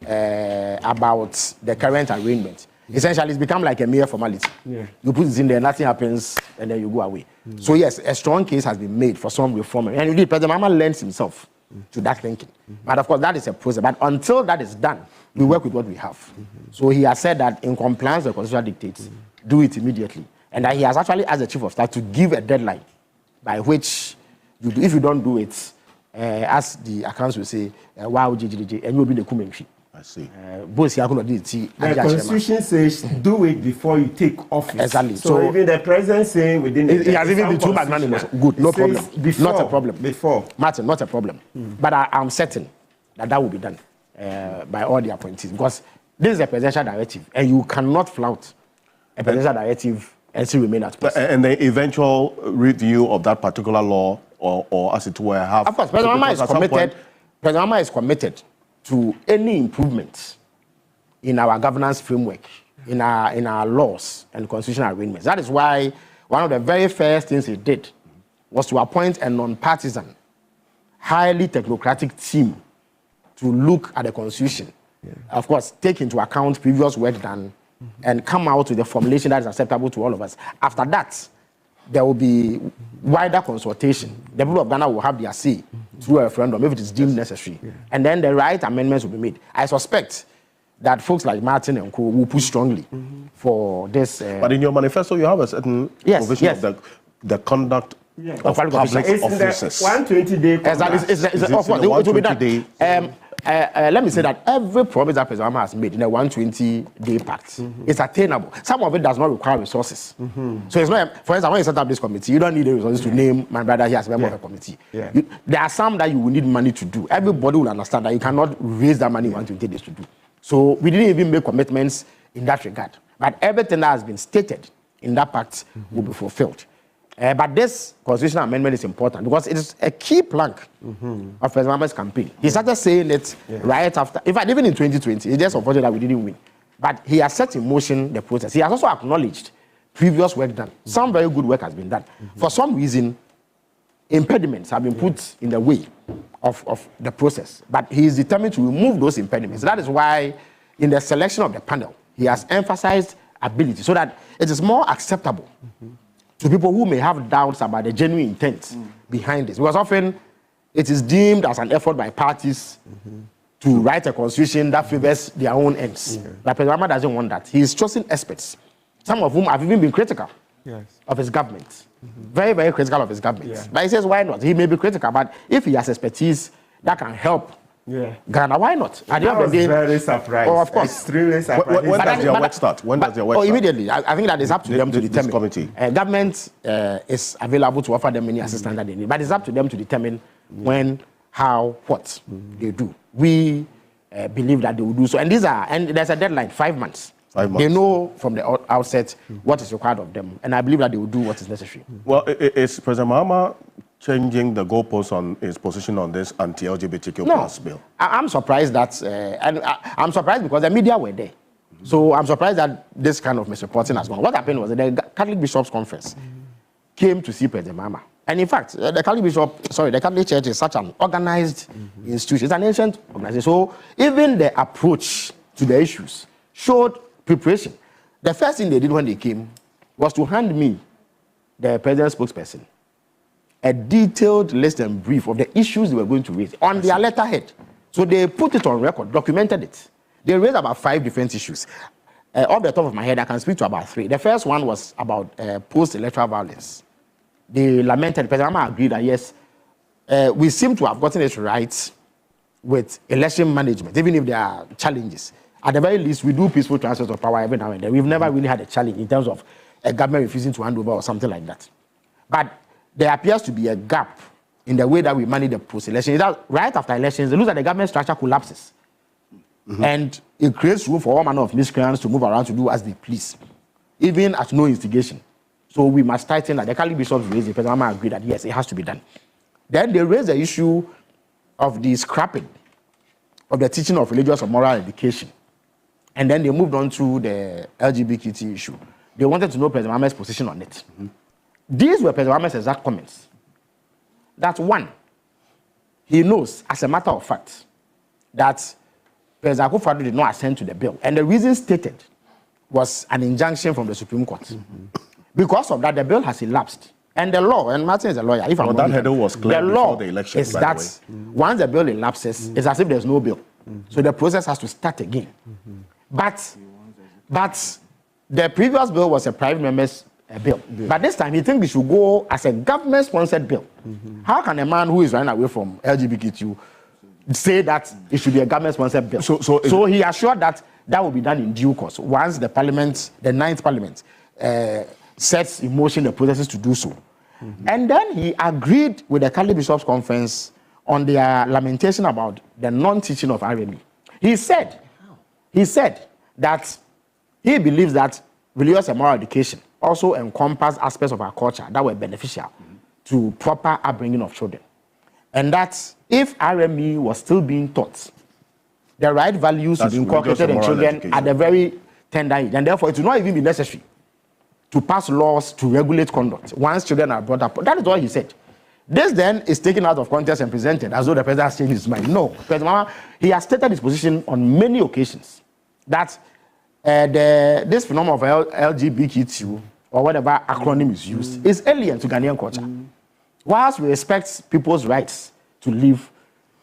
about the current arrangement. Essentially, it's become like a mere formality. You put it in there, nothing happens, and then you go away. So, yes, a strong case has been made for some reform. And indeed, President Mahama lends himself to that thinking. But, of course, that is a process. But until that is done, we work with what we have. So he has said that in compliance with the Constitution dictates, do it immediately. And that he has actually asked the Chief of Staff to give a deadline by which, if you don't do it, as the accounts will say, wow, JJJ, and you'll be the Kumenshi. I see. The Constitution says do it before you take office. Exactly. So even the president saying within the... He has even been too magnanimous. Good, no problem. Before, not a problem. Before. Martin, not a problem. But I'm certain that will be done by all the appointees, because this is a presidential directive, and you cannot flout a presidential directive and still remain at place. And the eventual review of that particular law, or as it were, have... Of course, President Mahama is committed to any improvement in our governance framework, in our laws and constitutional arrangements. That is why one of the very first things he did was to appoint a non-partisan, highly technocratic team to look at the Constitution. Of course, take into account previous work done and come out with a formulation that is acceptable to all of us. After that, there will be wider consultation. The people of Ghana will have their say through a referendum if it is deemed necessary. And then the right amendments will be made. I suspect that folks like Martin and Co will push strongly for this. But in your manifesto, you have a certain provision of the conduct of public officers. 120-day conduct. It will be done. Let me say that every promise that President Mahama has made in a 120-day pact is attainable. Some of it does not require resources. So it's not, for instance, when you set up this committee, you don't need the resources to name my brother here as a member of a committee. There are some that you will need money to do. Everybody will understand that you cannot raise that money in 120 days to do. So we didn't even make commitments in that regard. But everything that has been stated in that pact will be fulfilled. But this constitutional amendment is important because it is a key plank of President Mahama's campaign. He started saying it right after, in fact, even in 2020, it's just unfortunate that we didn't win. But he has set in motion the process. He has also acknowledged previous work done. Some very good work has been done. For some reason, impediments have been put in the way of the process. But he is determined to remove those impediments. That is why in the selection of the panel, he has emphasized ability so that it is more acceptable to people who may have doubts about the genuine intent behind this. Because often it is deemed as an effort by parties to write a constitution that favors their own ends. But President Mahama doesn't want that. He is choosing experts, some of whom have even been critical of his government. Very, very critical of his government. But he says, why not? He may be critical, but if he has expertise that can help Ghana, why not? I was very surprised. Oh, of course. Extremely surprised. When does your work start? When does your work start? Immediately. I think that is up to them to determine. Committee. Government is available to offer them any assistance that they need, but it's up to them to determine when, how, what they do. We believe that they will do so. And there's a deadline, 5 months. 5 months. They know from the outset what is required of them, and I believe that they will do what is necessary. Well, is President Mahama changing the goalposts on his position on this anti-LGBTQ plus bill? I'm surprised that, and I'm surprised because the media were there. So I'm surprised that this kind of misreporting has gone. What happened was that the Catholic Bishops' Conference came to see President Mahama. And in fact, the Catholic Church is such an organized institution. It's an ancient organization. So even the approach to the issues showed preparation. The first thing they did when they came was to hand me, the president's spokesperson, a detailed list and brief of the issues they were going to raise on their letterhead. So they put it on record, documented it. They raised about 5 different issues. Off the top of my head, I can speak to about 3. The first one was about post-electoral violence. They lamented, President Mahama agreed that yes, we seem to have gotten it right with election management, even if there are challenges. At the very least, we do peaceful transfers of power every now and then. We've never really had a challenge in terms of a government refusing to hand over or something like that. But there appears to be a gap in the way that we manage the post-election. Right after elections, it looks like the government structure collapses. And it creates room for all manner of miscreants to move around to do as they please, even at no instigation. So we must tighten that. The Catholic Bishops raised it. President Mahama agreed that yes, it has to be done. Then they raised the issue of the scrapping of the teaching of religious or moral education. And then they moved on to the LGBTQ issue. They wanted to know President Mahama's position on it. These were President Mahama's exact comments. That one, he knows, as a matter of fact, that President Akufo-Addo did not assent to the bill. And the reason stated was an injunction from the Supreme Court. Because of that, the bill has elapsed. And the law, and Martin is a lawyer, if I'm not that hurdle was clear before the election, is that once the bill elapses, it's as if there's no bill. So the process has to start again. But the previous bill was a private member's bill. But this time, he thinks it should go as a government-sponsored bill. How can a man who is running away from LGBTQ say that it should be a government-sponsored bill? So he assured that that will be done in due course once the Parliament, the 9th Parliament, sets in motion the processes to do so. And then he agreed with the Catholic Bishops' Conference on their lamentation about the non-teaching of RME. He said that he believes that religious and moral education also encompass aspects of our culture that were beneficial to proper upbringing of children. And that if RME was still being taught, the right values to be inculcated in children at a very tender age, and therefore it will not even be necessary to pass laws to regulate conduct once children are brought up. That is what he said. This then is taken out of context and presented as though the president has changed his mind. No, President Mahama, he has stated his position on many occasions that this phenomenon of LGBTQ, or whatever acronym is used, is alien to Ghanaian culture. Whilst we respect people's rights to live,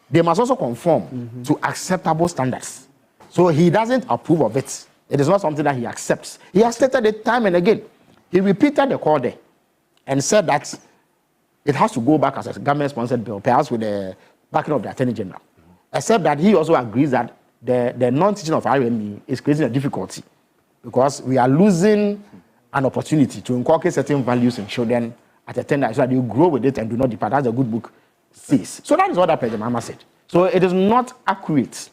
they must also conform to acceptable standards. So he doesn't approve of it. It is not something that he accepts. He has stated it time and again. He repeated the call there and said that it has to go back as a government-sponsored bill, perhaps with the backing of the Attorney General. Except that he also agrees that the non-teaching of RME is creating a difficulty because we are losing an opportunity to inculcate certain values in children at a tender age so that you grow with it and do not depart, as the good book says. So that is what President Mahama said. So it is not accurate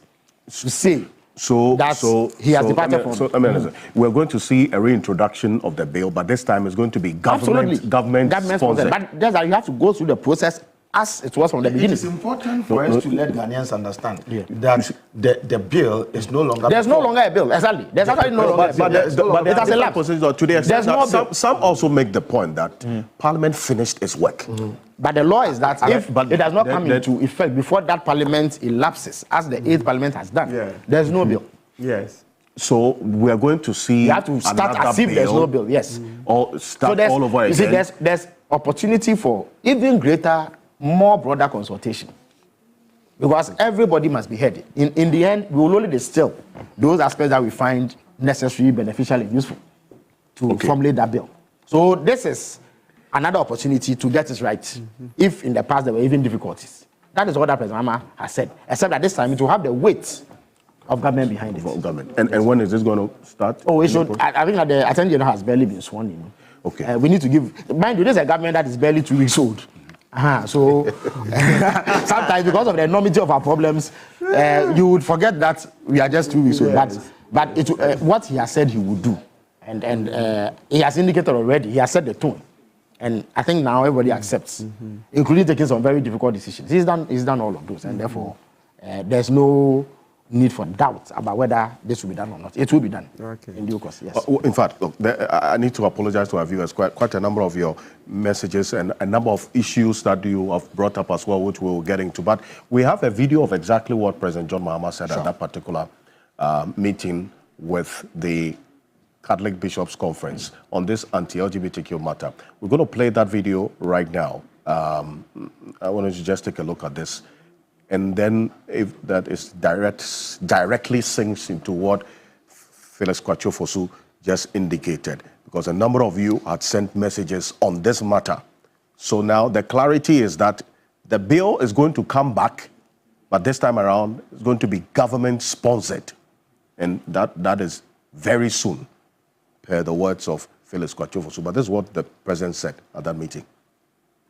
to say that he has departed from. We're going to see a reintroduction of the bill, but this time it's going to be government sponsored. But that's how you have to go through the process as it was from the beginning. It is important for us to let Ghanaians understand that the bill is no longer. There's no longer a bill. Exactly. There's actually no longer a bill. But it has elapsed. To the extent that some also make the point that Parliament finished its work. But the law is that if it does not come into effect before that Parliament elapses, as the 8th Parliament has done, there's no bill. Yes. So we are going to see. You have to start as if there's no bill. Yes. Or start all over again. You see, there's opportunity for even greater, more broader consultation. Because everybody must be heard. In the end, we will only distill those aspects that we find necessary, beneficial, and useful to formulate that bill. So this is another opportunity to get it right. If in the past there were even difficulties. That is what President Mahama has said. Except that this time it will have the weight of government behind it. Government. And when is this going to start? Oh, it should. I think that the Attorney General has barely been sworn in. Okay. We need to give. Mind you, this is a government that is barely 2 weeks old. So sometimes because of the enormity of our problems, you would forget that we are just 2 weeks old. But what he has said he would do, and he has indicated already, he has set the tone. And I think now everybody accepts, including taking some very difficult decisions. He's done all of those, and therefore there's no need for doubt about whether this will be done or not. It will be done in due course, yes. In fact, look, I need to apologize to our viewers. Quite a number of your messages and a number of issues that you have brought up as well, which we'll get into. But we have a video of exactly what President John Mahama said at that particular meeting with the Catholic Bishops' Conference on this anti-LGBTQ matter. We're going to play that video right now. I want you to just take a look at this. And then if that is directly sinks into what Felix Kwatio-Fosu just indicated, because a number of you had sent messages on this matter. So now the clarity is that the bill is going to come back, but this time around it's going to be government-sponsored. And that is very soon, per the words of Felix Kwatio-Fosu. But this is what the president said at that meeting.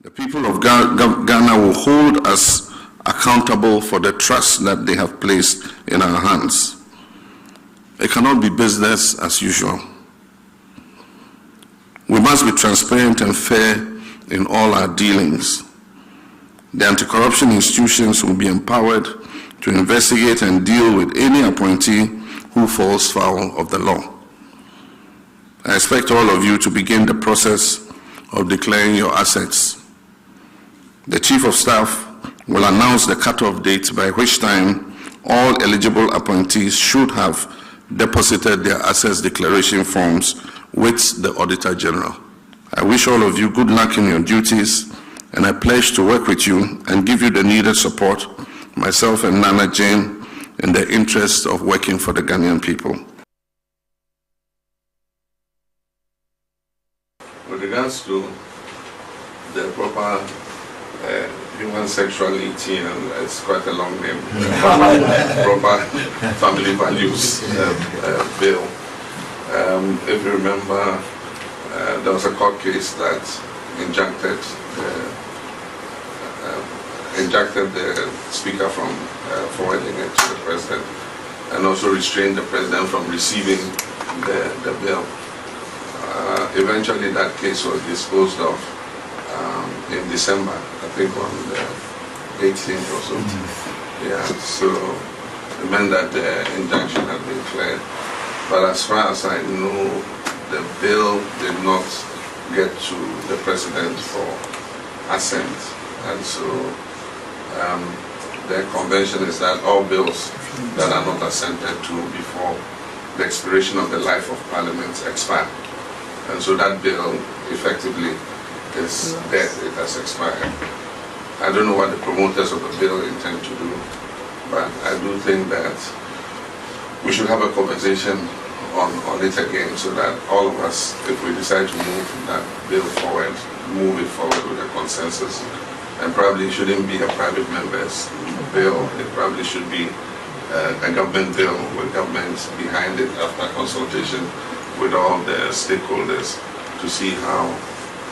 The people of Ghana will hold us accountable for the trust that they have placed in our hands. It cannot be business as usual. We must be transparent and fair in all our dealings. The anti-corruption institutions will be empowered to investigate and deal with any appointee who falls foul of the law. I expect all of you to begin the process of declaring your assets. The Chief of Staff will announce the cutoff date by which time all eligible appointees should have deposited their assets declaration forms with the Auditor General. I wish all of you good luck in your duties, and I pledge to work with you and give you the needed support, myself and Nana Jane, in the interest of working for the Ghanaian people. With regards to the proper human sexuality, and it's quite a long name, proper family values bill. If you remember, there was a court case that injuncted the speaker from forwarding it to the president, and also restrained the president from receiving the bill. Eventually that case was disposed of in December, I think on the 18th or so. Yeah, so it meant that the injunction had been cleared. But as far as I know, the bill did not get to the president for assent. And so the convention is that all bills that are not assented to before the expiration of the life of Parliament expire. And so that bill effectively is dead, it has expired. I don't know what the promoters of the bill intend to do, but I do think that we should have a conversation on it again, so that all of us, if we decide to move that bill forward, move it forward with a consensus. And probably it shouldn't be a private member's bill, it probably should be a government bill with government behind it after consultation with all the stakeholders to see how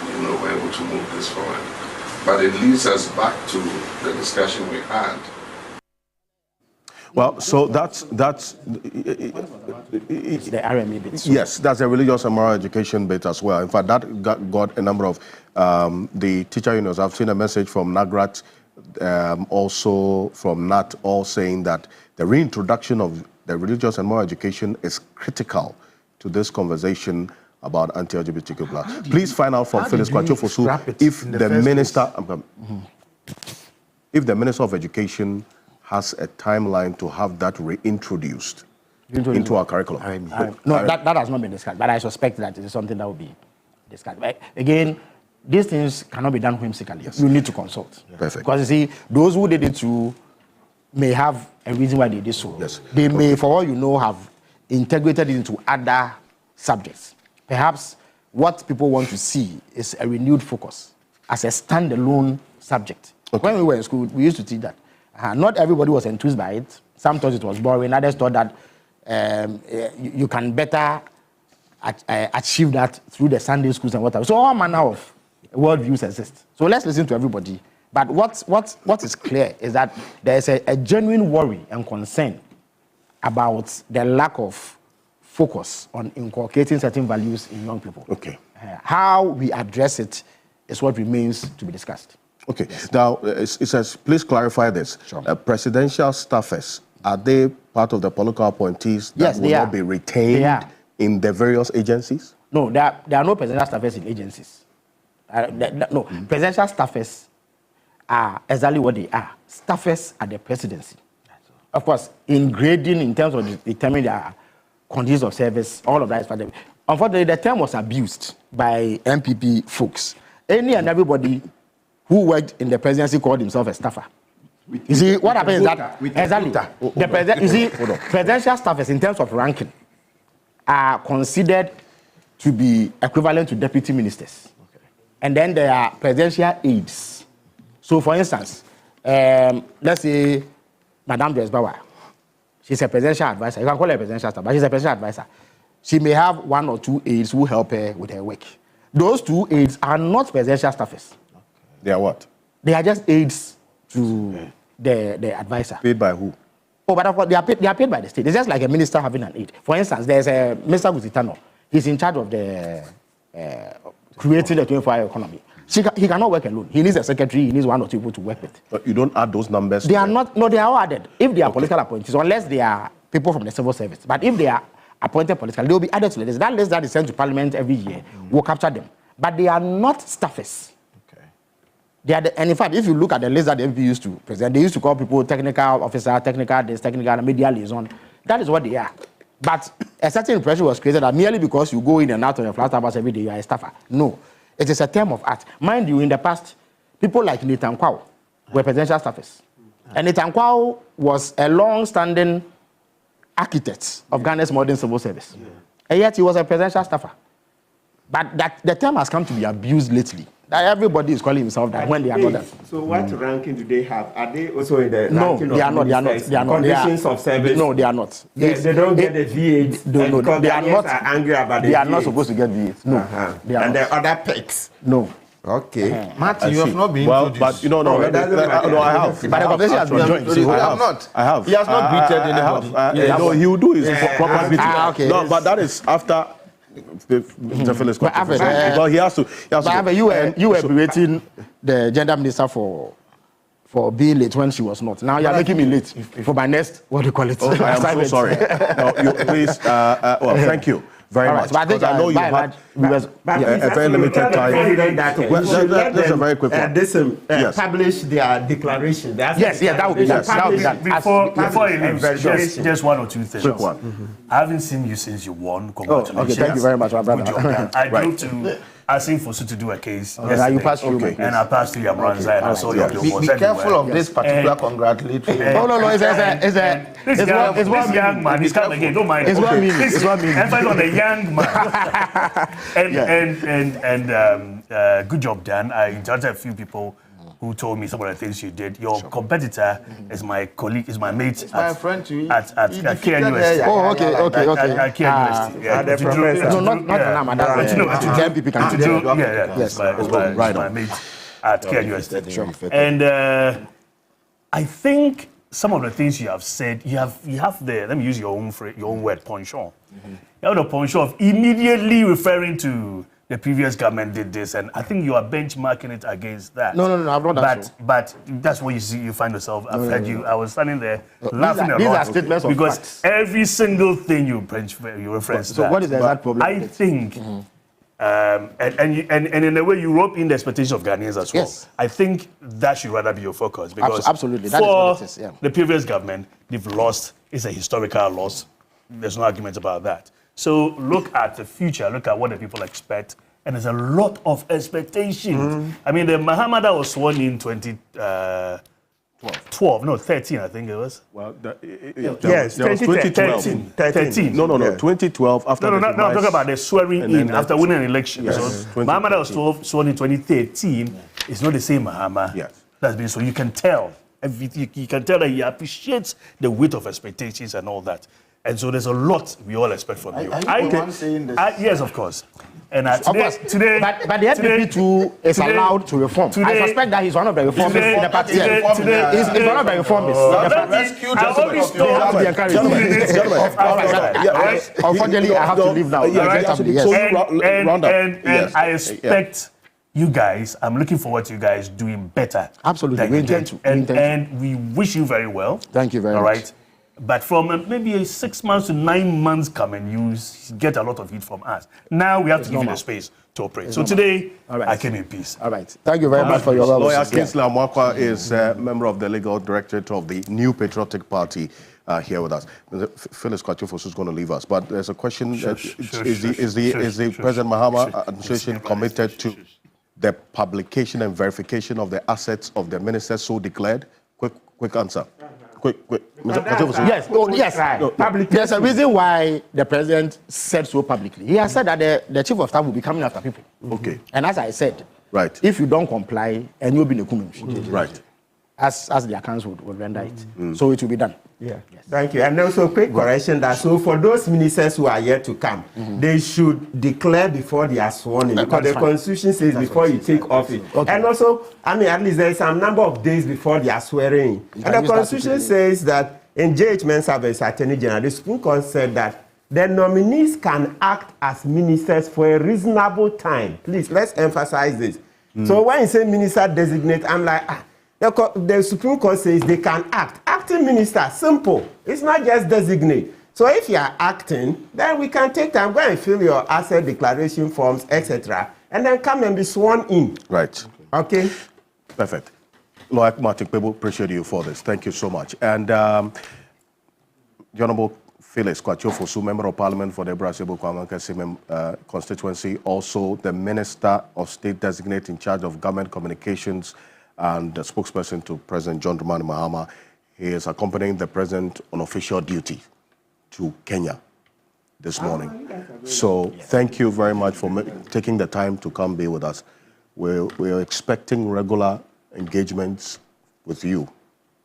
we're able to move this forward. But it leads us back to the discussion we had. Well, so that's the RME bit. Yes, that's a religious and moral education bit as well. In fact, that got a number of the teacher unions. I've seen a message from Nagrat, also from Nat, all saying that the reintroduction of the religious and moral education is critical to this conversation about anti-LGBTQ+. Please find out from Felix Kwatio-Fosu if the minister, if the Minister of Education has a timeline to have that reintroduced. into our curriculum? No, that has not been discussed, but I suspect that it is something that will be discussed. But again, these things cannot be done whimsically. Yes. You need to consult. Perfect. Because you see, those who did it too may have a reason why they did so. Yes. They may, for all you know, have integrated it into other subjects. Perhaps what people want to see is a renewed focus as a standalone subject. Okay. When we were in school, we used to teach that. Not everybody was enthused by it. Some thought it was boring. Others thought that you can better achieve that through the Sunday schools and whatever. So all manner of worldviews exist. So let's listen to everybody. But what is clear is that there is a genuine worry and concern about the lack of focus on inculcating certain values in young people. Okay. How we address it is what remains to be discussed. Okay. Now, it says, please clarify this. Sure. Presidential staffers, are they part of the political appointees that will not be retained in the various agencies? No, there are no presidential staffers in agencies. Presidential staffers are exactly what they are. Staffers at the presidency. Of course, in grading, in terms of determining their conditions of service, all of that is for them. Unfortunately, the term was abused by MPP folks. Any and everybody who worked in the presidency called himself a staffer. You see, what happens is that exactly presidential staffers in terms of ranking are considered to be equivalent to deputy ministers. Okay. And then there are presidential aides. So, for instance, let's say Madame Dresbauer, she's a presidential advisor. You can call her a presidential staff, but she's a presidential advisor. She may have 1 or 2 aides who help her with her work. Those 2 aides are not presidential staffers. Okay. They are what? They are just aides to the advisor. Paid by who? Oh, but of course, they are paid by the state. It's just like a minister having an aide. For instance, there's a Mr. Gusitano. He's in charge of the creating the 24-hour economy. He cannot work alone. He needs a secretary. He needs 1 or 2 people to work with. But you don't add those numbers? They are not. No, they are all added. If they are political appointees, unless they are people from the civil service. But if they are appointed politically, they will be added to the list. That list that is sent to Parliament every year will capture them. But they are not staffers. Okay. They are and in fact, if you look at the list that the MP used to present, they used to call people technical officer, technical this, technical media liaison. That is what they are. But a certain impression was created that merely because you go in and out of your flat bus every day, you are a staffer. No. It is a term of art. Mind you, in the past, people like Nathan Kwao were presidential staffers. And Nathan Kwao was a long-standing architect of Ghana's modern civil service. And yet he was a presidential staffer. But the term has come to be abused lately. That everybody is calling himself that when they are not that. So what ranking do they have? Are they also in the no, ranking they are not. They are not. They are not. Conditions of service? No, they are not. They don't get the V8. No, they are not. Are angry about the They are V8. not supposed to get V8. No. They are and not. the other picks? No. Okay. Matthew, you have not been introduced. But you know, no, I have. But the conversation has been joined. I have not. I have. He has not greeted anybody. No, he will do his proper greeting. Okay. No, but that is after Mr. Phillips. But he has to. But you were berating the gender minister for being late when she was not. Now you are making me late for my next, what do you call it? Oh, I am so sorry. No, you please. Well, thank you very much. But I think I know you had a very limited time. That's a very quick one. Publish their declaration. Yes, that would be done. Before you leave, just 1 or 2 things. Quick one. I haven't seen you since you won. Congratulations. Okay, thank you very much, my brother. Good job done. I drove to Asin Fosu to do a case. You passed through. And I passed through Yamranza and I saw your billboards. Be careful of this particular congratulatory. No, it's one young man. He's coming again. Don't mind. It's one minute. It's 1 minute. Emphasis on the young man. And good job done. I encountered a few people who told me some of the things you did. Your competitor is my colleague, is my mate at KNUST. Oh, okay. At KNUST. No, not Nama. That's MPP candidate. Yes, my mate at KNUST. And I think some of the things you have said, you have the, let me use your own word, penchant. You have the penchant of immediately referring to the previous government did this, and I think you are benchmarking it against that. No, I've not done so. But that's what you see. You find yourself. I've heard you. I was standing there laughing a lot. These are statements of because facts. every single thing you reference. So what is the exact problem? I think, and in a way, you rope in the expectations of Ghanaians as well. Yes. I think that should rather be your focus because absolutely, that is what it is. The previous government, they've lost. It's a historical loss. There's no argument about that. So look at the future, look at what the people expect, and there's a lot of expectations. I mean, the Muhammad that was sworn in 13, I think it was. Well, yes, 2013. 13. No, 2012 after No, I'm talking about the swearing in after winning an election. Yes. So Muhammad that was sworn in 2013 is not the same Muhammad. Yes. That's been, so you can tell. You can tell that he appreciates the weight of expectations and all that. And so there's a lot we all expect from you. Yes, of course. And today, but the NPP too is allowed to reform. I suspect that he's one of the reformists in the party. He's one of the reformists. Unfortunately, I have to leave now. And I expect you guys, I'm looking forward to you guys doing better. Absolutely. We intend to. And we wish you very well. Thank you very much. All right. But from maybe a 6 months to 9 months coming, you get a lot of heat from us. Now we have to give you the space to operate. So today, I came in peace. All right. Thank you very much for your Lawyer Kingsley Amwakwa is a member of the legal directorate of the New Patriotic Party here with us. Phyllis Kwachofosu is going to leave us, but there's a question: is the President Mahama administration committed to the publication and verification of the assets of the ministers so declared? Quick answer. Quick. Yes. There's a reason why the president said so publicly. He has said that the chief of staff will be coming after people. Okay. And as I said, right, if you don't comply, and you'll be in the right, as the accounts would render it. So it will be done. Yeah. Yes. Thank you. And also quick correction that so for those ministers who are yet to come, they should declare before they are sworn in, because the Constitution says before you take office. Okay. And also, I mean, at least there is some number of days before they are swearing in. And the Constitution says that in J.H. Mensah versus Attorney General, the Supreme Court said that the nominees can act as ministers for a reasonable time. Please, let's emphasize this. So when you say minister designate, I'm like, the Supreme Court says they can act. Acting minister, simple. It's not just designate. So if you are acting, then we can take time, go and fill your asset declaration forms, etc., and then come and be sworn in. Right. Okay. Perfect. Lawyer Martin Kpebo, appreciate you for this. Thank you so much. And the Honorable Phyllis Kwachofosu, Member of Parliament for the Brasebo Kwamankasi constituency, also the Minister of State Designate in charge of Government Communications and the spokesperson to President John Dramani Mahama. He is accompanying the President on official duty to Kenya this morning. So thank you very much for taking the time to come be with us. We're expecting regular engagements with you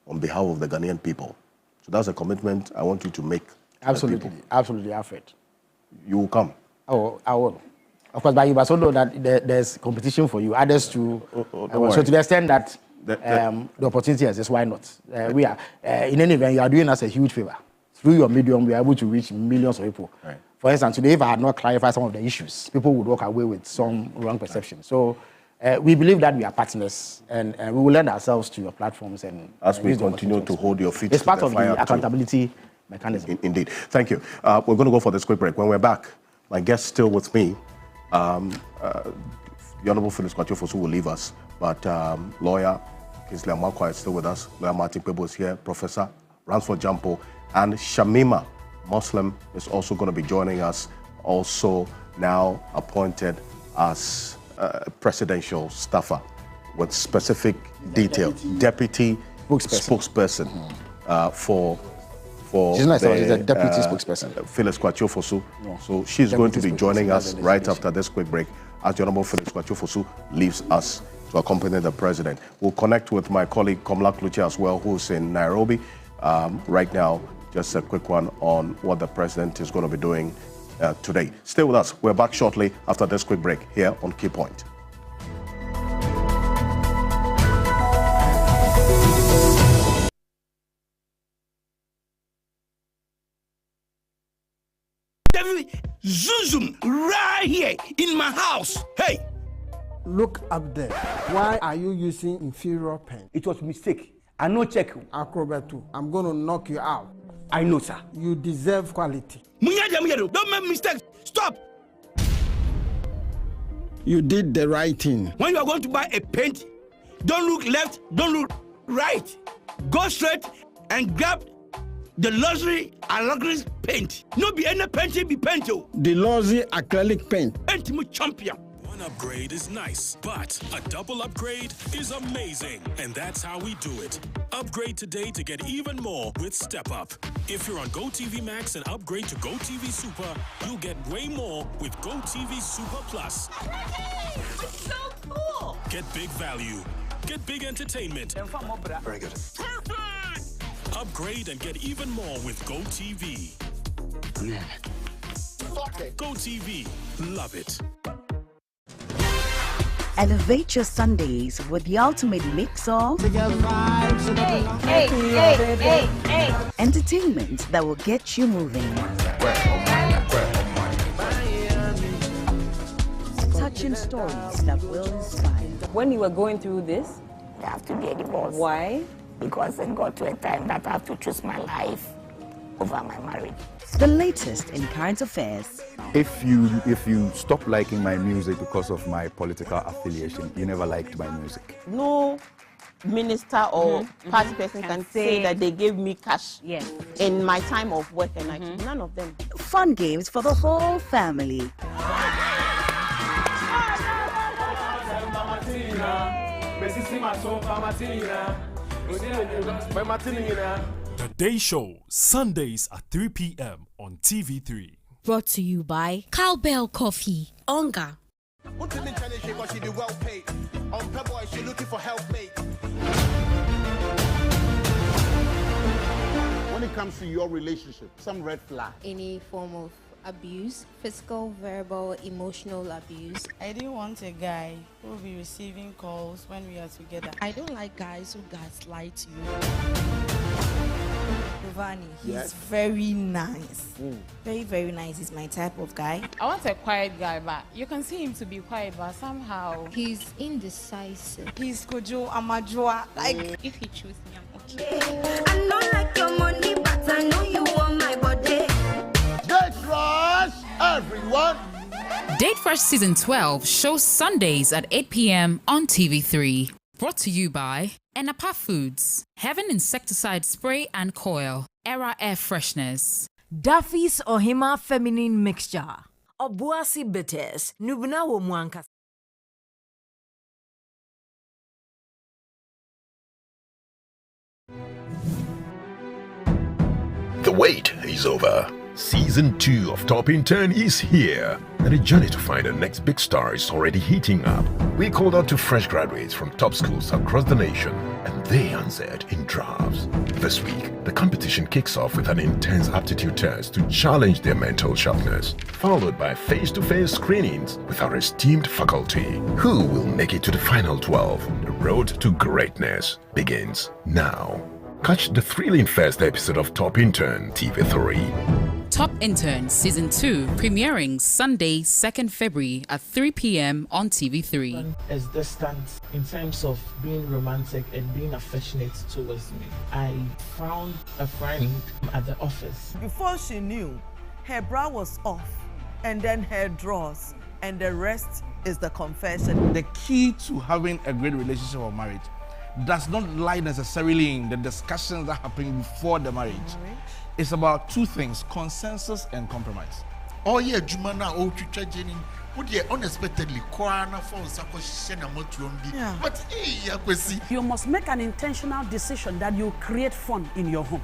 on behalf of the Ghanaian people. So that's a commitment I want you to make. Absolutely, absolutely, Alfred. You will come. Oh, I will. Of course, but you must also know that there's competition for you. Others too. So to the extent that the opportunity exists, why not? We are, in any event, you are doing us a huge favor. Through your medium, we are able to reach millions of people. Right. For instance, today, if I had not clarified some of the issues, people would walk away with some wrong perception. Right. So we believe that we are partners, and we will lend ourselves to your platforms. And as we continue to hold your feet it's to part the of fire the accountability mechanism. Indeed. Thank you. We're going to go for this quick break. When we're back, my guest still with me. The Honorable Phyllis Kwachofosu will leave us, but Lawyer Kingsley Amwakwa is still with us. Lawyer Martin Kpebo is here. Professor Ransford Jampo and Shamima Muslim is also going to be joining us, also now appointed as presidential staffer with specific detail, deputy spokesperson for she's not she's a deputy spokesperson. Phyllis Kwachofosu. So she's going to be joining us right after this quick break as the Honorable Phyllis Kwachofosu leaves us to accompany the president. We'll connect with my colleague Komla Kluche as well, who's in Nairobi. Right now, just a quick one on what the president is going to be doing today. Stay with us. We're back shortly after this quick break here on Key Point. Zoom right here in my house. Hey! Look up there. Why are you using inferior pen? It was a mistake. I no check. Acrobato, I'm going to knock you out. I know, sir. You deserve quality. Don't make mistakes. Stop! You did the right thing. When you are going to buy a paint, don't look left, don't look right. Go straight and grab The luxury acrylic paint. No be any paint, be paint. The luxury acrylic paint. Paint me champion. One upgrade is nice, but a double upgrade is amazing. And that's how we do it. Upgrade today to get even more with Step Up. If you're on GoTV Max and upgrade to GoTV Super, you'll get way more with GoTV Super Plus. It's so cool. Get big value. Get big entertainment. Very good. Upgrade and get even more with GoTV. Yeah. GoTV. Love it. Elevate your Sundays with the ultimate mix of entertainment that will get you moving. Touching stories that will inspire. When you were going through this, I have to be a divorce. Why? Because I got to a time that I have to choose my life over my marriage. The latest in current affairs. If you stop liking my music because of my political affiliation, you never liked my music. No minister or party person can say that they gave me cash in my time of work and none of them. Fun games for the whole family. The Day Show, Sundays at 3 p.m. on TV3. Brought to you by Cowbell Coffee, Onga. When it comes to your relationship, some red flag. Any form of abuse, physical, verbal, emotional abuse. I didn't want a guy who will be receiving calls when we are together. I don't like guys who gaslight you. Giovanni, he's very nice. Very, very nice. He's my type of guy. I want a quiet guy, but you can see him to be quiet, but somehow he's indecisive. He's Kojo Amajua. Like, if you choose me, I'm okay. I don't like your money, but I know you want my body. Date Rush, everyone. Date Rush Season 12 shows Sundays at 8 p.m. on TV3. Brought to you by Enapa Foods, Heaven Insecticide Spray and Coil, Era Air Freshness. Duffy's Ohima Feminine Mixture. Obuasi Bitters, Nubna Womwanka. The wait is over. Season 2 of Top in 10 is here, and the journey to find the next big star is already heating up. We called out to fresh graduates from top schools across the nation, and they answered in drafts. This week, the competition kicks off with an intense aptitude test to challenge their mental sharpness, followed by face-to-face screenings with our esteemed faculty. Who will make it to the final 12? The road to greatness begins now. Catch the thrilling first episode of Top Intern TV3. Top Intern Season 2, premiering Sunday, 2nd February at 3 p.m. on TV3. Is distant in terms of being romantic and being affectionate towards me. I found a friend at the office. Before she knew, her bra was off, and then her drawers, and the rest is the confession. The key to having a great relationship or marriage does not lie necessarily in the discussions that happen before the marriage. It's about two things: consensus and compromise. Oh yeah, Jumana, oh Jenny, would you unexpectedly but you must make an intentional decision that you create fun in your home.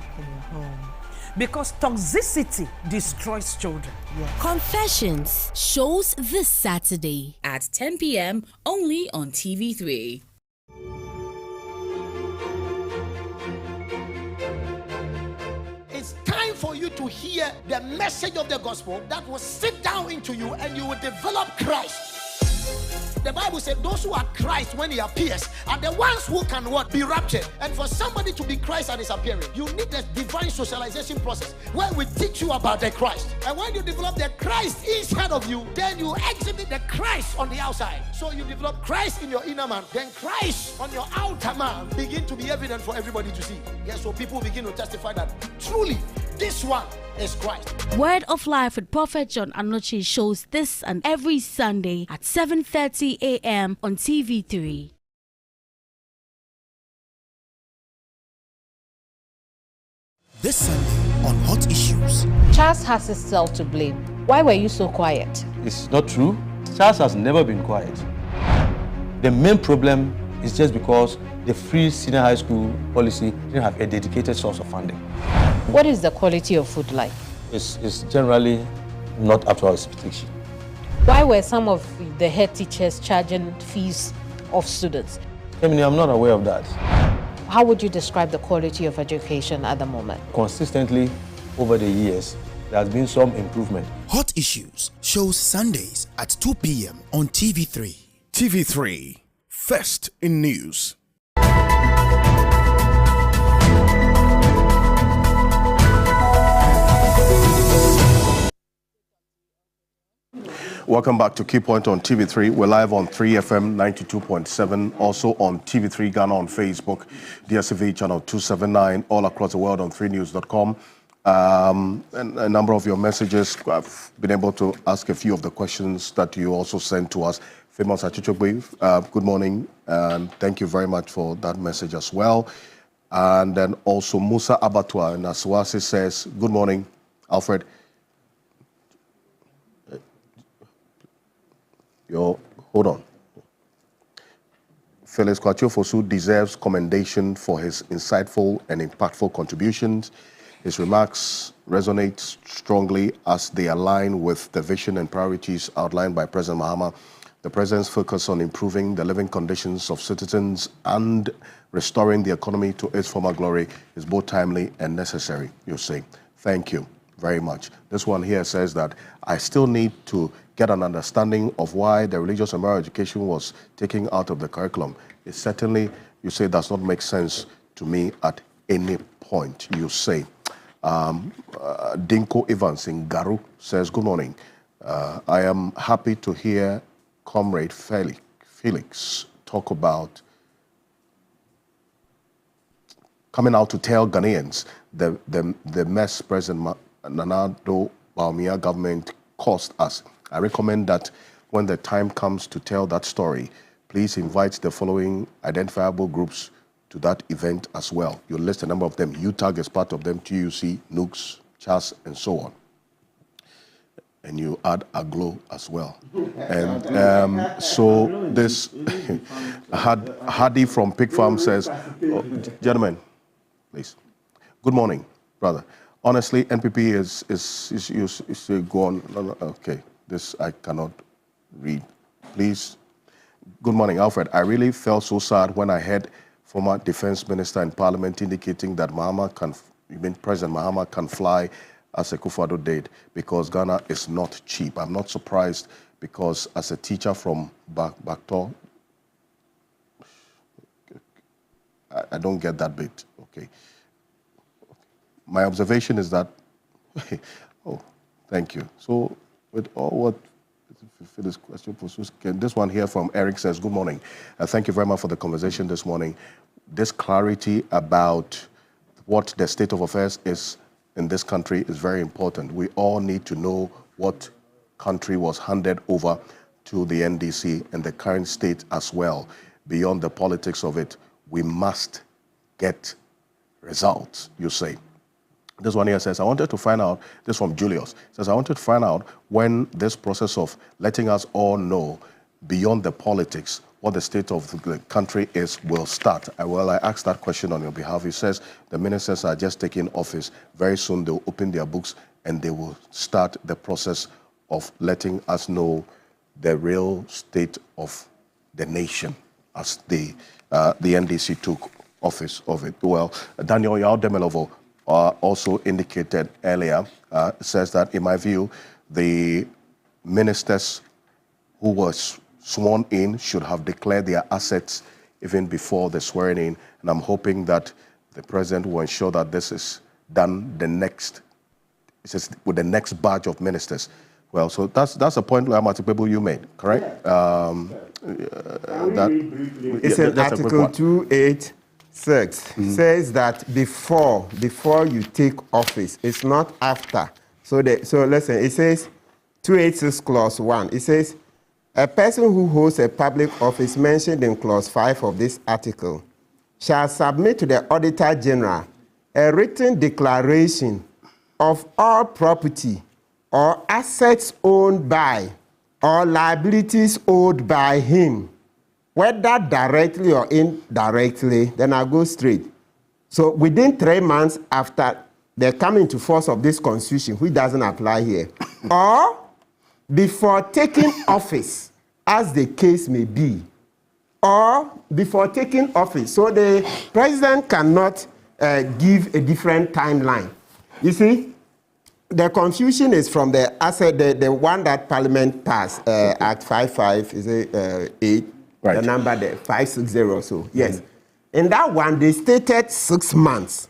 Because toxicity destroys children. Confessions shows this Saturday at 10 p.m. only on TV3. It's time for you to hear the message of the gospel that will sit down into you and you will develop Christ. The Bible said those who are Christ when he appears are the ones who can what? Be raptured. And for somebody to be Christ at his appearing, you need a divine socialization process where we teach you about the Christ. And when you develop the Christ inside of you, then you exhibit the Christ on the outside. So you develop Christ in your inner man, then Christ on your outer man begin to be evident for everybody to see. Yes, so people begin to testify that truly this one is Christ. Word of Life with Prophet John Anochi shows this and every Sunday at 7:30 a.m. on TV3. This Sunday on Hot Issues. Charles has himself to blame. Why were you so quiet? It's not true. Charles has never been quiet. The main problem is just because the free senior high school policy didn't have a dedicated source of funding. What is the quality of food like? It's generally not up to our expectation. Why were some of the head teachers charging fees of students? I mean, I'm not aware of that. How would you describe the quality of education at the moment? Consistently, over the years, there has been some improvement. Hot Issues shows Sundays at 2 p.m. on TV3. TV3, first in news. Welcome back to Key Point on TV3. We're live on 3FM 92.7, also on TV3 Ghana on Facebook, DSTV channel 279, all across the world on 3news.com. And a number of your messages, I've been able to ask a few of the questions that you also sent to us. Famous Achichogbe, good morning, and thank you very much for that message as well. And then also Musa Abatwa in Aswasi says, good morning, Alfred. Hold on. Felix Kwachiofosu deserves commendation for his insightful and impactful contributions. His remarks resonate strongly as they align with the vision and priorities outlined by President Mahama. The President's focus on improving the living conditions of citizens and restoring the economy to its former glory is both timely and necessary, you say. Thank you very much. This one here says that I still need to get an understanding of why the religious and moral education was taken out of the curriculum. It certainly, you say, does not make sense to me at any point, you say. Dinko Evans in Garu says, good morning. I am happy to hear Comrade Felix talk about coming out to tell Ghanaians the mess President Nana Addo Bawumia government cost us. I recommend that when the time comes to tell that story, please invite the following identifiable groups to that event as well. You list a number of them. UTAG is part of them, TUC, NUCS, CHAS, and so on. And you add AGLO as well. And so this, Hadi from Pig Farm says, gentlemen, please. Good morning, brother. Honestly, NPP is gone. No, okay. This I cannot read. Please. Good morning, Alfred. I really felt so sad when I heard former defense minister in parliament indicating that President Mahama can fly as Akufo-Addo did because Ghana is not cheap. I'm not surprised because as a teacher from Bakto, I don't get that bit. Okay. My observation is that, oh, thank you. So with all what, for this question, this one here from Eric says, good morning. Thank you very much for the conversation this morning. This clarity about what the state of affairs is in this country is very important. We all need to know what country was handed over to the NDC and the current state as well. Beyond the politics of it, we must get results, you say. This one here says, I wanted to find out, this from Julius, says, I wanted to find out when this process of letting us all know beyond the politics what the state of the country is will start. Well, I asked that question on your behalf. He says the ministers are just taking office. Very soon they'll open their books and they will start the process of letting us know the real state of the nation as the NDC took office of it. Well, Daniel Yaodemelovo also indicated earlier, says that, in my view, the ministers who was sworn in should have declared their assets even before the swearing in. And I'm hoping that the president will ensure that this is done with the next batch of ministers. Well, so that's a point where Matipebu you made, correct? It's in Article 286 says that before you take office, it's not after. So listen, it says 286 clause 1. It says a person who holds a public office mentioned in clause 5 of this article shall submit to the Auditor General a written declaration of all property or assets owned by or liabilities owed by him, whether directly or indirectly, then I'll go straight. So within 3 months after the coming into force of this constitution, which doesn't apply here, or before taking office, as the case may be, or before taking office. So the president cannot give a different timeline. You see, the confusion is from the asset, the one that Parliament passed, Act 55, is it 8, right. The number there, 560, so yes. In that one, they stated 6 months.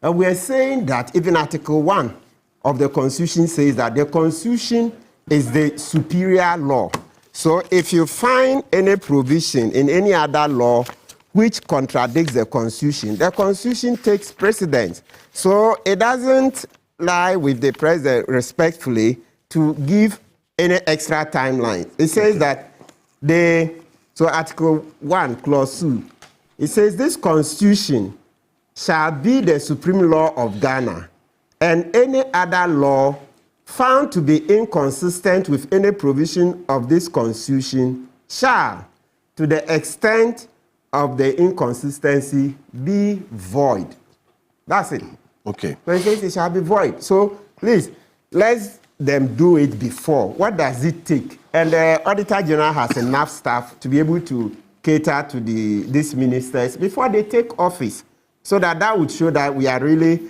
And we are saying that even Article 1 of the Constitution says that the Constitution is the superior law. So if you find any provision in any other law which contradicts the Constitution takes precedence. So it doesn't lie with the president respectfully to give any extra timeline. It says that so Article 1, Clause 2, it says this Constitution shall be the supreme law of Ghana, and any other law found to be inconsistent with any provision of this Constitution shall, to the extent of the inconsistency, be void. That's it. Okay. So it says it shall be void. So please, let them do it before. What does it take? And the Auditor General has enough staff to be able to cater to these ministers before they take office, so that would show that we are really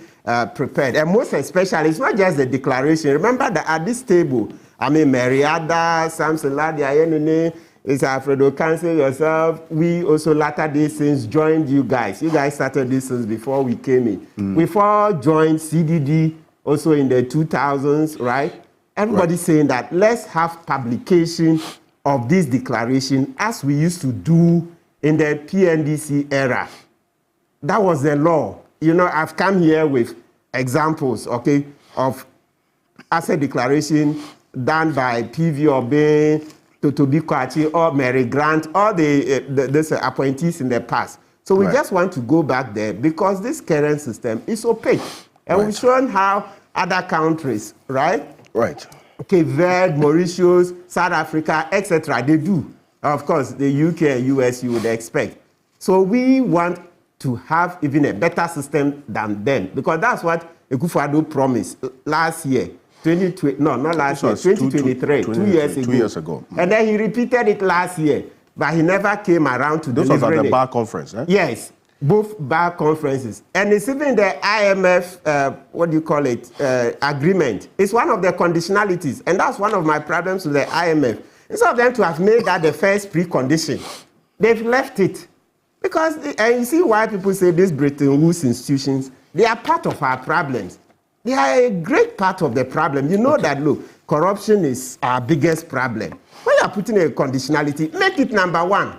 prepared. And most especially, it's not just the declaration. Remember that at this table, I mean, Mariada, Samson Ladi, Ayenune, it's Alfredo, cancel yourself. We also latter these things joined you guys. You guys started these things before we came in. We've all joined CDD also in the 2000s, right? Everybody's saying that let's have publication of this declaration as we used to do in the PNDC era. That was the law. You know, I've come here with examples, okay, of asset declaration done by PV Obey, Totobi Kwachi, or Mary Grant, or these appointees in the past. So we just want to go back there because this current system is opaque. And we've shown how other countries, right? Right. Cape Verde, Mauritius, South Africa, etc., they do. Of course, the UK and US you would expect. So we want to have even a better system than them, because that's what Akufo-Addo promised last year, 2023, 2 years ago. And then he repeated it last year, but he never came around to deliver it. This was at the bar conference, eh? Yes, both bar conferences. And it's even the IMF, agreement. It's one of the conditionalities, and that's one of my problems with the IMF. Instead of them to have made that the first precondition, they've left it. Because, and you see why people say these Bretton Woods institutions, they are part of our problems. They are a great part of the problem. You know that, look, corruption is our biggest problem. When you are putting a conditionality, make it number one.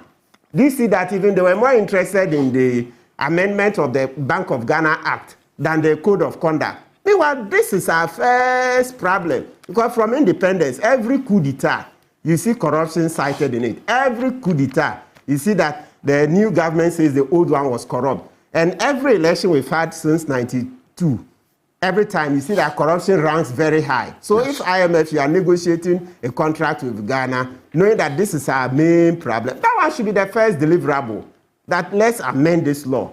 Do you see that even they were more interested in the amendment of the Bank of Ghana Act than the Code of Conduct? Meanwhile, this is our first problem. Because from independence, every coup d'etat, you see corruption cited in it. Every coup d'etat, you see that the new government says the old one was corrupt. And every election we've had since 92, every time you see that corruption ranks very high. So if IMF, you are negotiating a contract with Ghana, knowing that this is our main problem, that one should be the first deliverable, that let's amend this law.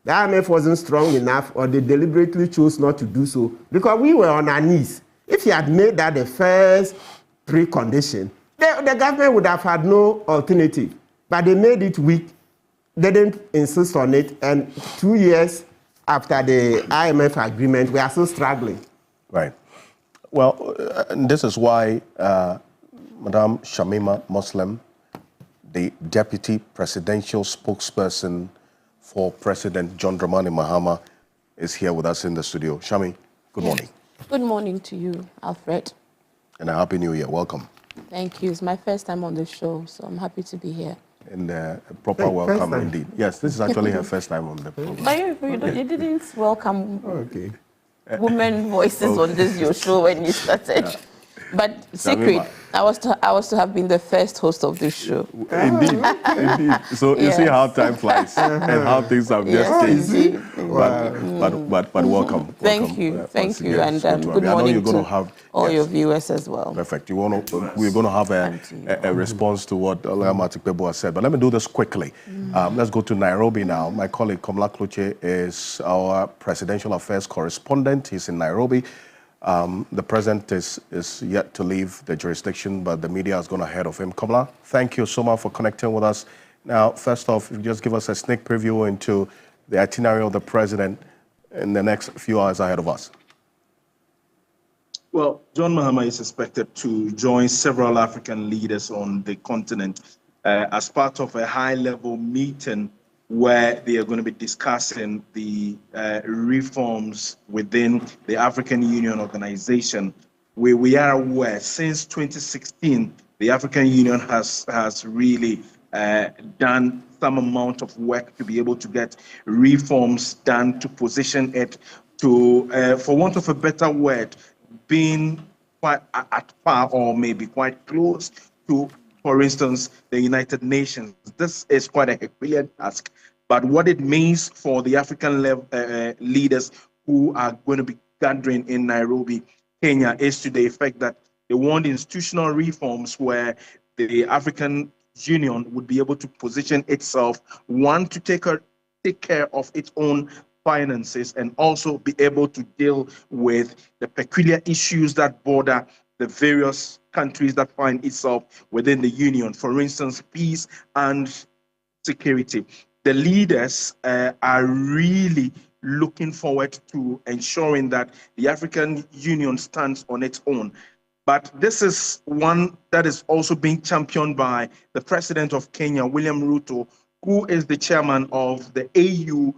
The IMF wasn't strong enough, or they deliberately chose not to do so, because we were on our knees. If you had made that the first precondition, the government would have had no alternative. But they made it weak. They didn't insist on it. And 2 years after the IMF agreement, we are still struggling. Right. Well, this is why Madam Shamima Muslim, the deputy presidential spokesperson for President John Dramani Mahama, is here with us in the studio. Shami, good morning. Good morning to you, Alfred. And a happy new year. Welcome. Thank you. It's my first time on the show, so I'm happy to be here. And a proper welcome indeed. Yes, this is actually her first time on the program. But you didn't welcome women voices on this your show when you started. But secret, I was to have been the first host of this show. Indeed. So you see how time flies and how things have just changed. But welcome. Thank you, and good morning to all your viewers as well. Perfect. We're going to have a response to what Olayamati Pebo has said. But let me do this quickly. Let's go to Nairobi now. My colleague Komla Kluche is our presidential affairs correspondent. He's in Nairobi. The president is yet to leave the jurisdiction, but the media is going ahead of him. Komla, thank you so much for connecting with us. Now, first off, just give us a sneak preview into the itinerary of the president in the next few hours ahead of us. Well, John Mahama is expected to join several African leaders on the continent as part of a high-level meeting where they are going to be discussing the reforms within the African Union organization. We are aware since 2016, the African Union has really done some amount of work to be able to get reforms done to position it to, for want of a better word, being quite at par or maybe quite close to, for instance, the United Nations. This is quite a Herculean task, but what it means for the African leaders who are going to be gathering in Nairobi, Kenya, is to the effect that they want institutional reforms where the African Union would be able to position itself, one, to take care of its own finances and also be able to deal with the peculiar issues that border the various countries that find itself within the union, for instance, peace and security. The leaders are really looking forward to ensuring that the African Union stands on its own. But this is one that is also being championed by the president of Kenya, William Ruto, who is the chairman of the AU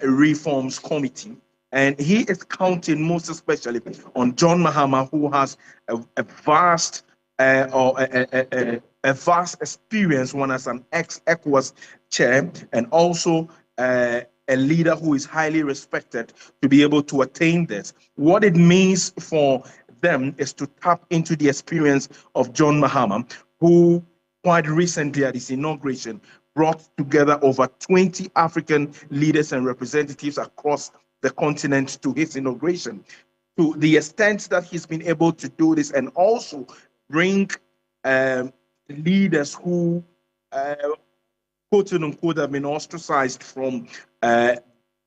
Reforms Committee. And he is counting most especially on John Mahama, who has a vast experience, one as an ex-ECOWAS chair, and also a leader who is highly respected to be able to attain this. What it means for them is to tap into the experience of John Mahama, who quite recently at his inauguration brought together over 20 African leaders and representatives across the continent to his inauguration. To the extent that he's been able to do this and also bring leaders who, quote unquote, have been ostracized from the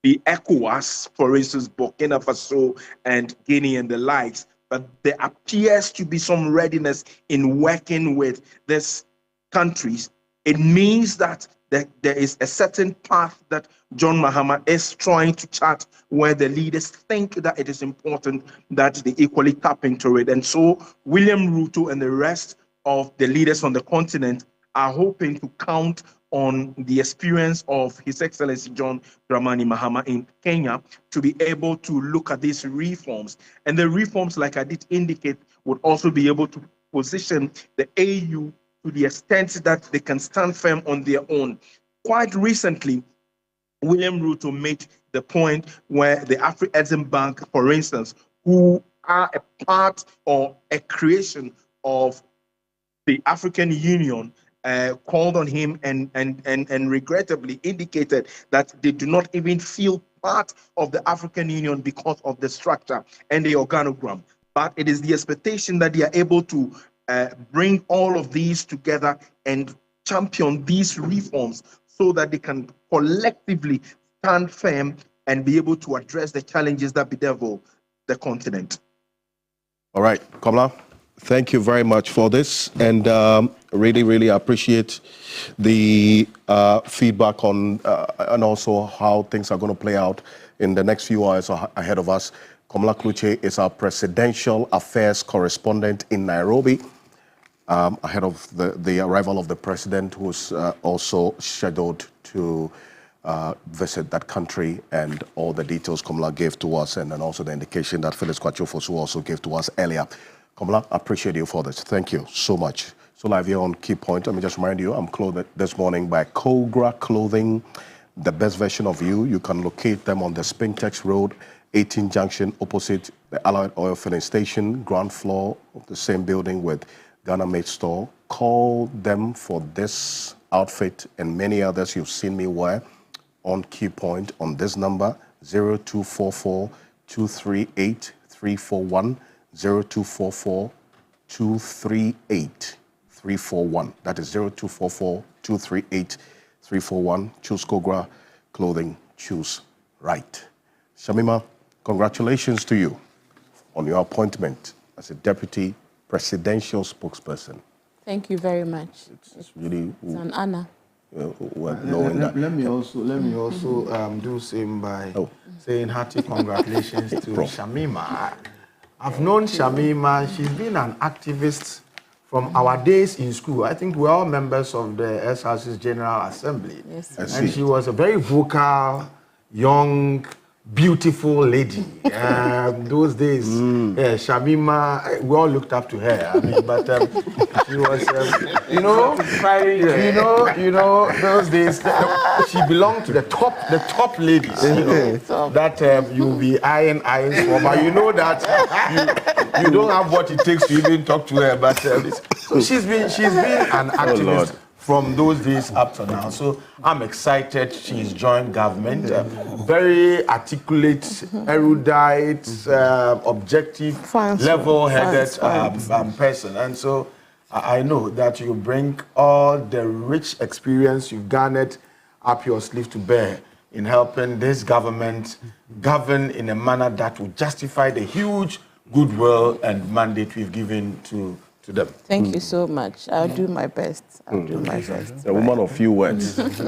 ECOWAS, for instance, Burkina Faso and Guinea and the likes, but there appears to be some readiness in working with these countries. It means that there is a certain path that John Mahama is trying to chart where the leaders think that it is important that they equally tap into it. And so William Ruto and the rest of the leaders on the continent are hoping to count on the experience of His Excellency John Dramani Mahama in Kenya to be able to look at these reforms. And the reforms, like I did indicate, would also be able to position the AU to the extent that they can stand firm on their own. Quite recently, William Ruto made the point where the Afro-Exim Bank, for instance, who are a part or a creation of the African Union, called on him and regrettably indicated that they do not even feel part of the African Union because of the structure and the organogram. But it is the expectation that they are able to bring all of these together and champion these reforms so that they can collectively stand firm and be able to address the challenges that bedevil the continent. All right, Komla, thank you very much for this, and really appreciate the feedback on and also how things are going to play out in the next few hours ahead of us. Komla Kluche is our presidential affairs correspondent in Nairobi, ahead of the arrival of the president, who's also scheduled to visit that country, and all the details Komla gave to us, and then also the indication that Phyllis Kwachofosu also gave to us earlier. Komla, I appreciate you for this. Thank you so much. So live here on Key Point, let me just remind you, I'm clothed this morning by Kogra Clothing, the best version of you. You can locate them on the Spintex Road 18 Junction, opposite the Allied Oil Filling Station, ground floor of the same building with Ghana Made store. Call them for this outfit and many others you've seen me wear on KeyPoint on this number, 0244 238 341, 0244 238 341. That is 0244 238 341. Choose Kogra Clothing, choose right. Shamima, congratulations to you on your appointment as a deputy presidential spokesperson. Thank you very much. It's really an honor. Let me also do same by saying hearty congratulations to Shamima. I've known Shamima. She's been an activist from our days in school. I think we're all members of the SRC's General Assembly. Yes. And she was a very vocal, young, beautiful lady. Those days, Shamima, we all looked up to her. I mean, but she was, those days, she belonged to the top ladies. That you'll be eyeing for. But you know that you don't have what it takes to even talk to her. But so she's been an activist from those days up to now. So I'm excited she's joined government. Very articulate, erudite, objective, level-headed person. And so I know that you bring all the rich experience you've garnered up your sleeve to bear in helping this government govern in a manner that will justify the huge goodwill and mandate we've given to them. Thank you so much. I'll do my best. I'll do my best. A woman of few words. Since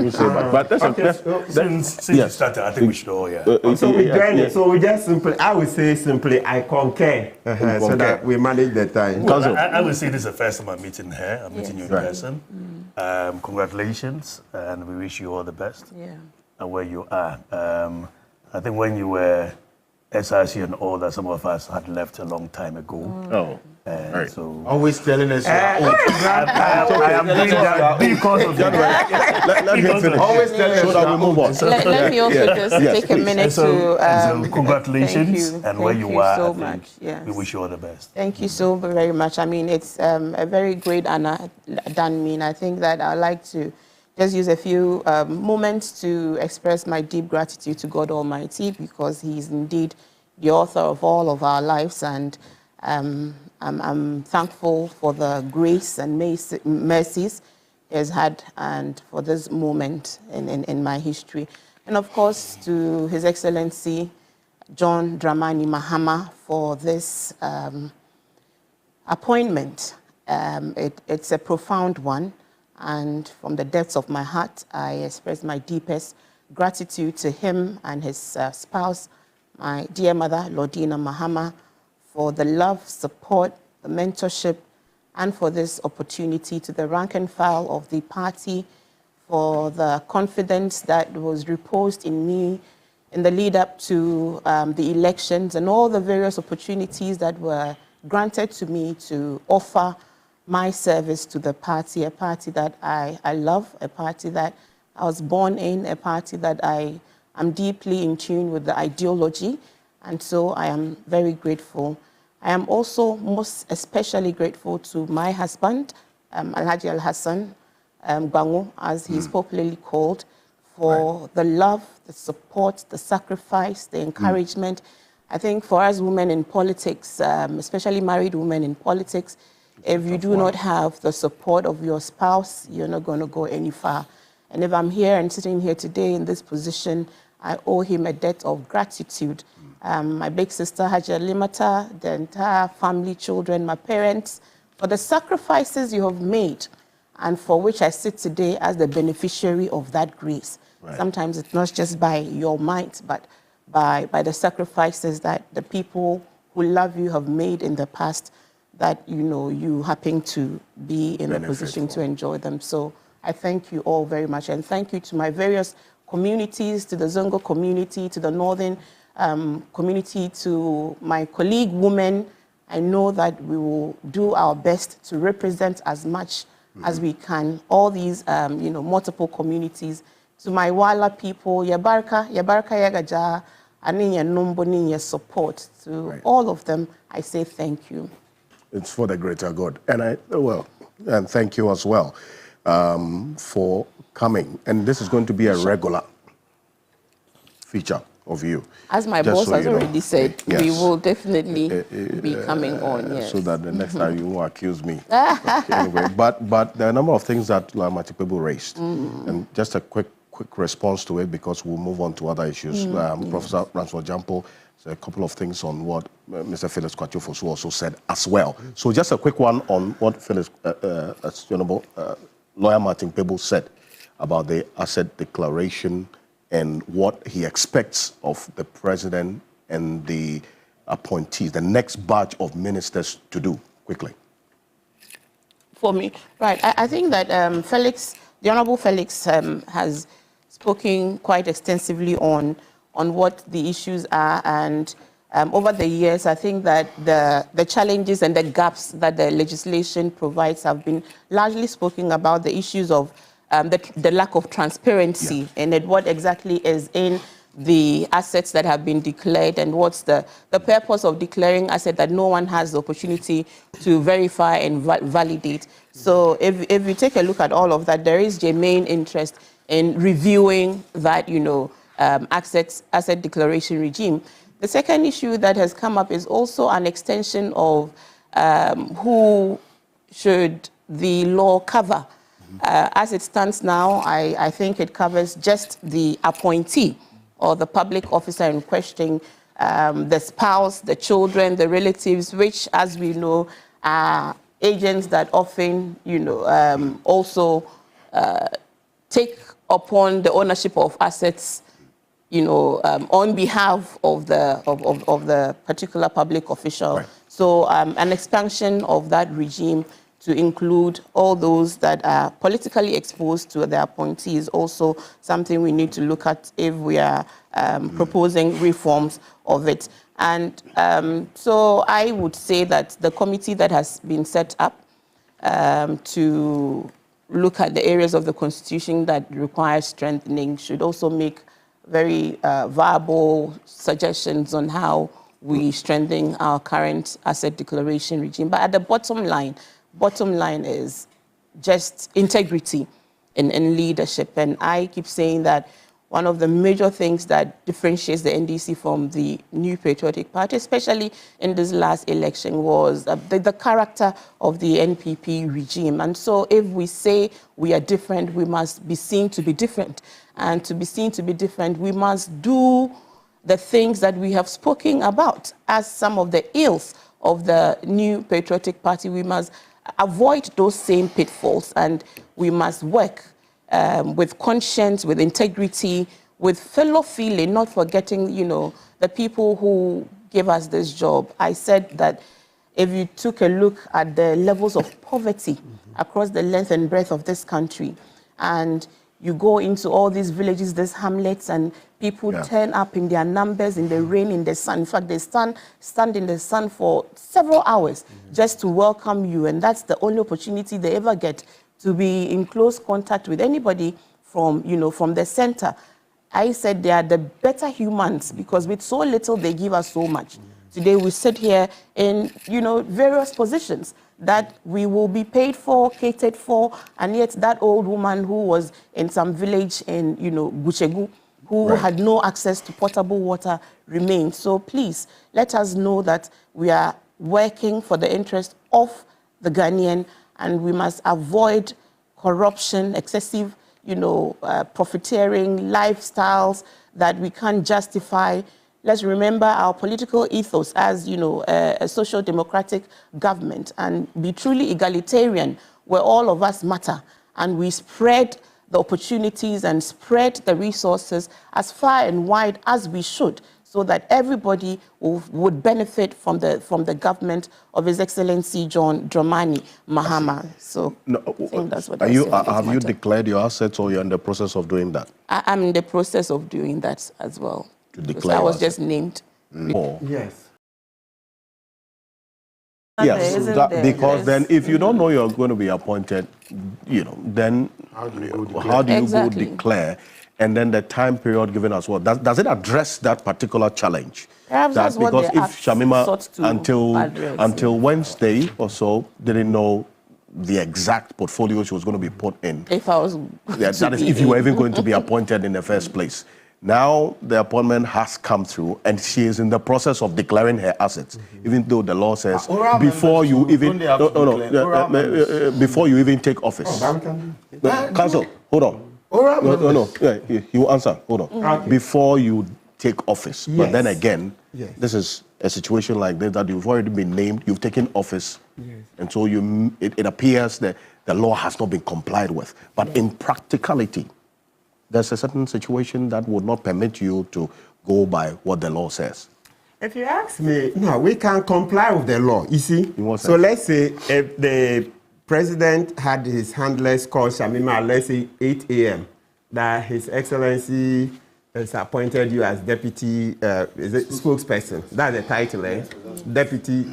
you started, I think we should all, So we just simply, I would say simply, I concur, so that we manage the time. Well, I would say this is the first time I'm meeting her. I'm meeting you in person. Congratulations, and we wish you all the best. And where you are. I think when you were SRC and all that, some of us had left a long time ago. Right. So always telling us I am doing that because of Let me finish. Always telling us so that we move on. Let me also just take a minute to congratulations and where you are. So much. We wish you all the best. Thank you so very much. I mean, it's a very great honor done me, and I think that I'd like to just use a few moments to express my deep gratitude to God Almighty, because He is indeed the author of all of our lives, and I'm thankful for the grace and mercies He has had, and for this moment in my history. And of course, to His Excellency John Dramani Mahama for this appointment. It's a profound one, and from the depths of my heart, I express my deepest gratitude to him and his spouse, my dear mother, Lordina Mahama, for the love, support, the mentorship, and for this opportunity, to the rank and file of the party, for the confidence that was reposed in me in the lead up to the elections, and all the various opportunities that were granted to me to offer my service to the party, a party that I love, a party that I was born in, a party that I am deeply in tune with the ideology, and so I am very grateful. I am also most especially grateful to my husband, Alhaji Al-Hassan Gbangu, as he's popularly called, for the love, the support, the sacrifice, the encouragement. I think for us women in politics, especially married women in politics, if you do not have the support of your spouse, you're not going to go any far. And if I'm here and sitting here today in this position, I owe him a debt of gratitude. My big sister, Haja Limata, the entire family, children, my parents, for the sacrifices you have made, and for which I sit today as the beneficiary of that grace. Right. Sometimes it's not just by your might, but by the sacrifices that the people who love you have made in the past, that you happen to be in a position to enjoy them. So I thank you all very much, and thank you to my various communities, to the Zongo community, to the Northern community, to my colleague women. I know that we will do our best to represent as much as we can all these multiple communities. To my Wala people, Yabarka Yagaja, and your support to all of them. I say thank you. It's for the greater good. And thank you as well for coming. And this is going to be a regular feature of you. As my boss has already said, we will definitely be coming on. Yes. So that the next time you won't accuse me. Anyway, but there are a number of things that Matipebu raised. And just a quick response to it, because we'll move on to other issues. Professor Ransford Jampo said a couple of things on what Mr. Phyllis Kwachofosu also said as well. So just a quick one on what Phyllis, Lawyer Martin Pebu said about the asset declaration and what he expects of the president and the appointees, the next batch of ministers to do. Quickly. For me, right, I think that the Honorable Felix has spoken quite extensively on what the issues are, and over the years, I think that the challenges and the gaps that the legislation provides have been largely spoken about, the issues of the lack of transparency and what exactly is in the assets that have been declared, and what's the purpose of declaring asset that no one has the opportunity to verify and validate. So if you take a look at all of that, there is germane interest in reviewing that, asset declaration regime. The second issue that has come up is also an extension of who should the law cover. As it stands now, I think it covers just the appointee or the public officer in question, the spouse, the children, the relatives, which, as we know, are agents that often, also take upon the ownership of assets, on behalf of the particular public official. Right. So an expansion of that regime to include all those that are politically exposed to their appointees is also something we need to look at if we are proposing reforms of it. And so I would say that the committee that has been set up to look at the areas of the Constitution that require strengthening should also make very viable suggestions on how we strengthen our current asset declaration regime. But at the bottom line is just integrity in leadership. And I keep saying that one of the major things that differentiates the NDC from the New Patriotic Party, especially in this last election, was the character of the NPP regime. And so if we say we are different, we must be seen to be different. And to be seen to be different, we must do the things that we have spoken about as some of the ills of the New Patriotic Party. We must avoid those same pitfalls, and we must work with conscience, with integrity, with fellow feeling, not forgetting, the people who gave us this job. I said that if you took a look at the levels of poverty across the length and breadth of this country, and you go into all these villages, these hamlets, and people turn up in their numbers, in the rain, in the sun. In fact, they stand in the sun for several hours just to welcome you, and that's the only opportunity they ever get to be in close contact with anybody from the center. I said they are the better humans because with so little, they give us so much. Today, we sit here in, various positions that we will be paid for, catered for, and yet that old woman who was in some village in, Guchegu, who had no access to potable water remains. So please, let us know that we are working for the interest of the Ghanaian, and we must avoid corruption, excessive, profiteering lifestyles that we can't justify. Let's remember our political ethos as, a social democratic government, and be truly egalitarian, where all of us matter, and we spread the opportunities and spread the resources as far and wide as we should, so that everybody would benefit from the government of His Excellency John Dramani Mahama. So I think that's what have you declared your assets, or you're in the process of doing that? I'm in the process of doing that as well. To declare I was just named. Yes. Yes, because then if you don't know you're going to be appointed, then how do you go declare? and then the time period given as well. Does it address that particular challenge? Perhaps that's what because the if Act Shamima sought to until Wednesday or so didn't know the exact portfolio she was going to be put in. If I was... that is, if you were even going to be appointed in the first place. Now the appointment has come through and she is in the process of declaring her assets, even though the law says before you even before you even take office. Council, hold on. Yeah, he will answer. Hold on. Okay. Before you take office. Yes. But then again, this is a situation like this that you've already been named, you've taken office, and so it appears that the law has not been complied with. But in practicality, there's a certain situation that would not permit you to go by what the law says. If you ask me, no, we can comply with the law, you see. So let's say if the president had his handlers call Shamima, let's say 8 a.m., that His Excellency has appointed you as deputy spokesperson. That's the title, eh? Deputy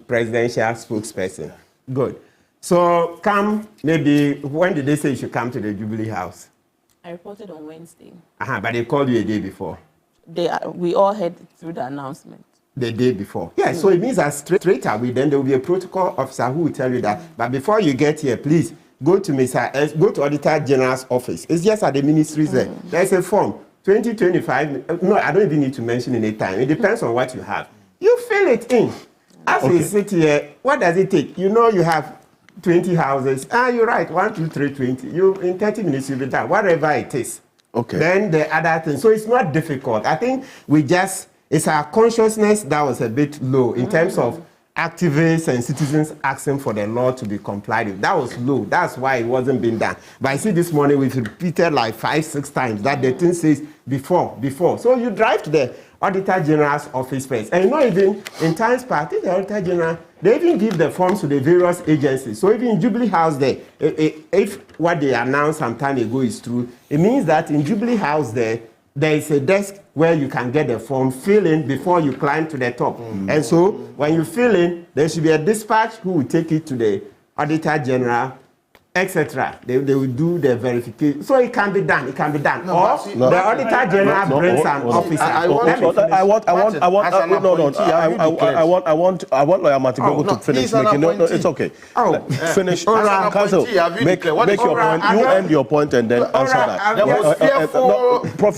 presidential spokesperson. Good. So come, maybe, when did they say you should come to the Jubilee House? I reported on Wednesday. But they called you a day before. We all heard through the announcement. The day before. Yeah, so it means that straight away, then there will be a protocol officer who will tell you that. But before you get here, please go to Mr. S, go to Auditor General's office. It's just at the ministry's there. There's a form, 2025. No, I don't even need to mention any time. It depends on what you have. You fill it in. As we sit here, what does it take? You know you have 20 houses. You're right, 1, 2, 3, 20. You in 30 minutes you'll be done, whatever it is. Okay. Then the other thing. So it's not difficult. I think it's our consciousness that was a bit low in terms of activists and citizens asking for the law to be complied with. That was low. That's why it wasn't being done. But I see this morning we've repeated like 5, 6 times that the thing says before. So you drive to the Auditor General's office first. And you know, even in times past, the Auditor General, they even give the forms to the various agencies. So even in Jubilee House there, if what they announced some time ago is true, it means that in Jubilee House there is a desk where you can get the form, fill in before you climb to the top. And so when you fill in, there should be a dispatch who will take it to the Auditor General, etc. They will do the verification. So it can be done. Or the Auditor General brings an officer. I want Lawyer Matibego to finish making. No, it's okay. Finish. Council, make your point. You end your point and then answer that. For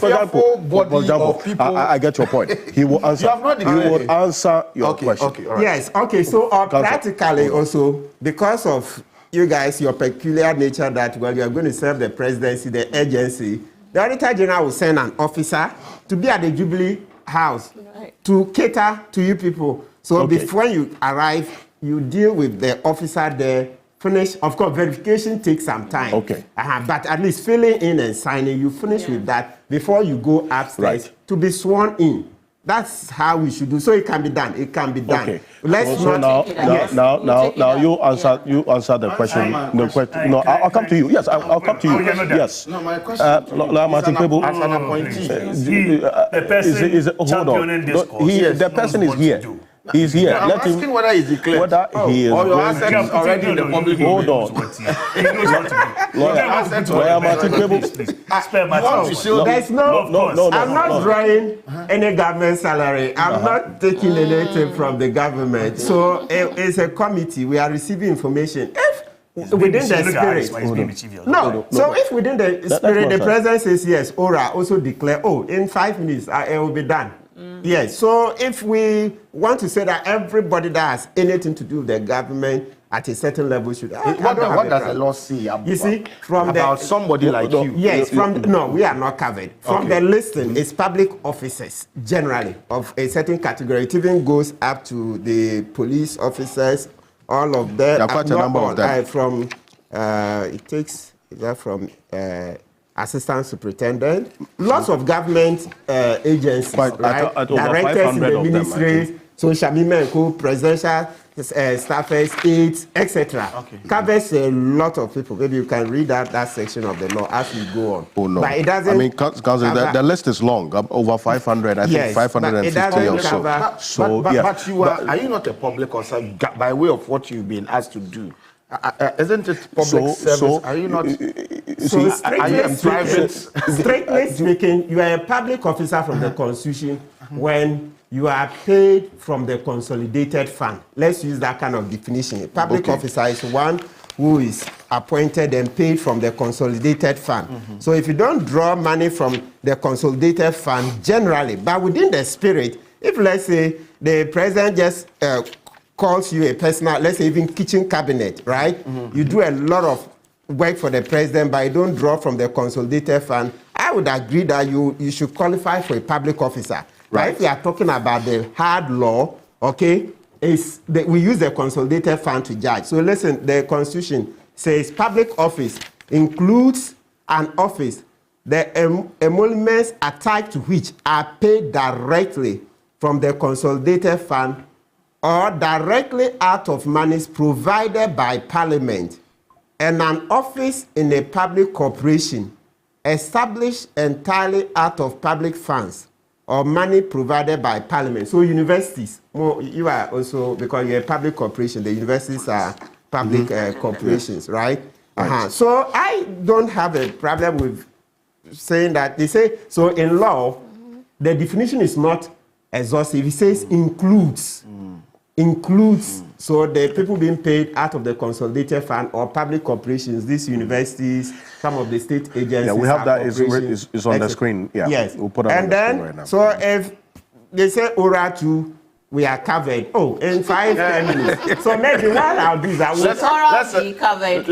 example, I get your point. He will answer. He will answer your question. Yes. Okay. So practically also, because of you guys, your peculiar nature that when you are going to serve the presidency, the agency, the Auditor General will send an officer to be at the Jubilee House to cater to you people. So before you arrive, you deal with the officer there, finish. Of course, verification takes some time. But at least filling in and signing, you finish with that before you go upstairs to be sworn in. That's how we should do. So it can be done. Let's now you answer the question. No, I'll come to you. Yes, I'll come to you. Yes. No, my question. Martin Pebo, as an appointee, the person is here. He's here. I'm asking whether he's declared. Whether he is. Or your assets already in the public. Hold on. Lawyer Martin Pebo. There's no. I'm not drawing any government salary. I'm not taking anything from the government. So it's a committee. We are receiving information. If within the spirit. So if within the spirit the president says yes, Ora also declare, in 5 minutes it will be done. Yes, so if we want to say that everybody that has anything to do with the government at a certain level should... What does the law say about somebody like you? Yes, no, we are not covered. From the listing, it's public officers, generally, of a certain category. It even goes up to the police officers, all of them. There are quite a number of them. From assistant superintendent, lots of government agencies, directors in the ministries, so Shamima, presidential staffers, aides, etc. Covers a lot of people. Maybe you can read out that section of the law as we go on. But it doesn't. I mean, Council, the list is long, over 500. I think 550 or so. But you are you not a public officer by way of what you've been asked to do? Isn't it public service? Are you not? So strictly speaking, you are a public officer from the Constitution when you are paid from the consolidated fund. Let's use that kind of definition. A public officer is one who is appointed and paid from the consolidated fund. So if you don't draw money from the consolidated fund generally, but within the spirit, if let's say the president just calls you a personal, let's say even kitchen cabinet, right? You do a lot of work for the president, but you don't draw from the consolidated fund, I would agree that you should qualify for a public officer. Right. If we are talking about the hard law, okay, we use the consolidated fund to judge. So listen, the Constitution says public office includes an office, the emoluments attached to which are paid directly from the consolidated fund or directly out of monies provided by Parliament, and an office in a public corporation established entirely out of public funds or money provided by Parliament. So universities, you are also, because you're a public corporation, the universities are public corporations, right? So I don't have a problem with saying that. They say, so in law, the definition is not exhaustive. It says includes. Includes, so the people being paid out of the consolidated fund or public corporations, these universities, some of the state agencies. Yeah, we have that, it's on the screen. Yeah, yes. We'll put it on the screen right now. So if they say Ora 2, we are covered. Oh, in 5-10 minutes. So maybe what I'll do is I will... Let's be covered.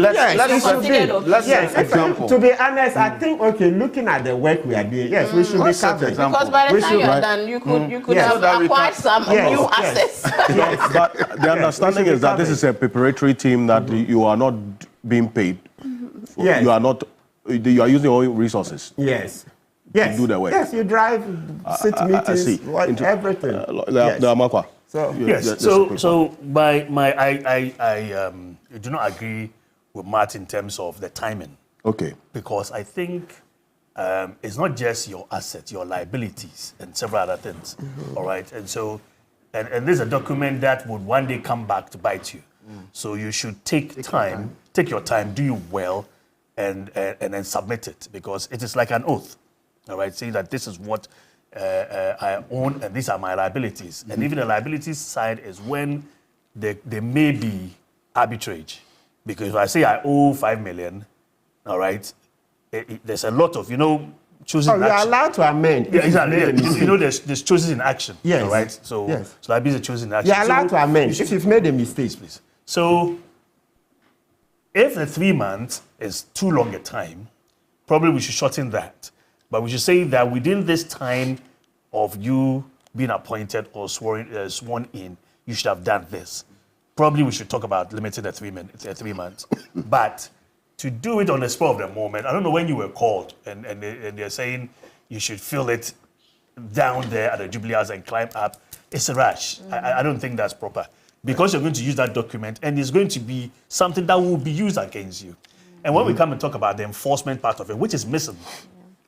Yes, example. To be honest, I think, okay, looking at the work we are doing, yes, we should be covered. Because by the time you're done, you could have acquired some new assets. But the understanding is that this is a preparatory team that you are not being paid. You are not... You are using your own resources. Yes. To do the work. Yes, you drive, sit meetings, everything. So I do not agree with Matt in terms of the timing. Okay. Because I think it's not just your assets, your liabilities, and several other things. All right. And so, and this is a document that would one day come back to bite you. So you should take your time, do you well, and then submit it, because it is like an oath. All right, saying that this is what I own and these are my liabilities. And even the liabilities side is when there may be arbitrage. Because if I say I owe 5 million, all right, there's a lot of, choosing action. You're allowed to amend. Yeah, exactly. There's choices in action. Yes. All right, so liabilities are choosing in action. You're allowed to amend if you've made a mistake. Please. So if the 3 months is too long a time, probably we should shorten that. But we should say that within this time of you being appointed or sworn in, you should have done this. Probably we should talk about limiting the 3 months. But to do it on the spur of the moment, I don't know when you were called and they're saying you should fill it down there at the Jubilee House and climb up. It's a rush. I don't think that's proper. Because you're going to use that document and it's going to be something that will be used against you. And when we come and talk about the enforcement part of it, which is missing,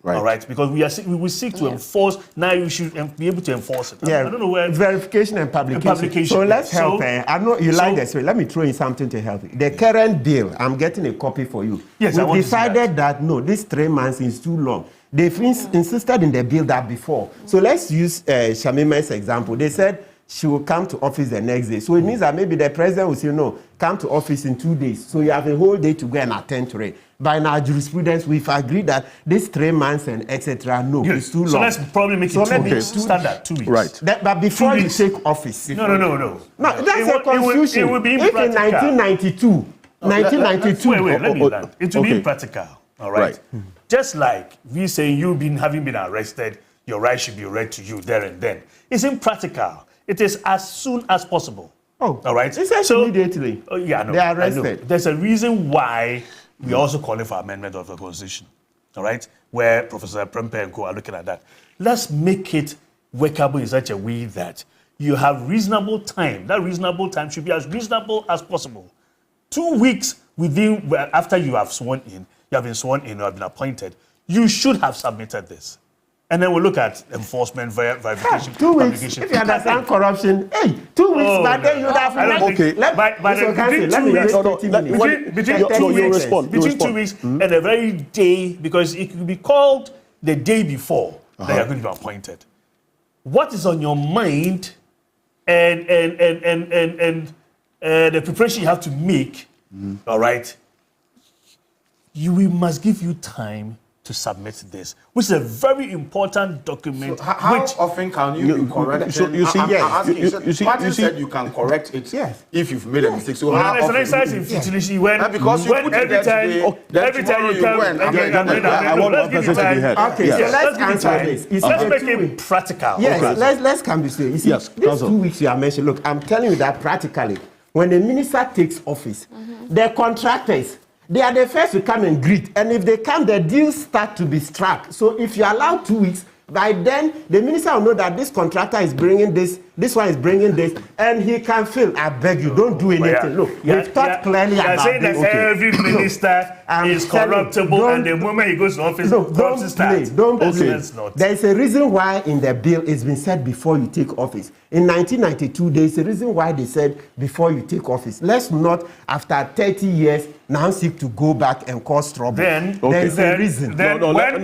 all right, because we will seek to enforce. Now you should be able to enforce it. I don't know where. Verification and publication. So let's help. I know you like this. Let me throw in something to help you. The current bill, I'm getting a copy for you. Yes, we decided that no, this 3 months is too long. They've insisted in the bill that before. So let's use Shamima's example. They said she will come to office the next day. So it means that maybe the president will say, no, come to office in 2 days. So you have a whole day to go and attend to it. By our jurisprudence, we've agreed that this 3 months and etc. No, it's too long. So let's probably make it 2 weeks. Standard 2 weeks. Right. But before you take office. No. No, that's a confusion. It would be if in 1992. Wait, let me land. It will be impractical. All right. Just like we say having been arrested, your right should be read to you there and then. It's impractical. It is as soon as possible. Oh, all right. It's immediately. Yeah, no, they are arrested. There's a reason why we are also calling for amendment of the Constitution. All right, where Professor Prempe and co are looking at that. Let's make it workable in such a way that you have reasonable time. That reasonable time should be as reasonable as possible. 2 weeks after you have been sworn in, or have been appointed, you should have submitted this. And then we'll look at enforcement, verification, 2 weeks. publication. If you understand corruption, hey, 2 weeks, but then you'd have... Okay. Between 2 weeks and a very day, because it could be called the day before that you're going to be appointed. What is on your mind and the preparation you have to make, all right, we must give you time to submit this, which is a very important document. So how often can you be corrected? So you see, Martin said you can correct it if you've made a mistake. So how it's often? an exercise in futility when every time you come, Okay, so let's answer this. Let's make it practical. Yes, let's come this way. You see, these 2 weeks you are mentioning, look, I'm telling you that practically, when the minister takes office, the contractors, they are the first to come and greet. And if they come, the deals start to be struck. So if you allow 2 weeks, by then, the minister will know that this contractor is bringing this one is bringing this, and he can feel, I beg you, don't do anything. Look, we've thought clearly about saying this. that every minister is corruptible, and the moment he goes to office, corruption starts. Don't play. There is a reason why in the bill it's been said before you take office. In 1992, there is a reason why they said before you take office. Let's not, after 30 years, now seek to go back and cause trouble. Then there's a reason. Then when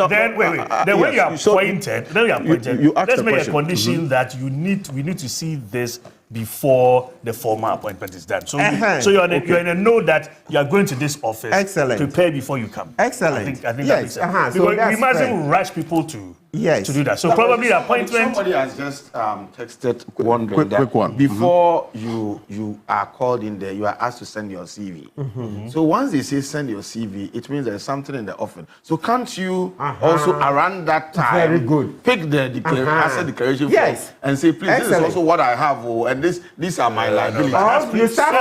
you are appointed, let's make a condition that we need to see this before the formal appointment is done. So, you're in a know that you are going to this office. Excellent. Prepare before you come. Excellent. I think yes. that makes sense. Because we mustn't rush people to do that. So probably the appointment. Somebody has just texted wondering quick one. Before you are called in there, you are asked to send your CV. So once they say send your CV, it means there's something in the offering. So can't you also around that time very good pick the asset declaration form and say, please, this is also what I have, these are my liabilities. You start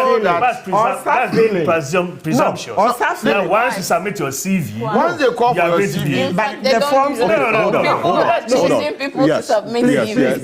feeling presumption. Now, once you submit your CV, once they call for your CV, but the forms chasing people to submit CVs.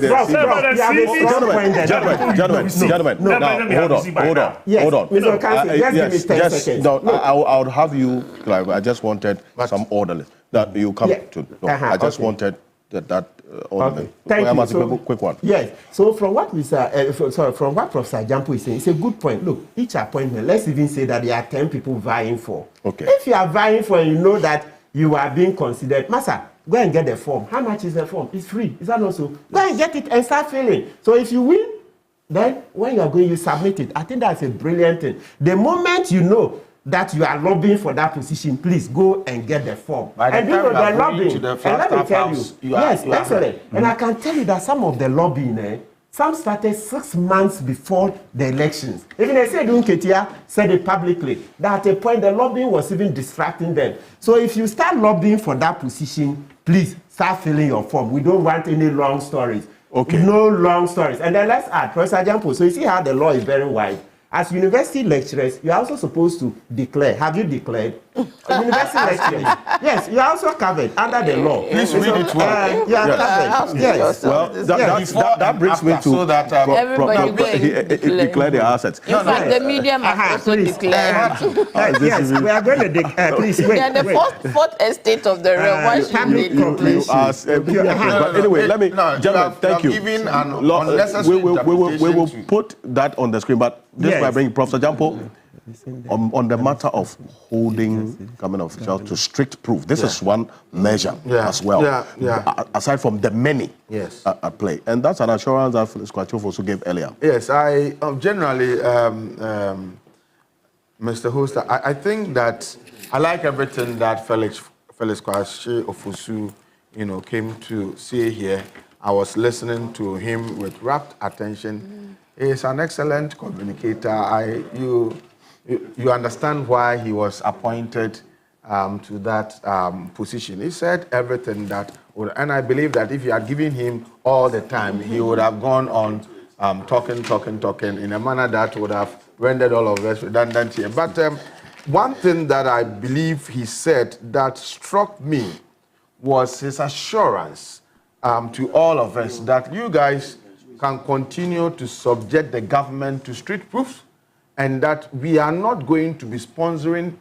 Gentlemen, hold on. Just give me 10 seconds. No, I would have you, I just wanted some orderliness that you come to. I just wanted that orderliness. Thank you. So, quick one. Yes. So from what from what Professor Jampo is saying, it's a good point. Look, each appointment, let's even say that there are 10 people vying for. Okay. If you are vying for and you know that you are being considered, Master, go and get the form. How much is the form? It's free. Is that also? Go and get it and start filling. So if you win, then when you are going, you submit it. I think that's a brilliant thing. The moment you know that you are lobbying for that position, please go and get the form. And you know the lobbying. And let me tell you, excellent. And I can tell you that some of the lobbying, some started 6 months before the elections. Even they said Unketia said it publicly that at a point the lobbying was even distracting them. So if you start lobbying for that position, please start filling your form. We don't want any long stories. Okay. No long stories. And then let's add, Professor Jampo, so you see how the law is very wide. As university lecturers, you are also supposed to declare. Have you declared? University lecturers. Yes, you are also covered under the law. Please read it well. You are covered. Yes. Well, that brings me to so that declare the assets. In fact, the media must also declare. Yes, we are going to please wait. They are the fourth estate of the realm. Why should they declare? But anyway, let me, gentlemen, thank you. We will put that on the screen, but this is why I bring Professor Jampo on the matter of holding government officials to strict proof. This is one measure as well, aside from the many at play. And that's an assurance that Squatchof also gave earlier. Yes, I generally, Mr. Host, I think that I like everything that Felix Kwasi Ofosu, came to say here. I was listening to him with rapt attention. He's an excellent communicator. You understand why he was appointed to that position. He said everything that would, and I believe that if you had given him all the time, he would have gone on talking in a manner that would have rendered all of us redundant here. But one thing that I believe he said that struck me was his assurance to all of us that you guys can continue to subject the government to strict proofs, and that we are not going to be sponsoring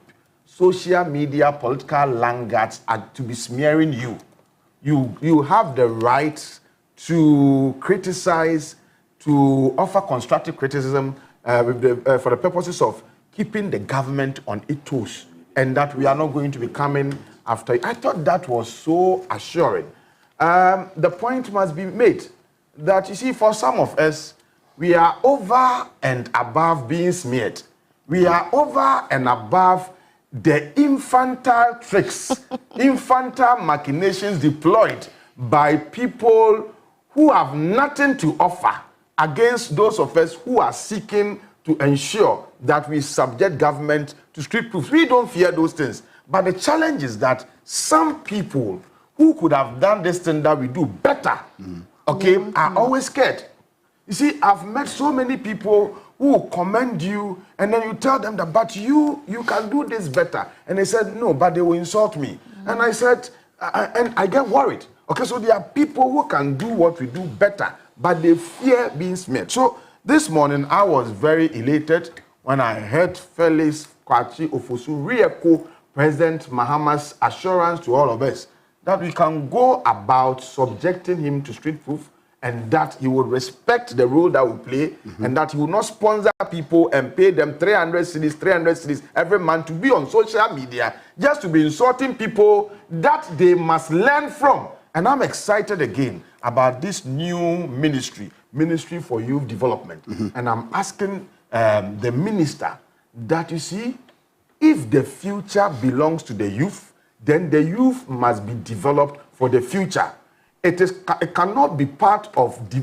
social media political laggards to be smearing you. you have the right to criticize, to offer constructive criticism for the purposes of keeping the government on its toes, and that we are not going to be coming after it. I thought that was so assuring. The point must be made that, you see, for some of us, we are over and above being smeared. We are over and above the infantile tricks, infantile machinations deployed by people who have nothing to offer against those of us who are seeking to ensure that we subject government to strict proofs. We don't fear those things. But the challenge is that some people who could have done this thing that we do better, are always scared. You see, I've met so many people who commend you, and then you tell them that, but you can do this better. And they said, no, but they will insult me. And I said, and I get worried. Okay, so there are people who can do what we do better, but they fear being smeared. So this morning, I was very elated when I heard Felix Kwachi Ofosu re-echo President Mahama's assurance to all of us that we can go about subjecting him to street proof, and that he would respect the role that we play, and that he will not sponsor people and pay them 300 cedis every month to be on social media just to be insulting people that they must learn from. And I'm excited again about this new ministry for youth development. And I'm asking the minister that, you see, if the future belongs to the youth, then the youth must be developed for the future. It cannot be part of the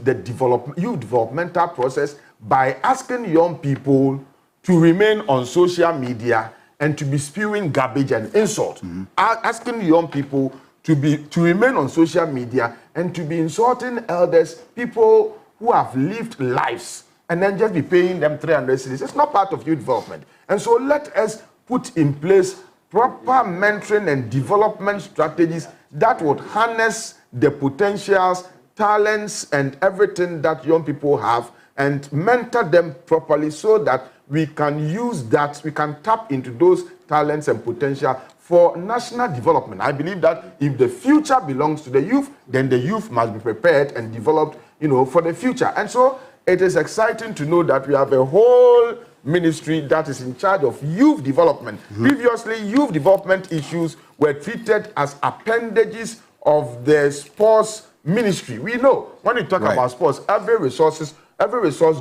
youth developmental process by asking young people to remain on social media and to be spewing garbage and insult. Asking young people to remain on social media and to be insulting elders, people who have lived lives, and then just be paying them 300 cedis. It's not part of youth development. And so let us put in place proper mentoring and development strategies that would harness the potentials, talents, and everything that young people have, and mentor them properly so that we can use that, we can tap into those talents and potential for national development. I believe that if the future belongs to the youth, then the youth must be prepared and developed, for the future. And so it is exciting to know that we have a whole ministry that is in charge of youth development. Previously, youth development issues were treated as appendages of the sports ministry. We know when we talk about sports, every resource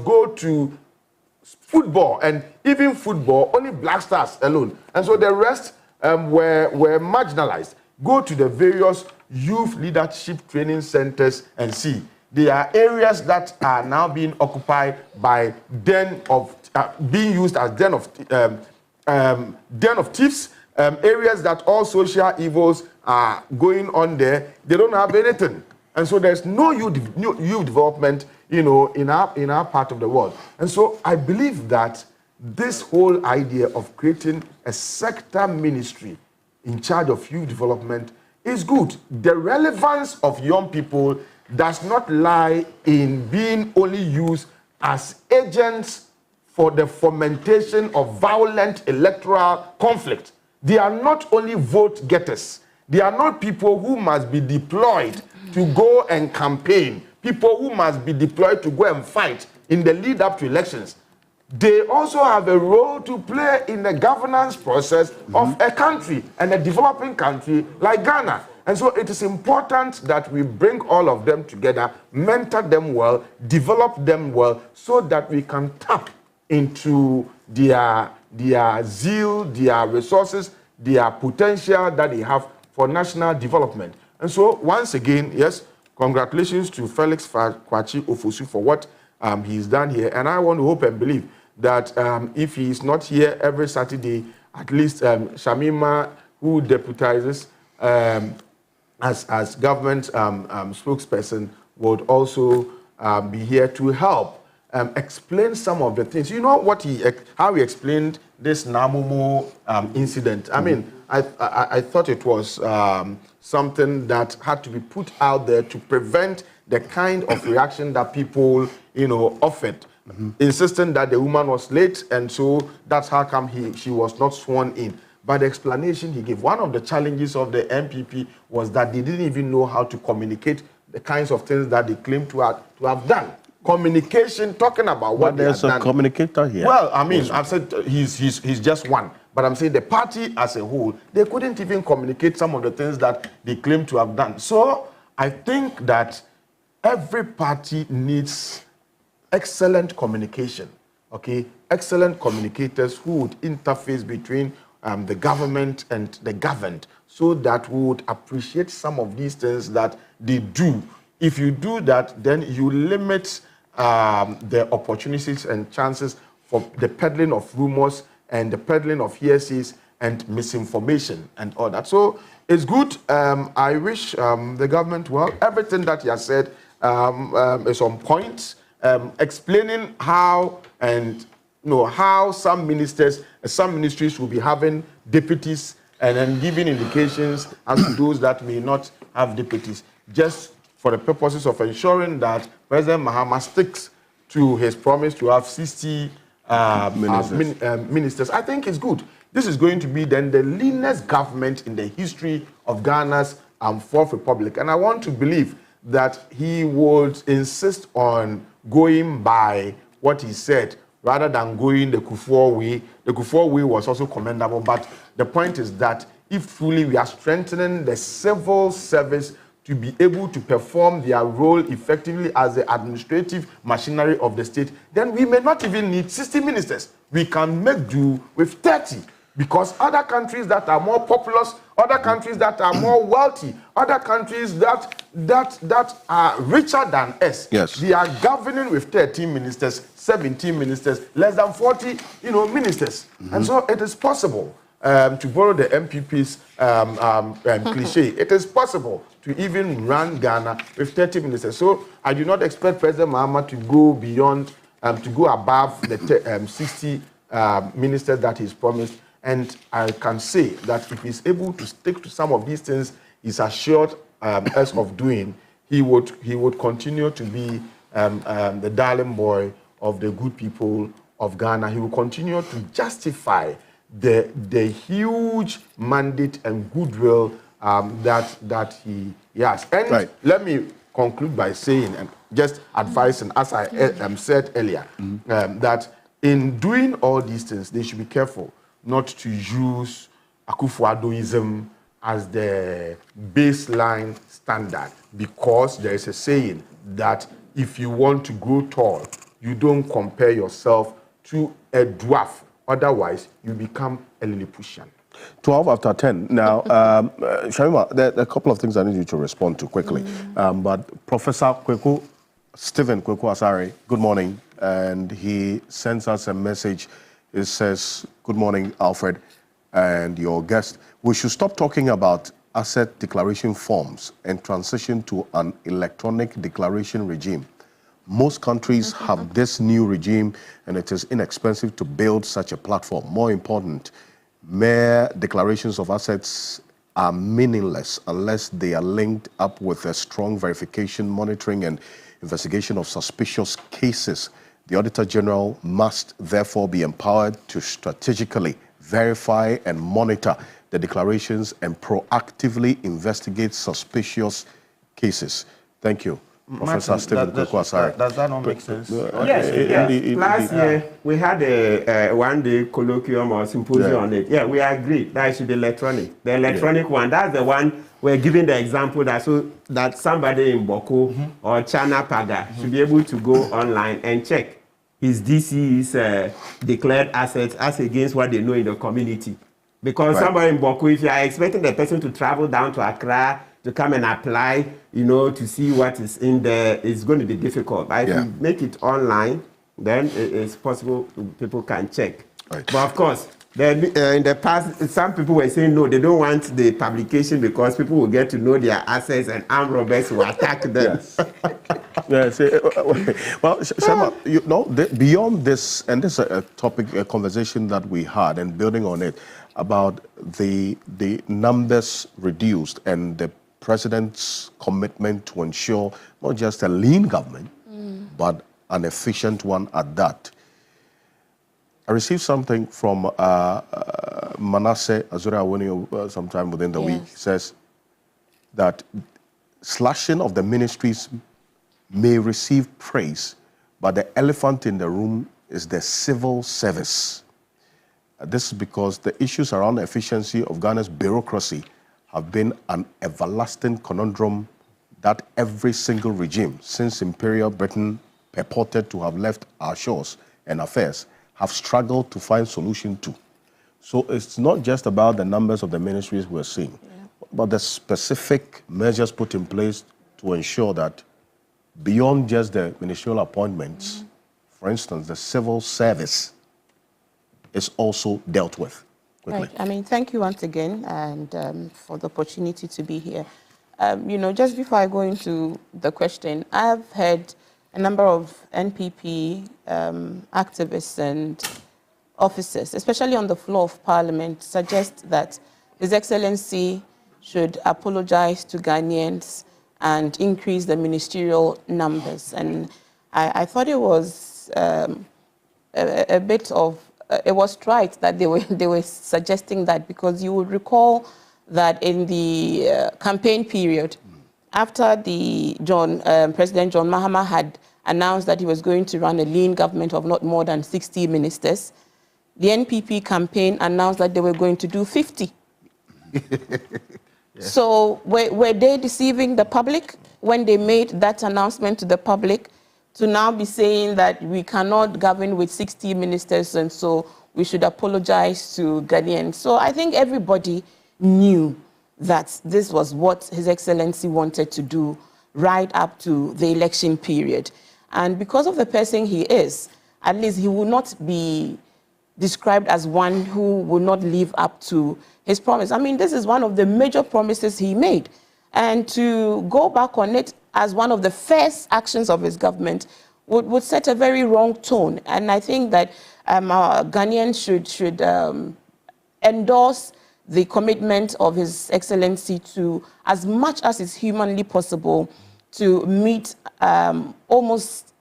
go to football, and even football, only Black Stars alone. And so the rest were marginalized. Go to the various youth leadership training centers and see. There are areas that are now being occupied by being used as den of thieves, areas that all social evils are going on there. They don't have anything. And so there's no youth development, in our part of the world. And so I believe that this whole idea of creating a sector ministry in charge of youth development is good. The relevance of young people does not lie in being only used as agents for the fomentation of violent electoral conflict. They are not only vote getters. They are not people who must be deployed to go and campaign, people who must be deployed to go and fight in the lead up to elections. They also have a role to play in the governance process of a country, and a developing country like Ghana. And so it is important that we bring all of them together, mentor them well, develop them well, so that we can tap into their zeal, their resources, their potential that they have for national development. And so once again, yes, congratulations to Felix Kwachi Ofosu for what he's done here. And I want to hope and believe that if he is not here every Saturday, at least Shamima, who deputizes as government spokesperson, would also be here to help explain some of the things. You know what how he explained this Namumo incident. I mean, I thought it was something that had to be put out there to prevent the kind of reaction that people, offered, insisting that the woman was late, and so that's how come she was not sworn in. But the explanation he gave, one of the challenges of the MPP was that they didn't even know how to communicate the kinds of things that they claim to have done. Communication, talking about what they have done. There's a communicator here. Well, I mean, I've said he's just one. But I'm saying the party as a whole, they couldn't even communicate some of the things that they claim to have done. So I think that every party needs excellent communication, okay? Excellent communicators who would interface between the government and the governed, so that we would appreciate some of these things that they do. If you do that, then you limit the opportunities and chances for the peddling of rumors and the peddling of hearsays and misinformation and all that. So it's good. I wish the government well. Everything that he has said is on point, explaining how and how some ministers, some ministries will be having deputies, and then giving indications as to those that may not have deputies, just for the purposes of ensuring that President Mahama sticks to his promise to have 60 ministers. I think it's good. This is going to be then the leanest government in the history of Ghana's Fourth Republic. And I want to believe that he would insist on going by what he said rather than going the Kufuor way. The Kufuor way was also commendable, but the point is that if truly we are strengthening the civil service to be able to perform their role effectively as the administrative machinery of the state, then we may not even need 60 ministers. We can make do with 30, because other countries that are more populous, other countries that are more wealthy, other countries that are richer than us, yes, they are governing with 13 ministers, 17 ministers, less than 40, ministers. And so it is possible, to borrow the MPP's cliche, it is possible to even run Ghana with 30 ministers. So I do not expect President Mahama to go beyond, to go above the 60 ministers that he's promised. And I can say that if he's able to stick to some of these things he's assured us of doing, he would continue to be the darling boy of the good people of Ghana. He will continue to justify the huge mandate and goodwill that he has. And let me conclude by saying, and just advising, as I said earlier, that in doing all these things, they should be careful not to use Akufo-Addoism as the baseline standard, because there is a saying that if you want to grow tall, you don't compare yourself to a dwarf. Otherwise, you become a Lilliputian. 12 after 10. Now, Sharima, there are a couple of things I need you to respond to quickly. But Professor Stephen Kweku Asare, good morning. And he sends us a message. It says, good morning, Alfred, and your guest. We should stop talking about asset declaration forms and transition to an electronic declaration regime. Most countries have this new regime, and it is inexpensive to build such a platform. More important, mere declarations of assets are meaningless unless they are linked up with a strong verification, monitoring, and investigation of suspicious cases. The Auditor General must therefore be empowered to strategically verify and monitor the declarations and proactively investigate suspicious cases. Thank you. Professor Stephen Kweku Asare. Does that not make sense? Yes. Last year, we had a one-day colloquium or symposium on it. Yeah, we agree that it should be electronic. The electronic one, that's the one we're giving the example that somebody in Boko or Chana Paga should be able to go online and check his DC's declared assets as against what they know in the community. Because somebody in Boko, if you are expecting the person to travel down to Accra to come and apply, to see what is in there, it's going to be difficult. But if you make it online, then it's possible people can check. But of course, in the past, some people were saying no, they don't want the publication because people will get to know their assets and armed robbers will attack them. Well, Shema, beyond this, and this is a topic, a conversation that we had, and building on it, about the numbers reduced and the president's commitment to ensure not just a lean government, but an efficient one at that. I received something from Manasseh Azura Awoni sometime within the week. He says that slashing of the ministries may receive praise, but the elephant in the room is the civil service. This is because the issues around the efficiency of Ghana's bureaucracy have been an everlasting conundrum that every single regime since Imperial Britain purported to have left our shores and affairs have struggled to find solution to. So it's not just about the numbers of the ministries we're seeing, but the specific measures put in place to ensure that beyond just the ministerial appointments, for instance, the civil service is also dealt with quickly. Right. I mean, thank you once again and for the opportunity to be here. You know, just before I go into the question, I've heard a number of NPP activists and officers, especially on the floor of Parliament, suggest that His Excellency should apologize to Ghanaians and increase the ministerial numbers. And I thought it was a bit of, it was right that they were suggesting that, because you would recall that in the campaign period, after the President John Mahama had announced that he was going to run a lean government of not more than 60 ministers, the NPP campaign announced that they were going to do 50. So were they deceiving the public when they made that announcement to the public, to now be saying that we cannot govern with 60 ministers and so we should apologize to Ghanaians? So I think everybody knew that this was what His Excellency wanted to do right up to the election period. And because of the person he is, at least he will not be described as one who will not live up to his promise. I mean, this is one of the major promises he made. And to go back on it as one of the first actions of his government would set a very wrong tone. And I think that Ghanaians should endorse the commitment of His Excellency to, as much as is humanly possible, to meet almost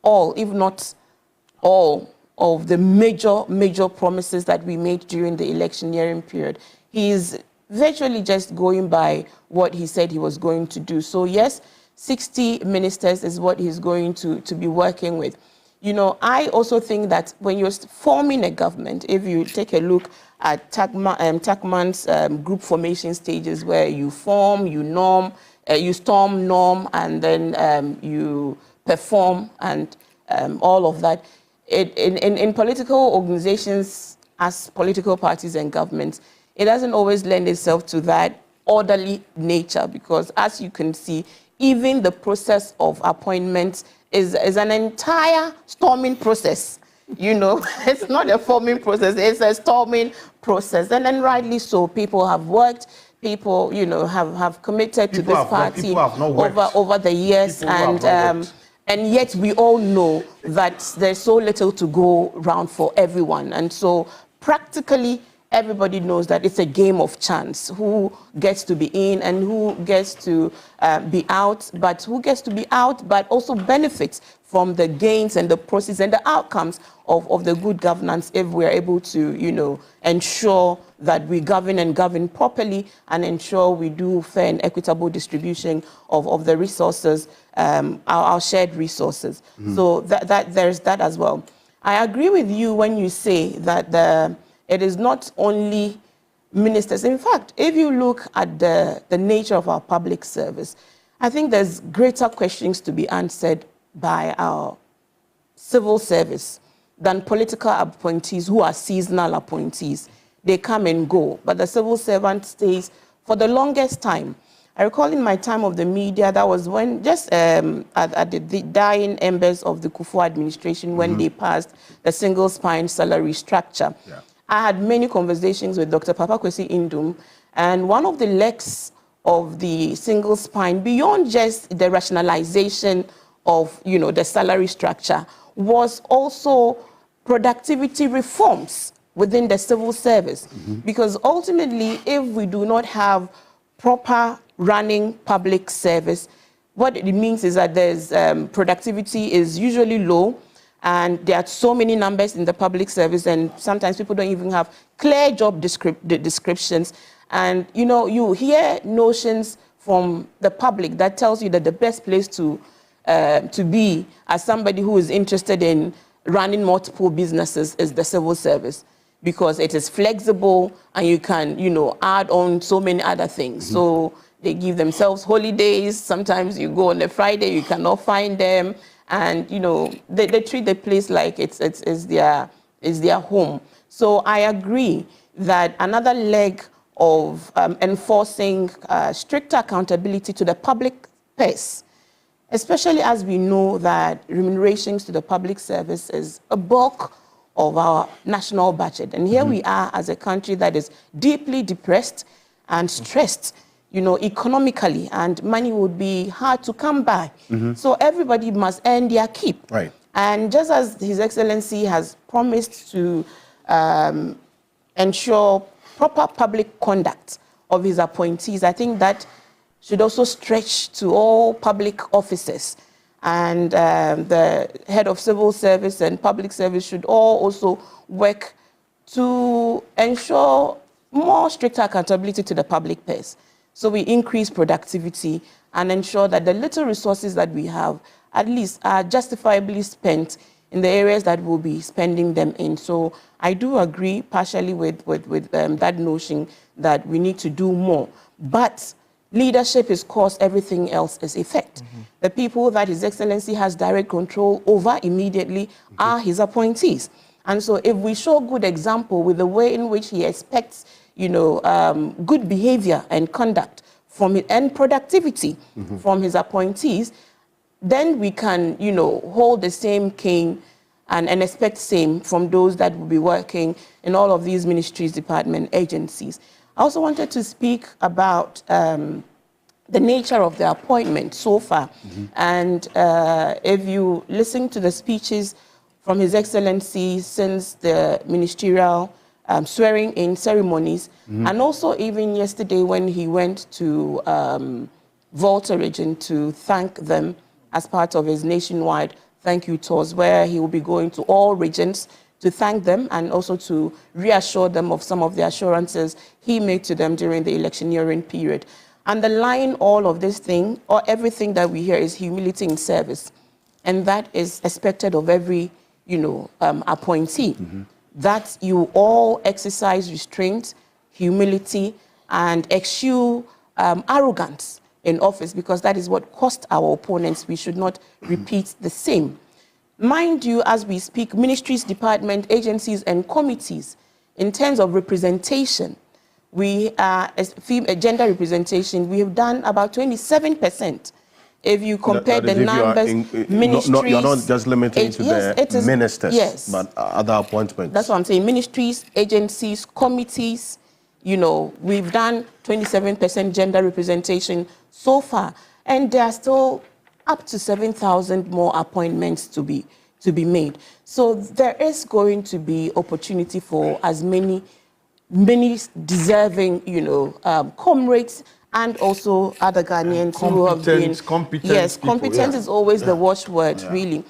all, if not all, of the major promises that we made during the electioneering period. He is virtually just going by what he said he was going to do. So yes, 60 ministers is what he's going to be working with. You know, I also think that when you're forming a government, if you take a look at Takman's group formation stages, where you form, you norm, you storm, norm, and then you perform, and all of that. In political organizations, as political parties and governments, it doesn't always lend itself to that orderly nature, because as you can see, even the process of appointments is an entire storming process. You know, it's not a forming process, it's a storming process. And then rightly so, people have worked, people, you know, have committed to this party over the years, and yet we all know that there's so little to go around for everyone. And so practically everybody knows that it's a game of chance, who gets to be in and who gets to be out, but who gets to be out but also benefits from the gains and the process and the outcomes of the good governance, if we're able to, you know, ensure that we govern and govern properly, and ensure we do fair and equitable distribution of the resources, our shared resources. So that there's that as well. I agree with you when you say that it is not only ministers. In fact, if you look at the nature of our public service, I think there's greater questions to be answered by our civil service than political appointees who are seasonal appointees. They come and go, but the civil servant stays for the longest time. I recall in my time of the media, that was when, just at the dying embers of the Kufuor administration, when they passed the single spine salary structure. Yeah. I had many conversations with Dr. Papa Kwesi Indum, and one of the legs of the single spine, beyond just the rationalization of, you know, the salary structure, was also productivity reforms within the civil service. Because ultimately, if we do not have proper running public service, what it means is that there's productivity is usually low, And there are so many numbers in the public service, and sometimes people don't even have clear job descriptions. And, you know, you hear notions from the public that tells you that the best place to be as somebody who is interested in running multiple businesses is the civil service, because it is flexible and you can, you know, add on so many other things. So they give themselves holidays. Sometimes you go on a Friday, you cannot find them. And, you know, they treat the place like it's their home. So I agree that another leg of enforcing stricter accountability to the public purse, especially as we know that remunerations to the public service is a bulk of our national budget. And here we are as a country that is deeply depressed and stressed, you know, economically, and money would be hard to come by. So everybody must earn their keep. Right. And just as His Excellency has promised to ensure proper public conduct of his appointees, I think that should also stretch to all public officers. And the head of civil service and public service should all also work to ensure more stricter accountability to the public purse. So we increase productivity and ensure that the little resources that we have at least are justifiably spent in the areas that we'll be spending them in. So I do agree partially with that notion that we need to do more. But leadership is cause, everything else is effect. The people that His Excellency has direct control over immediately are his appointees. And so if we show good example with the way in which he expects, you know, good behavior and conduct from it, and productivity from his appointees, then we can, you know, hold the same cane and expect same from those that will be working in all of these ministries, department, agencies. I also wanted to speak about the nature of the appointment so far. And if you listen to the speeches from His Excellency since the ministerial swearing-in ceremonies, and also even yesterday when he went to Volta region to thank them as part of his nationwide thank you tours, where he will be going to all regions to thank them and also to reassure them of some of the assurances he made to them during the electioneering period. Underlying all of this thing, or everything that we hear, is humility in service. And that is expected of every, you know, appointee. That you all exercise restraint, humility, and eschew arrogance in office, because that is what cost our opponents. We should not repeat the same. Mind you, as we speak, ministries, department, agencies, and committees, in terms of representation, we are, gender representation, we have done about 27%. If you compare the numbers, ministries... You're not just limiting to the ministers, but other appointments. That's what I'm saying. Ministries, agencies, committees, you know, we've done 27% gender representation so far. And there are still up to 7,000 more appointments to be made. So there is going to be opportunity for as many deserving, you know, comrades and also other Ghanaians who have been... Competent yes, people, competence is always the watchword, really.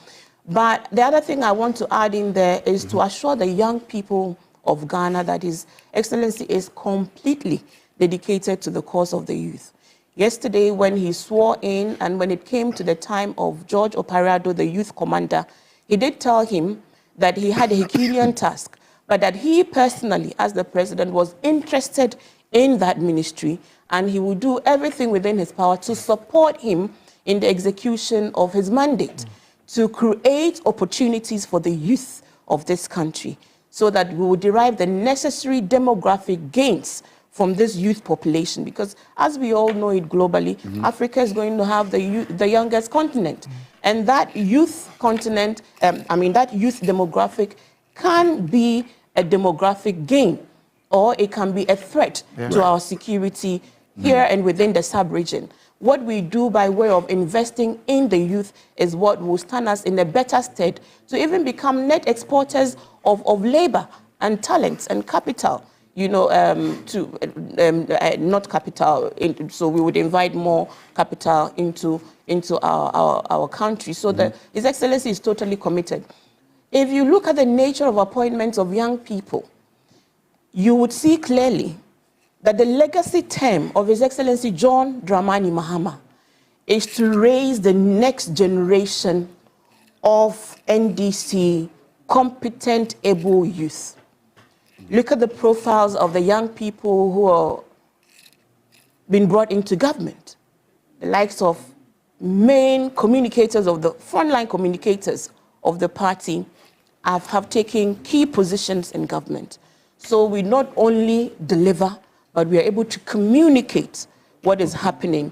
But the other thing I want to add in there is to assure the young people of Ghana that His Excellency is completely dedicated to the cause of the youth. Yesterday, when he swore in, and when it came to the time of George Oparado, the youth commander, he did tell him that he had a Herculean task, but that he personally, as the president, was interested in that ministry, and he would do everything within his power to support him in the execution of his mandate, to create opportunities for the youth of this country, so that we will derive the necessary demographic gains from this youth population. Because as we all know it globally, Africa is going to have the youngest continent. And that youth continent, that youth demographic can be a demographic gain, or it can be a threat to our security here and within the sub-region. What we do by way of investing in the youth is what will stand us in a better stead to even become net exporters of labor and talents and capital, you know, not capital, so we would invite more capital into our country. So His Excellency is totally committed. if you look at the nature of appointments of young people, you would see clearly that the legacy term of His Excellency John Dramani Mahama is to raise the next generation of NDC competent, able youth. Look at the profiles of the young people who are being brought into government. The likes of main communicators of the frontline communicators of the party have taken key positions in government. So we not only deliver, but we are able to communicate what is happening.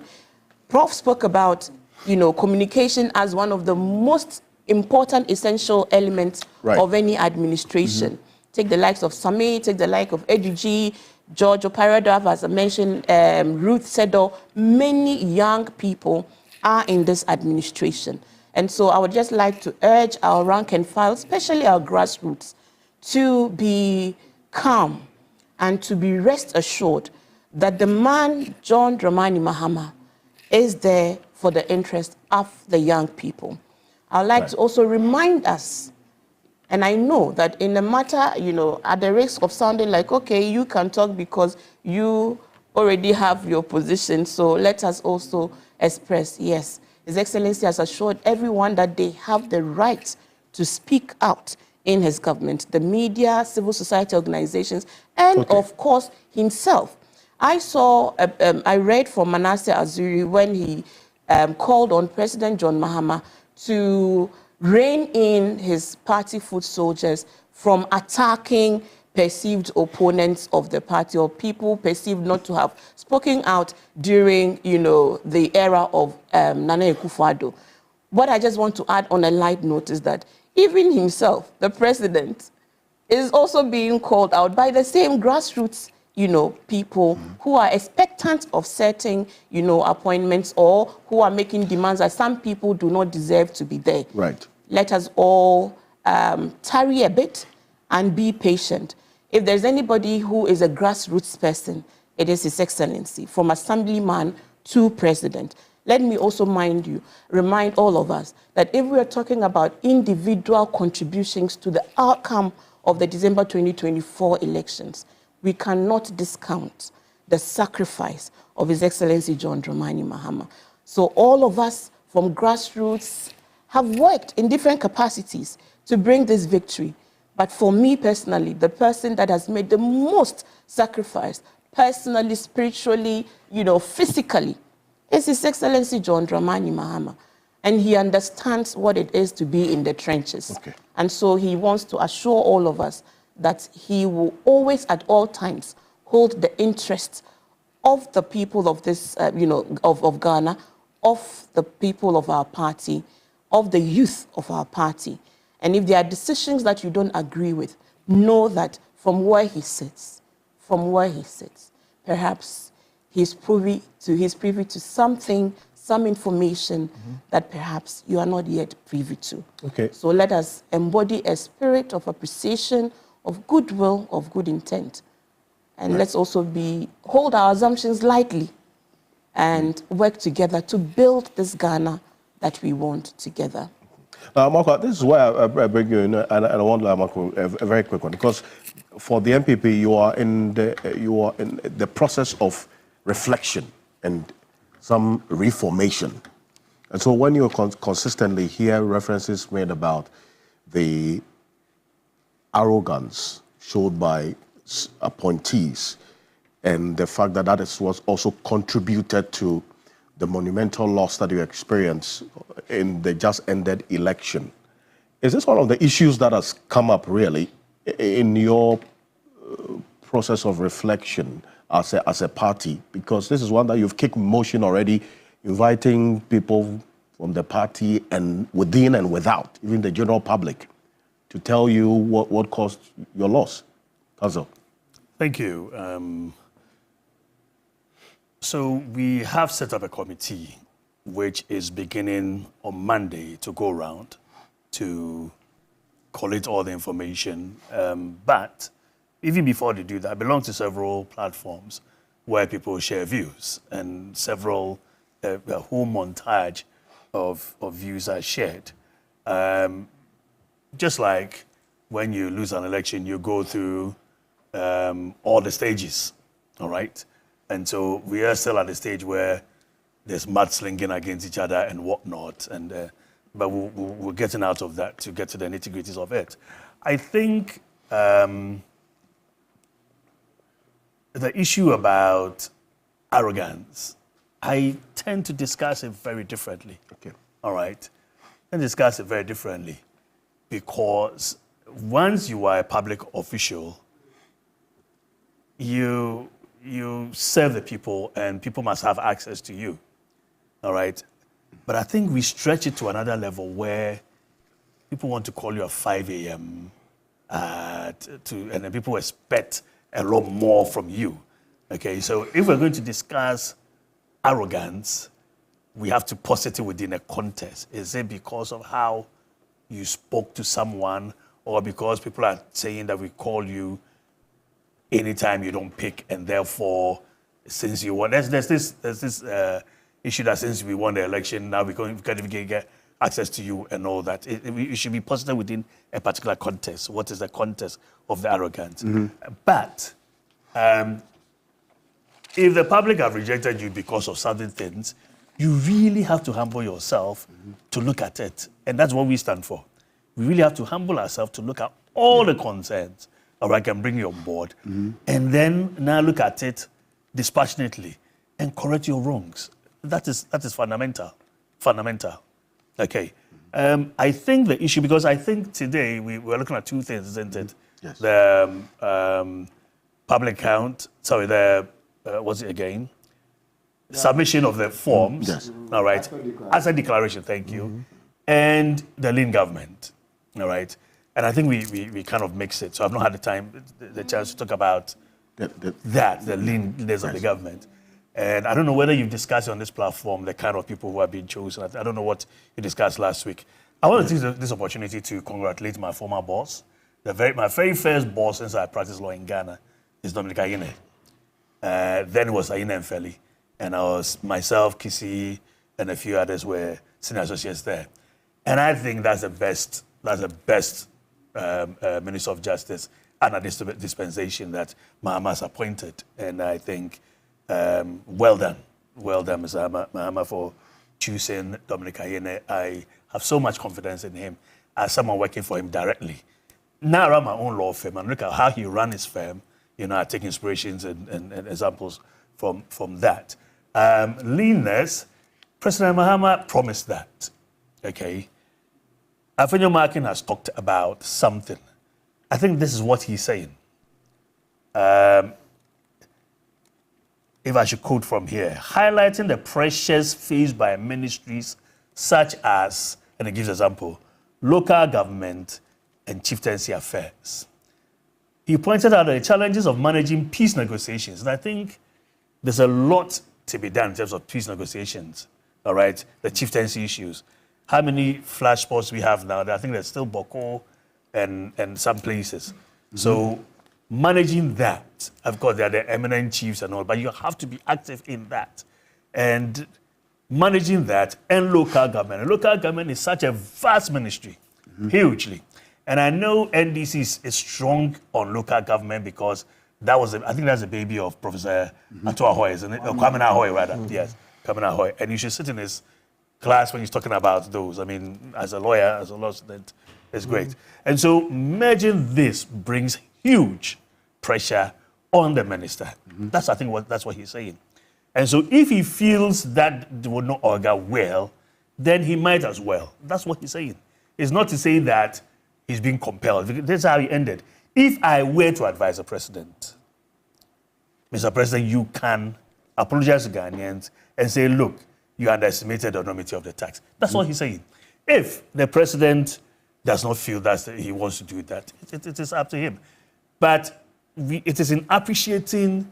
Prof spoke about, communication as one of the most important, essential elements of any administration. Take the likes of Sami, take the like of Edigi, George Oparadov, as I mentioned, Ruth Sedo. Many young people are in this administration. And so I would just like to urge our rank and file, especially our grassroots, to be calm and to be rest assured that the man, John Dramani Mahama, is there for the interest of the young people. I'd like to also remind us, and I know that in the matter, at the risk of sounding like, okay, you can talk because you already have your position, so let us also express, yes, His Excellency has assured everyone that they have the right to speak out in his government, the media, civil society organizations, and of course, himself. I read from Manasseh Azuri when he called on President John Mahama to rein in his party foot soldiers from attacking perceived opponents of the party or people perceived not to have spoken out during, the era of Nana Akufo-Addo. What I just want to add on a light note is that even himself, the president, is also being called out by the same grassroots, people who are expectant of certain, appointments or who are making demands that some people do not deserve to be there. Right. Let us all tarry a bit and be patient. If there's anybody who is a grassroots person, it is His Excellency, from assemblyman to president. Let me also remind all of us that if we are talking about individual contributions to the outcome of the December 2024 elections, we cannot discount the sacrifice of His Excellency John Dramani Mahama. So all of us from grassroots have worked in different capacities to bring this victory. But for me personally, the person that has made the most sacrifice, personally, spiritually, physically, is His Excellency John Dramani Mahama. And he understands what it is to be in the trenches. And so he wants to assure all of us that he will always, at all times, hold the interests of the people of this, of Ghana, of the people of our party, of the youth of our party. And if there are decisions that you don't agree with, know that from where he sits, perhaps he's privy to something, some information that perhaps you are not yet privy to. So let us embody a spirit of appreciation, of goodwill, of good intent. And let's also hold our assumptions lightly and work together to build this Ghana that we want together. Marco, this is why I bring you in, and I want to Marco a very quick one, because for the MPP, you are in the process of reflection and some reformation. And so when you consistently hear references made about the arrogance showed by appointees and the fact that was also contributed to the monumental loss that you experienced in the just ended election, is this one of the issues that has come up really in your process of reflection as a party? Because this is one that you've kicked in motion already, inviting people from the party and within and without, even the general public, to tell you what caused your loss. Kazo. Thank you. So we have set up a committee which is beginning on Monday to go around to collate all the information. But even before they do that, I belong to several platforms where people share views, and several, a whole montage of views are shared. just like when you lose an election, you go through all the stages, all right? And so we are still at the stage where there's mudslinging against each other and whatnot, and but we're getting out of that to get to the nitty-gritties of it. I think the issue about arrogance, I tend to discuss it very differently. Okay. All right? And discuss it very differently because once you are a public official, you serve the people and people must have access to you. All right? But I think we stretch it to another level where people want to call you at 5 a.m. And then people expect a lot more from you. Okay, so if we're going to discuss arrogance, we have to posit it within a context. Is it because of how you spoke to someone, or because people are saying that we call you anytime you don't pick, and therefore, since you won, there's this issue that since we won the election, now we can't even get access to you and all that. It should be posited within a particular context. What is the context of the arrogance? Mm-hmm. But if the public have rejected you because of certain things, you really have to humble yourself to look at it. And that's what we stand for. We really have to humble ourselves to look at all the concerns, or I can bring you on board, and then now look at it dispassionately and correct your wrongs. That is fundamental. Fundamental. Okay. I think the issue, because I think today we're looking at two things, isn't it? Yes. The public count, what's it again? Yeah. Submission of the forms. Yes. All right. As a declaration, thank you. And the lean government. All right. And I think we kind of mix it. So I've not had the chance to talk about the leanness of the government. And I don't know whether you've discussed on this platform the kind of people who have been chosen. I don't know what you discussed last week. I want to take this opportunity to congratulate my former boss. My very first boss since I practiced law in Ghana is Dominic Ayine. Then it was Ayine and Feli. And I was myself, Kisi, and a few others were senior associates there. And I think that's the best Minister of Justice under this dispensation that Mahama has appointed. And I think, well done, Mr. Mahama, for choosing Dominic Ayine. I have so much confidence in him as someone working for him directly. Now I run my own law firm and look at how he ran his firm. I take inspirations and examples from that. Leanness, President Mahama promised that. Okay. Afenyo Markin has talked about something. I think this is what he's saying. If I should quote from here, highlighting the pressures faced by ministries such as, and it gives an example, local government and chieftaincy affairs. He pointed out the challenges of managing peace negotiations. And I think there's a lot to be done in terms of peace negotiations, all right? The chieftaincy issues. How many flash spots we have now? I think there's still Boko and some places. So managing that, of course, there are the eminent chiefs and all, but you have to be active in that. And managing that and local government. And local government is such a vast ministry, hugely. And I know NDC is strong on local government because I think that's a baby of Professor Ato Ahoy, isn't it? Kwame Ahoy, rather. Yes, Kwame Ahoy. And you should sit in his class when he's talking about those. I mean, as a lawyer, as a law student, it's great. And so merging this brings huge pressure on the minister. I think that's what he's saying. And so if he feels that it will not augur well, then he might as well. That's what he's saying. It's not to say that he's being compelled. This is how he ended. If I were to advise the president, Mr. President, you can apologize to Ghanaians and say, look, you underestimated the enormity of the tax. That's what he's saying. If the president does not feel that he wants to do that, it is up to him. But it is in appreciating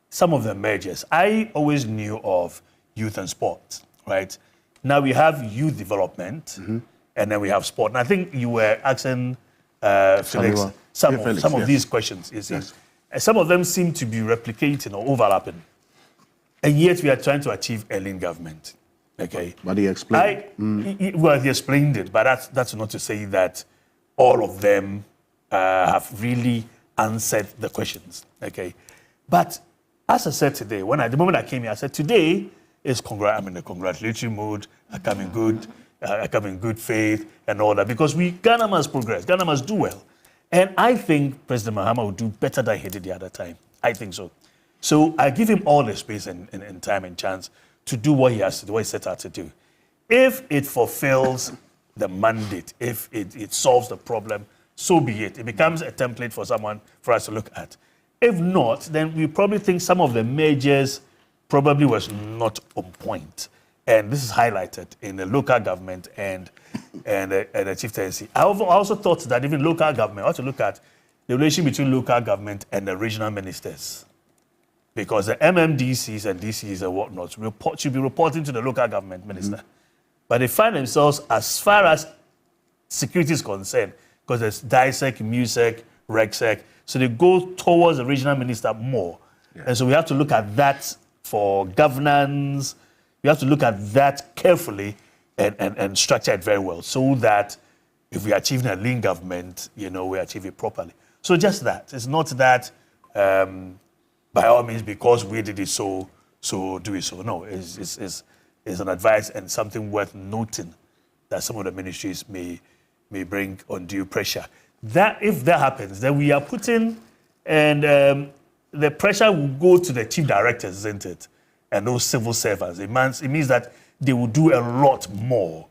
some of the mergers. I always knew of youth and sport, right? Now we have youth development, and then we have sport. And I think you were asking Felix some of these questions. You see. Yes. Some of them seem to be replicating or overlapping. And yet we are trying to achieve a lean government. Okay. But he explained. Well, he explained it, but that's not to say that all of them have really answered the questions. Okay, but as I said today, the moment I came here, I said today is I'm in a congratulatory mood. I come in good faith and all that because Ghana must progress. Ghana must do well, and I think President Mahama will do better than he did the other time. I think so. So I give him all the space and time and chance to do what he has to do, what he set out to do. If it fulfills the mandate, if it solves the problem, so be it. It becomes a template for us to look at. If not, then we probably think some of the measures probably was not on point. And this is highlighted in the local government and the chieftaincy. I also thought that even local government, I ought to look at the relation between local government and the regional ministers. Because the MMDCs and DCs and whatnot should be reporting to the local government minister. But they find themselves, as far as security is concerned, because there's DISEC, MUSEC, REGSEC, so they go towards the regional minister more. Yeah. And so we have to look at that for governance. We have to look at that carefully and structure it very well so that if we achieve a lean government, we achieve it properly. So just that. It's not that by all means because we did it so do it so. No, it's an advice and something worth noting that some of the ministries may bring undue pressure. That if that happens, then we are putting, and the pressure will go to the chief directors, isn't it? And those civil servants. It means that they will do a lot more.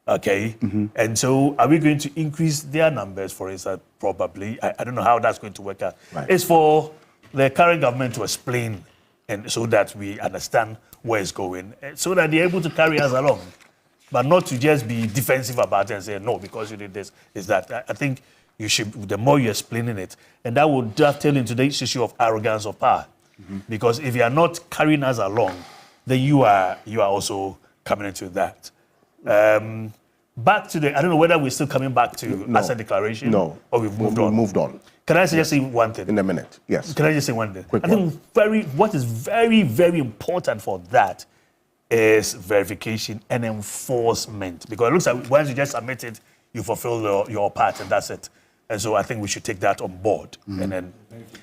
Okay? Mm-hmm. And so are we going to increase their numbers, for instance? Probably. I don't know how that's going to work out. Right. It's for the current government to explain and so that we understand where it's going, so that they're able to carry us along. But not to just be defensive about it and say, no, because you did this, is that. I think you should, the more you're explaining it, and that will dovetail into the issue of arrogance of power. Mm-hmm. Because if you are not carrying us along, then you are also coming into that. Back to I don't know whether we're still coming back to asset declaration. No. Or we've moved on. Moved on. Can I just say one thing? In a minute, yes. Can I just say one thing? I think what is very, very important for that is verification and enforcement. Because it looks like once you just submit it, you fulfill your part and that's it. And so I think we should take that on board. Mm-hmm. And then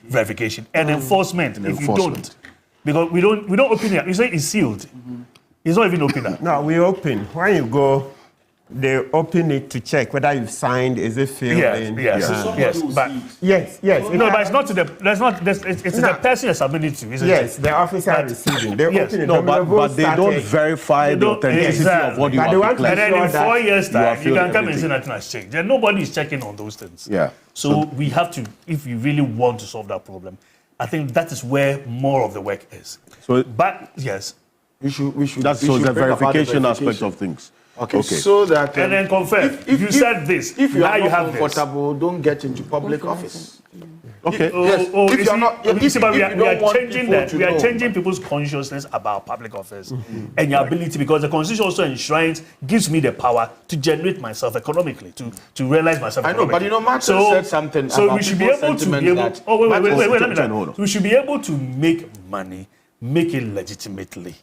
verification and enforcement if you don't. Because we don't open it. You say it's sealed. Mm-hmm. It's not even open up. No, we open. When you go, they open it to check whether you've signed. Is it filled in? Yes. But yes. No, but it's not to the. It's the person you're submitting to, isn't it? Yes, the officer receiving. They open it. No, but they don't verify the authenticity of what you have declared. And then in 4 years' time, you can come and say nothing has changed. Then nobody is checking on those things. Yeah. So we have to, if you really want to solve that problem, I think that is where more of the work is. But yes. We should. That's the verification aspect of things. Okay. So that and then confirm. If you said this, if you are not comfortable, don't get into public office. Okay. If you're not, we are changing people's consciousness about public office and your ability, because the Constitution also enshrines, gives me the power to generate myself economically, to realize myself. I know, but Martin said something. So about we should be able to wait. We should be able to make money, make it legitimately.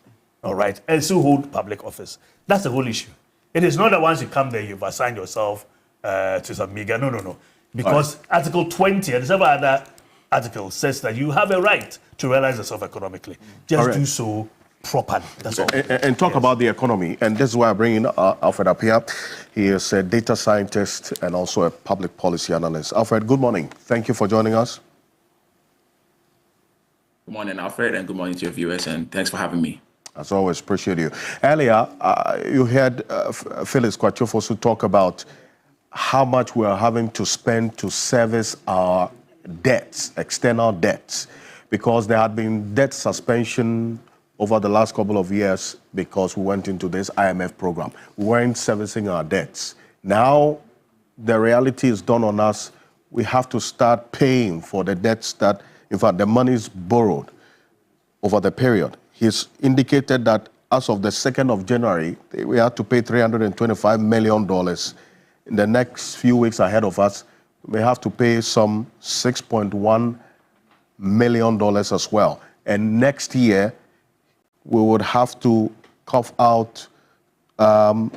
All right, and still hold public office. That's the whole issue. It is not that once you come there, you've assigned yourself to some meager. No. Because Article 20 and several other articles says that you have a right to realize yourself economically. Just do so properly. That's all. And talk about the economy. And this is why I bring in Alfred up here. He is a data scientist and also a public policy analyst. Alfred, good morning. Thank you for joining us. Good morning, Alfred, and good morning to your viewers, and thanks for having me. As always, appreciate you. Earlier, you heard Phyllis Kwachofosu talk about how much we are having to spend to service our debts, external debts, because there had been debt suspension over the last couple of years because we went into this IMF program. We weren't servicing our debts. Now, the reality is done on us. We have to start paying for the debts that, in fact, the money is borrowed over the period. He's indicated that as of the 2nd of January, we had to pay $325 million. In the next few weeks ahead of us, we have to pay some $6.1 million as well. And next year, we would have to cough out some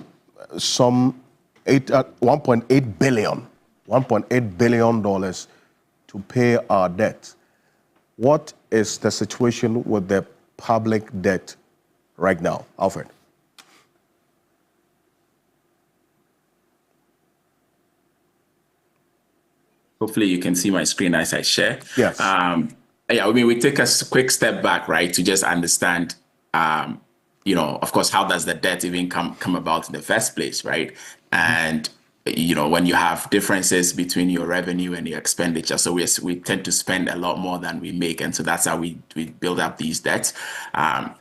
$1.8 billion $1.8 billion to pay our debt. What is the situation with the public debt right now, Alfred? Hopefully you can see my screen as I share. Yes. Yeah, I mean, we take a quick step back, right, to just understand, you know, of course, how does the debt even come about in the first place, right? And, you know, when you have differences between your revenue and your expenditure, so we tend to spend a lot more than we make, and so that's how we build up these debts.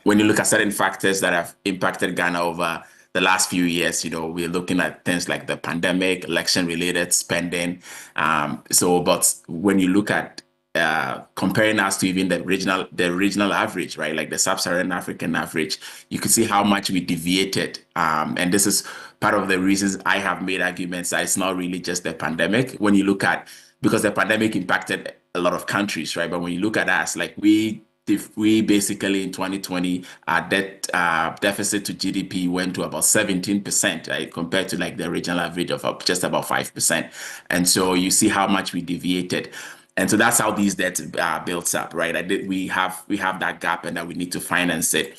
When you look at certain factors that have impacted Ghana over the last few years, you know, we're looking at things like the pandemic, election-related spending. But when you look at comparing us to even the regional average, right, like the sub-Saharan African average, you can see how much we deviated. And this is part of the reasons I have made arguments that it's not really just the pandemic. When you look at, because the pandemic impacted a lot of countries, right? But when you look at us, like we basically in 2020, our debt deficit to GDP went to about 17%, right, compared to like the regional average of just about 5%. And so you see how much we deviated. And so that's how these debts built up, right? We have that gap, and that we need to finance it.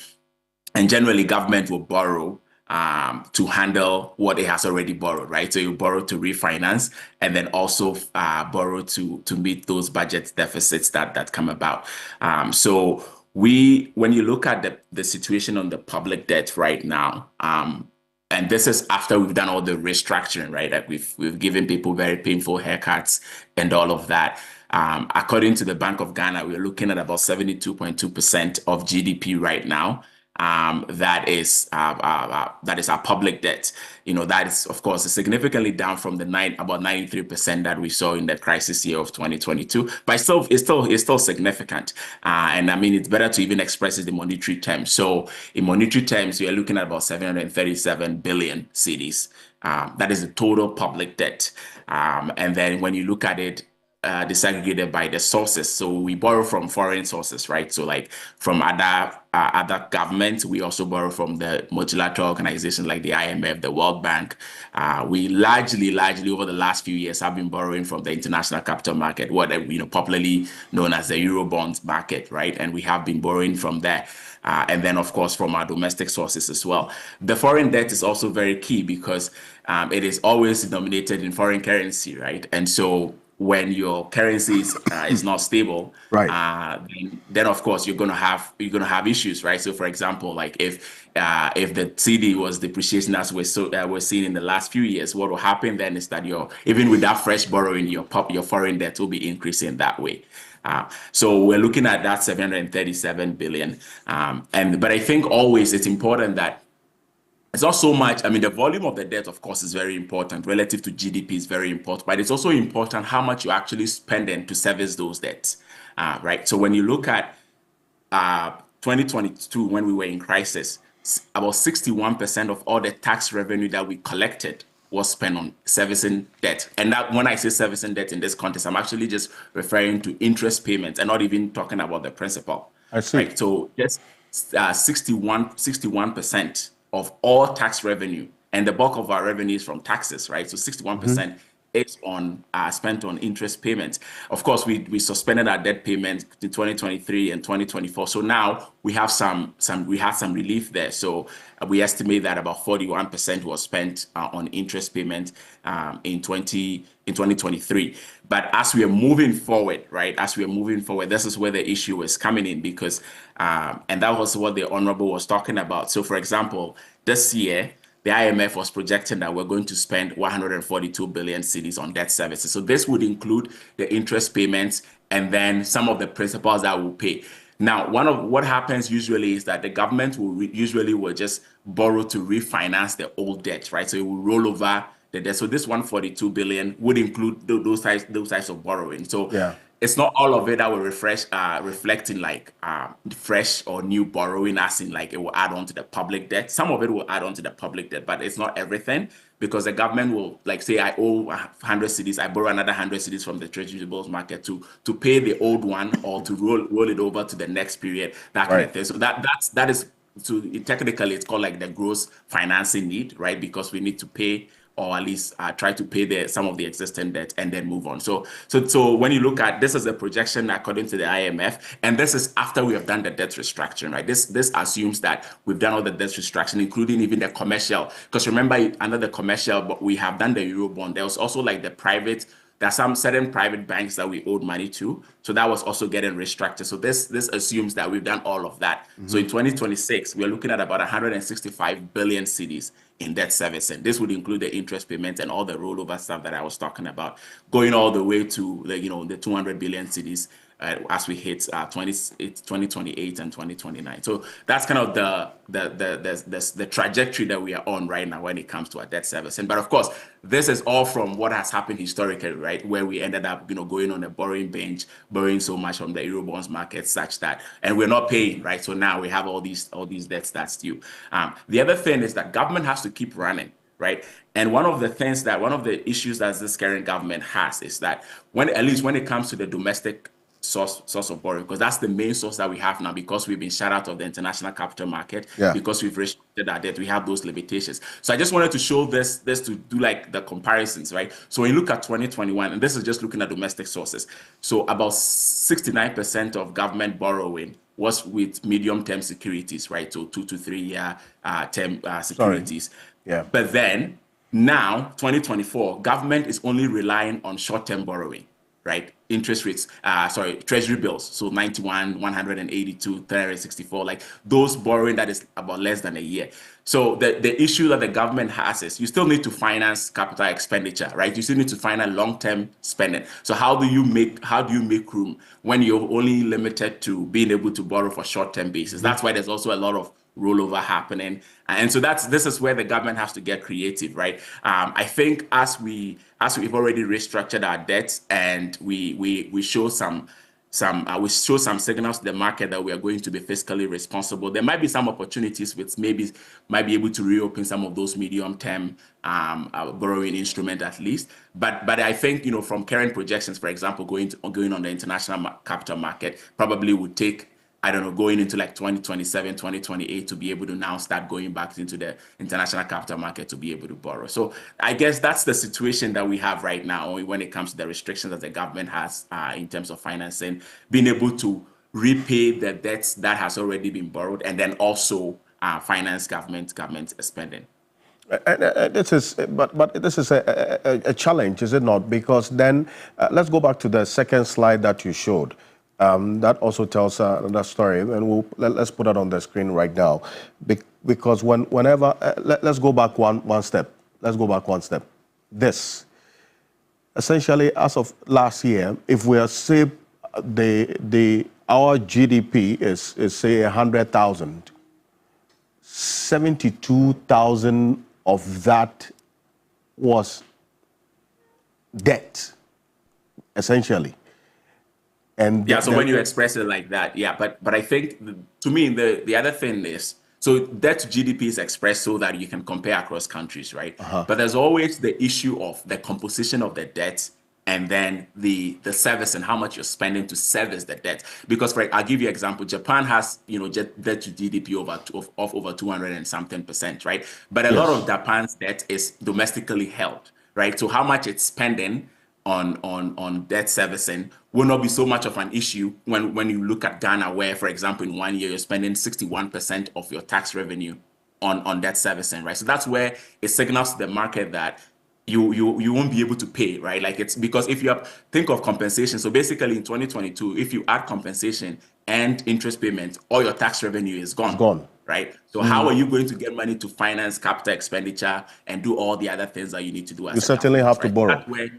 And generally, government will borrow to handle what it has already borrowed, right? So you borrow to refinance, and then also borrow to meet those budget deficits that come about. So when you look at the situation on the public debt right now, and this is after we've done all the restructuring, right? Like we've given people very painful haircuts and all of that. According to the Bank of Ghana, we're looking at about 72.2% of GDP right now. That is our public debt. You know, that is, of course, significantly down from the about 93% that we saw in the crisis year of 2022. But it's still significant. And I mean, it's better to even express it in monetary terms. So in monetary terms, we are looking at about 737 billion cedis. That is the total public debt. And then when you look at it, disaggregated by the sources. So we borrow from foreign sources, right? So like from other governments, we also borrow from the multilateral organizations like the IMF, the World Bank. We largely over the last few years have been borrowing from the international capital market, what popularly known as the Eurobonds market, right? And we have been borrowing from there. And then, of course, from our domestic sources as well. The foreign debt is also very key because it is always denominated in foreign currency, right? And so when your currency is not stable, right, then of course you're gonna have issues, right? So for example, like if the CD was depreciating as we're seeing in the last few years, what will happen then is that even with that fresh borrowing, your foreign debt will be increasing that way. So we're looking at that 737 billion, but I think always it's important that it's not so much, I mean, the volume of the debt, of course, is very important. Relative to GDP is very important, but it's also important how much you're actually spending to service those debts, right? So when you look at 2022, when we were in crisis, about 61% of all the tax revenue that we collected was spent on servicing debt. And that, when I say servicing debt in this context, I'm actually just referring to interest payments and not even talking about the principal. I see. Right? So just 61% of all tax revenue, and the bulk of our revenue is from taxes, right? So 61% is spent on interest payments. Of course, we suspended our debt payments in 2023 and 2024. So now we have some relief there. So we estimate that about 41% was spent on interest payments in 2023. But as we are moving forward, right? This is where the issue is coming in because, and that was what the Honorable was talking about. So for example, this year, the IMF was projecting that we're going to spend 142 billion cedis on debt services. So this would include the interest payments and then some of the principals that we'll pay. Now, what happens usually is that the government will just borrow to refinance the old debt, right? So it will roll over the debt. So this 142 billion would include those types of borrowing. So it's not all of it that will reflecting like fresh or new borrowing, as in like it will add on to the public debt. Some of it will add on to the public debt, but it's not everything, because the government will, like, say I owe 100 cedis, I borrow another 100 cedis from the treasury bills market to pay the old one or to roll it over to the next period, that kind of thing. So that is, so technically it's called like the gross financing need, right? Because we need to pay or at least try to pay some of the existing debt and then move on. So when you look at this is a projection according to the IMF, and this is after we have done the debt restructuring, right? This assumes that we've done all the debt restructuring, including even the commercial. Because remember, under the commercial, but we have done the Eurobond. There was also like the private. There are some certain private banks that we owed money to, so that was also getting restructured. So this assumes that we've done all of that. So in 2026, we're looking at about 165 billion cedis in debt servicing. This would include the interest payments and all the rollover stuff that I was talking about, going all the way to the 200 billion cedis as we hit 2028 and 2029. So that's kind of the trajectory that we are on right now when it comes to our debt servicing. But of course, this is all from what has happened historically, right? Where we ended up, going on a borrowing bench, borrowing so much from the Eurobonds market such that, and we're not paying, right? So now we have all these debts that's due. The other thing is that government has to keep running, right? And one of the issues that this current government has is that at least when it comes to the domestic source of borrowing, because that's the main source that we have now, because we've been shut out of the international capital market, because we've restricted our debt, we have those limitations. So I just wanted to show this to do like the comparisons, right? So when you look at 2021, and this is just looking at domestic sources, so about 69% of government borrowing was with medium-term securities, right? So 2 to 3 year term securities. But then now, 2024, government is only relying on short-term borrowing, right? Interest rates, treasury bills. So 91, 182, 364, like those borrowing that is about less than a year. So the issue that the government has is you still need to finance capital expenditure, right? You still need to finance long-term spending. So how do you make room when you're only limited to being able to borrow for short-term basis? That's why there's also a lot of rollover happening. And so this is where the government has to get creative, right? I think as we've already restructured our debts and we show some signals to the market that we are going to be fiscally responsible, there might be some opportunities which might be able to reopen some of those medium-term borrowing instrument at least. But I think, from current projections, for example, going on the international capital market probably would take, I don't know, going into like 2027, 2028 to be able to now start going back into the international capital market to be able to borrow. So I guess that's the situation that we have right now when it comes to the restrictions that the government has in terms of financing, being able to repay the debts that has already been borrowed and then also finance government spending. This is a challenge, is it not? Because then let's go back to the second slide that you showed. That also tells another story, and let's put that on the screen right now. Because whenever let's go back one step. Let's go back one step. This essentially, as of last year, if we are say our GDP is say 100,000, 72,000 of that was debt, essentially. And so when you express it like that, but I think to me the other thing is, so debt to GDP is expressed so that you can compare across countries, right? But there's always the issue of the composition of the debt and then the service and how much you're spending to service the debt. Because I'll give you an example. Japan has debt to GDP of over 200 and something percent, right? But a lot of Japan's debt is domestically held, right? So how much it's spending on debt servicing will not be so much of an issue when you look at Ghana, where, for example, in 1 year you're spending 61% of your tax revenue on debt servicing, right? So that's where it signals to the market that you won't be able to pay, right? Like, it's because if you think of compensation, so basically in 2022, if you add compensation and interest payment, all your tax revenue is gone. It's gone. Right? So how are you going to get money to finance capital expenditure and do all the other things that you need to do? You certainly have to borrow. That's where,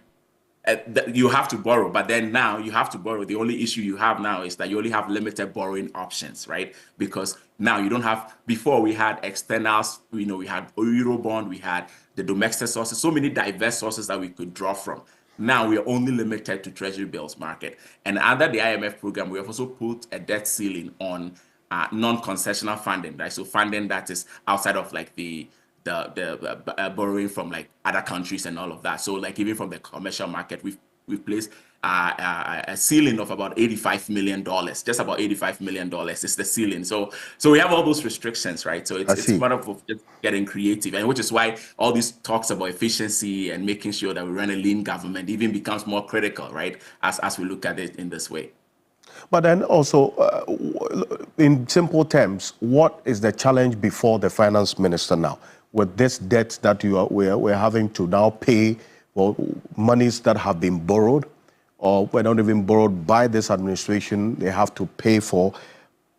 you have to borrow, but then now you have to borrow. The only issue you have now is that you only have limited borrowing options, right? Because now you don't have, before we had externals, we had Eurobond, we had the domestic sources, so many diverse sources that we could draw from. Now we are only limited to treasury bills market. And under the IMF program, we have also put a debt ceiling on non-concessional funding, right? So funding that is outside of like the borrowing from like other countries and all of that. So like even from the commercial market, we've placed a ceiling of about $85 million. Just about $85 million is the ceiling. So we have all those restrictions, right? So it's part of just getting creative, and which is why all these talks about efficiency and making sure that we run a lean government even becomes more critical, right? As we look at it in this way. But then also, in simple terms, what is the challenge before the finance minister now? With this debt that we're having to now pay for monies that have been borrowed, or were not even borrowed by this administration, they have to pay for,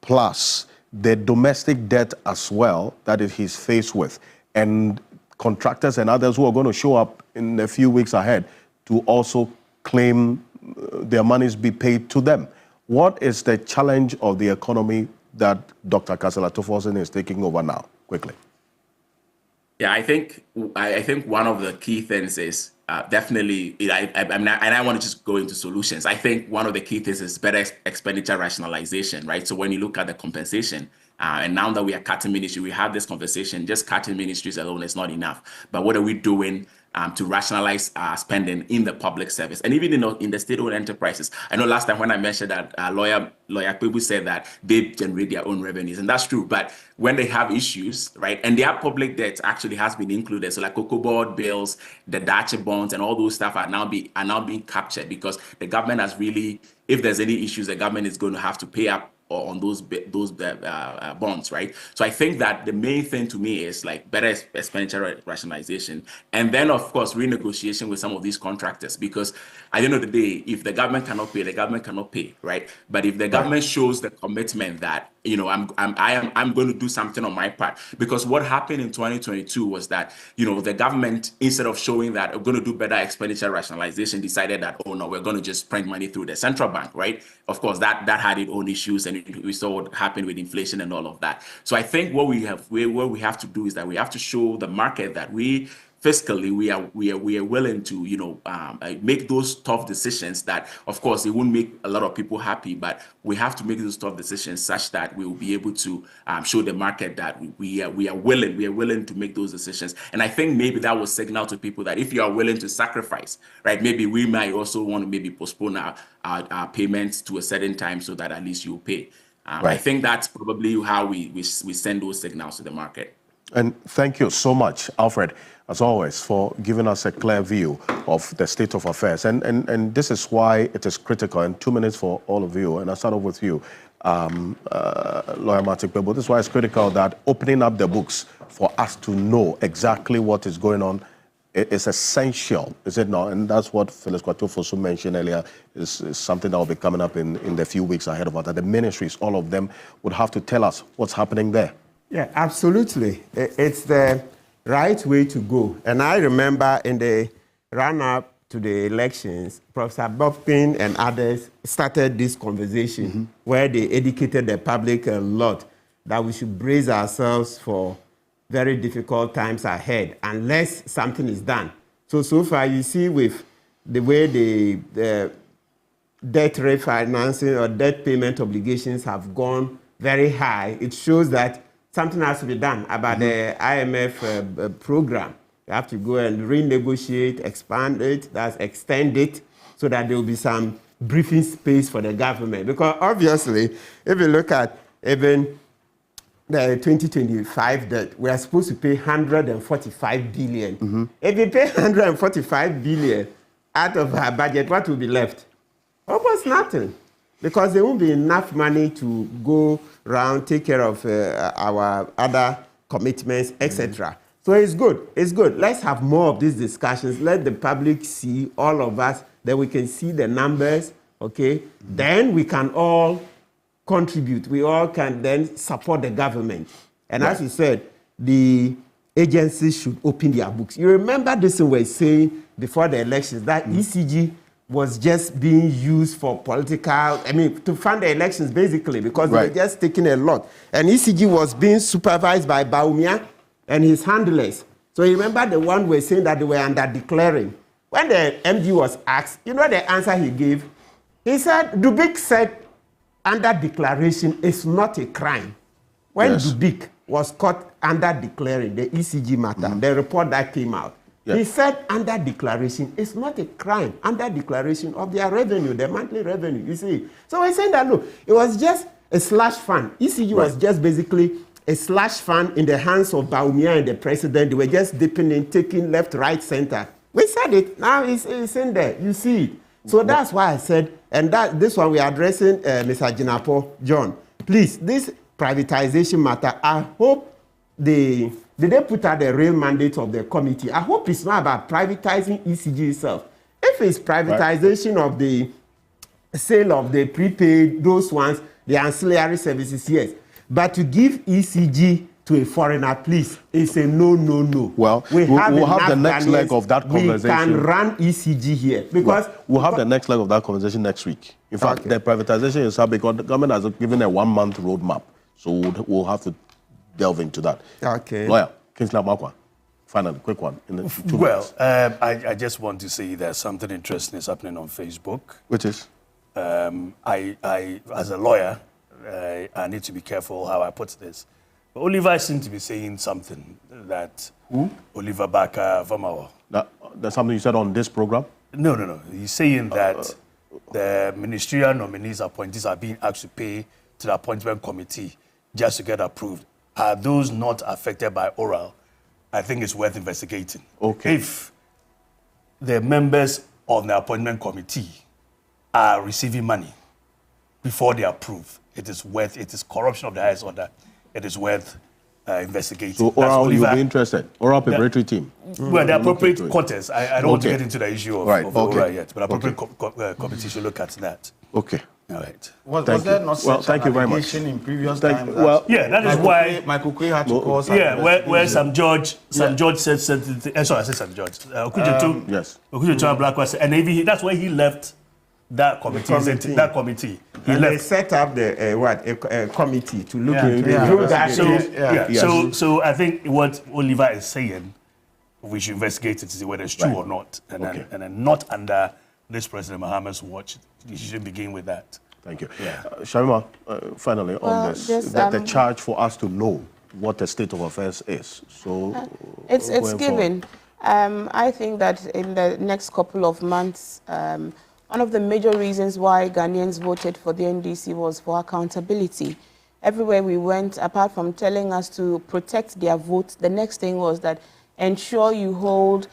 plus the domestic debt as well that he's faced with, and contractors and others who are going to show up in a few weeks ahead to also claim their monies be paid to them. What is the challenge of the economy that Dr. Kasala Toforson is taking over now? Quickly. Yeah, I think one of the key things is definitely, and I want to just go into solutions. I think one of the key things is better expenditure rationalization, right? So when you look at the compensation, and now that we are cutting ministry, we have this conversation, just cutting ministries alone is not enough. But what are we doing to rationalize spending in the public service and even in the state-owned enterprises? I know last time when I mentioned that lawyer Kpebu said that they generate their own revenues, and that's true. But when they have issues, right, and their public debt actually has been included, so like cocoa board bills, the Dache bonds, and all those stuff are now being captured, because the government has really, if there's any issues, the government is going to have to pay up on those bonds, right? So I think that the main thing to me is like better expenditure rationalization, and then of course renegotiation with some of these contractors, because at the end of the day, if the government cannot pay, the government cannot pay, right? But if the government shows the commitment that, you know, I'm going to do something on my part, because what happened in 2022 was that, you know, the government, instead of showing that we're going to do better expenditure rationalization, decided that, oh no, we're going to just print money through the central bank, right? Of course, that had its own issues, and we saw what happened with inflation and all of that. So I think what we have to do is that we have to show the market that we fiscally we are willing to, you know, make those tough decisions that, of course, it won't make a lot of people happy, but we have to make those tough decisions such that we will be able to show the market that we are willing to make those decisions. And I think maybe that will signal to people that if you are willing to sacrifice, right, maybe we might also want to maybe postpone our payments to a certain time so that at least you'll pay. Right. I think that's probably how we send those signals to the market. And thank you so much, Alfred, as always, for giving us a clear view of the state of affairs. And this is why it is critical. And 2 minutes for all of you. And I'll start off with you, Lawyer Martin Kpebu. This is why it's critical that opening up the books for us to know exactly what is going on is essential, is it not? And that's what Phyllis Kwatofosu mentioned earlier, is something that will be coming up in the few weeks ahead of us, that the ministries, all of them, would have to tell us what's happening there. Yeah, absolutely. It's the right way to go. And I remember in the run-up to the elections, Professor Bopin and others started this conversation where they educated the public a lot that we should brace ourselves for very difficult times ahead unless something is done. So far, you see with the way the debt refinancing or debt payment obligations have gone very high, it shows that something has to be done about the IMF program. You have to go and renegotiate, expand it, extend it, so that there will be some breathing space for the government. Because obviously, if you look at even the 2025 debt, we are supposed to pay 145 billion. If you pay 145 billion out of our budget, what will be left? Almost nothing. Because there won't be enough money to go around, take care of our other commitments, etc. So it's good. It's good. Let's have more of these discussions. Let the public see, all of us, that we can see the numbers, okay? Then we can all contribute. We all can then support the government. And as you said, the agencies should open their books. You remember this thing we were saying before the elections, that ECG was just being used for political, to fund the elections, basically, because they were just taking a lot. And ECG was being supervised by Baumia and his handlers. So you remember the one we're saying that they were under-declaring. When the MD was asked, you know the answer he gave? He said, Dubik said, under-declaration is not a crime. When Dubik was caught under-declaring the ECG matter, the report that came out, He said under declaration, it's not a crime. Under declaration of their revenue, their monthly revenue, you see. So we're saying that, look, it was just a slush fund. ECG was just basically a slush fund in the hands of Baumia and the president. They were just dipping in, taking left, right, center. We said it. Now it's in there. You see it. So that's why I said, and that this one we are addressing Mr. Jinapo John. Please, this privatization matter, I hope did they put out the real mandate of the committee? I hope it's not about privatizing ECG itself. If it's privatization of the sale of the prepaid, those ones, the ancillary services, yes. But to give ECG to a foreigner, please, it's a no. Well, we'll have the next leg of that conversation. We can run ECG here because we'll have the next leg of that conversation next week. In fact, the privatization is how because the government has given a 1 month roadmap, so we'll have to delve into that. Okay. Lawyer Kingsley Amakwa, finally, quick one. I just want to say there's something interesting is happening on Facebook. Which is? I as a lawyer, I need to be careful how I put this. But Oliver seemed to be saying something that Oliver Baka Vamawa. That's something you said on this program? No. He's saying that the ministerial nominees appointees are being asked to pay to the appointment committee just to get approved. Are those not affected by oral? I think it's worth investigating. Okay. If the members of the appointment committee are receiving money before they approve, it is corruption of the highest order. It is worth investigating. So oral, you'll be interested? Oral preparatory team? Well, the appropriate quarters. I don't want to get into the issue of oral yet, but appropriate committee should look at that. Okay. All right. Was there not such an allegation in previous times? That is why Michael Quay had to call. Where some judge said something. Sorry, I said some judge. Okujetu Black was, and maybe that's why he left that committee. That committee. They set up a committee to look into that. So I think what Oliver is saying, we should investigate it to see whether it's true or not, and then not under this President Mohammed's watch. You should begin with that. Thank you. Sharima, finally on this, the charge for us to know what the state of affairs is. So it's given. I think that in the next couple of months, one of the major reasons why Ghanaians voted for the NDC was for accountability. Everywhere we went, apart from telling us to protect their votes, the next thing was that ensure you hold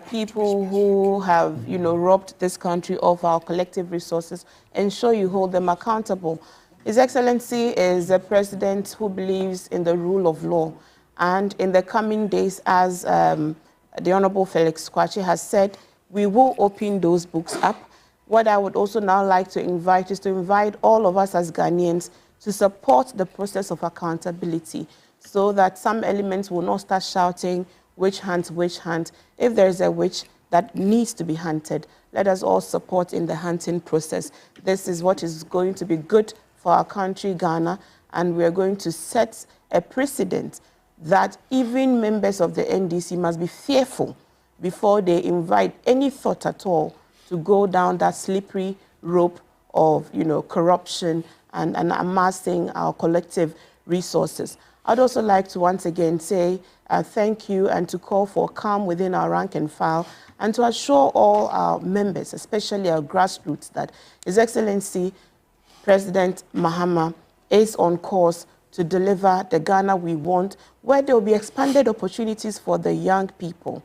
people who have, robbed this country of our collective resources, ensure you hold them accountable. His Excellency is a president who believes in the rule of law. And in the coming days, as the Honorable Felix Kwachi has said, we will open those books up. What I would also now like to invite is to invite all of us as Ghanaians to support the process of accountability so that some elements will not start shouting, witch hunt, witch hunt. If there is a witch that needs to be hunted, let us all support in the hunting process. This is what is going to be good for our country, Ghana, and we are going to set a precedent that even members of the NDC must be fearful before they invite any thought at all to go down that slippery rope of, corruption and amassing our collective resources. I'd also like to once again say thank you and to call for calm within our rank and file and to assure all our members, especially our grassroots, that His Excellency President Mahama is on course to deliver the Ghana we want, where there will be expanded opportunities for the young people.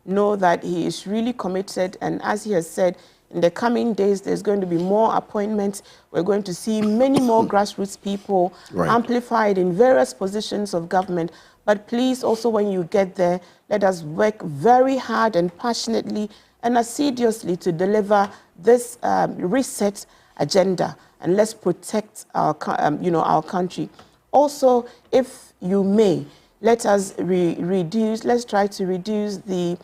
Know that he is really committed, and as he has said, in the coming days, there's going to be more appointments. We're going to see many more grassroots people amplified in various positions of government. But please, also when you get there, let us work very hard and passionately and assiduously to deliver this reset agenda, and let's protect our, our country. Also, if you may, let us let's try to reduce the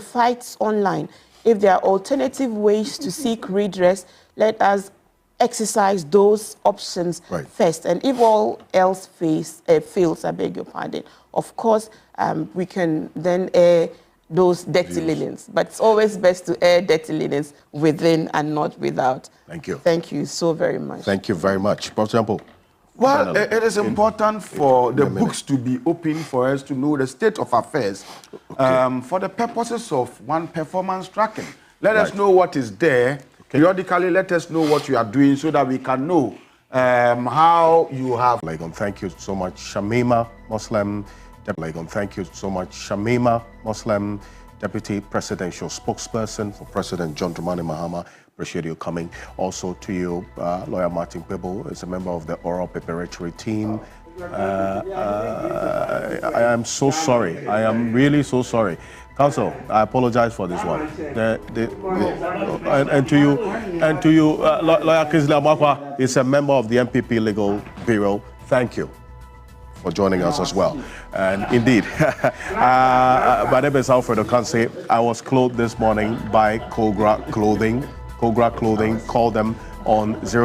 fights online. If there are alternative ways to seek redress, let us exercise those options first. And if all else fails, I beg your pardon, of course, we can then air those dirty linens. But it's always best to air dirty linens within and not without. Thank you. Thank you so very much. Thank you very much. For example, Well, it is important for the books to be open for us to know the state of affairs for the purposes of one performance tracking. Let us know what is there. Periodically, let us know what you are doing so that we can know how you have. Thank you so much, Shamima Muslim. Thank you so much, Shamima Muslim, Deputy Presidential Spokesperson for President John Dramani Mahama. Appreciate you coming. Also to you, Lawyer Martin Pebo is a member of the oral preparatory team. I am so sorry. I am really so sorry. Counsel, I apologize for this one. And to you, Lawyer Kingsley Amakwa is a member of the MPP Legal Bureau. Thank you for joining us as well. And indeed, my name is Alfred Okanse. I was clothed this morning by Kogra Clothing. Kogra Clothing. Call them on 0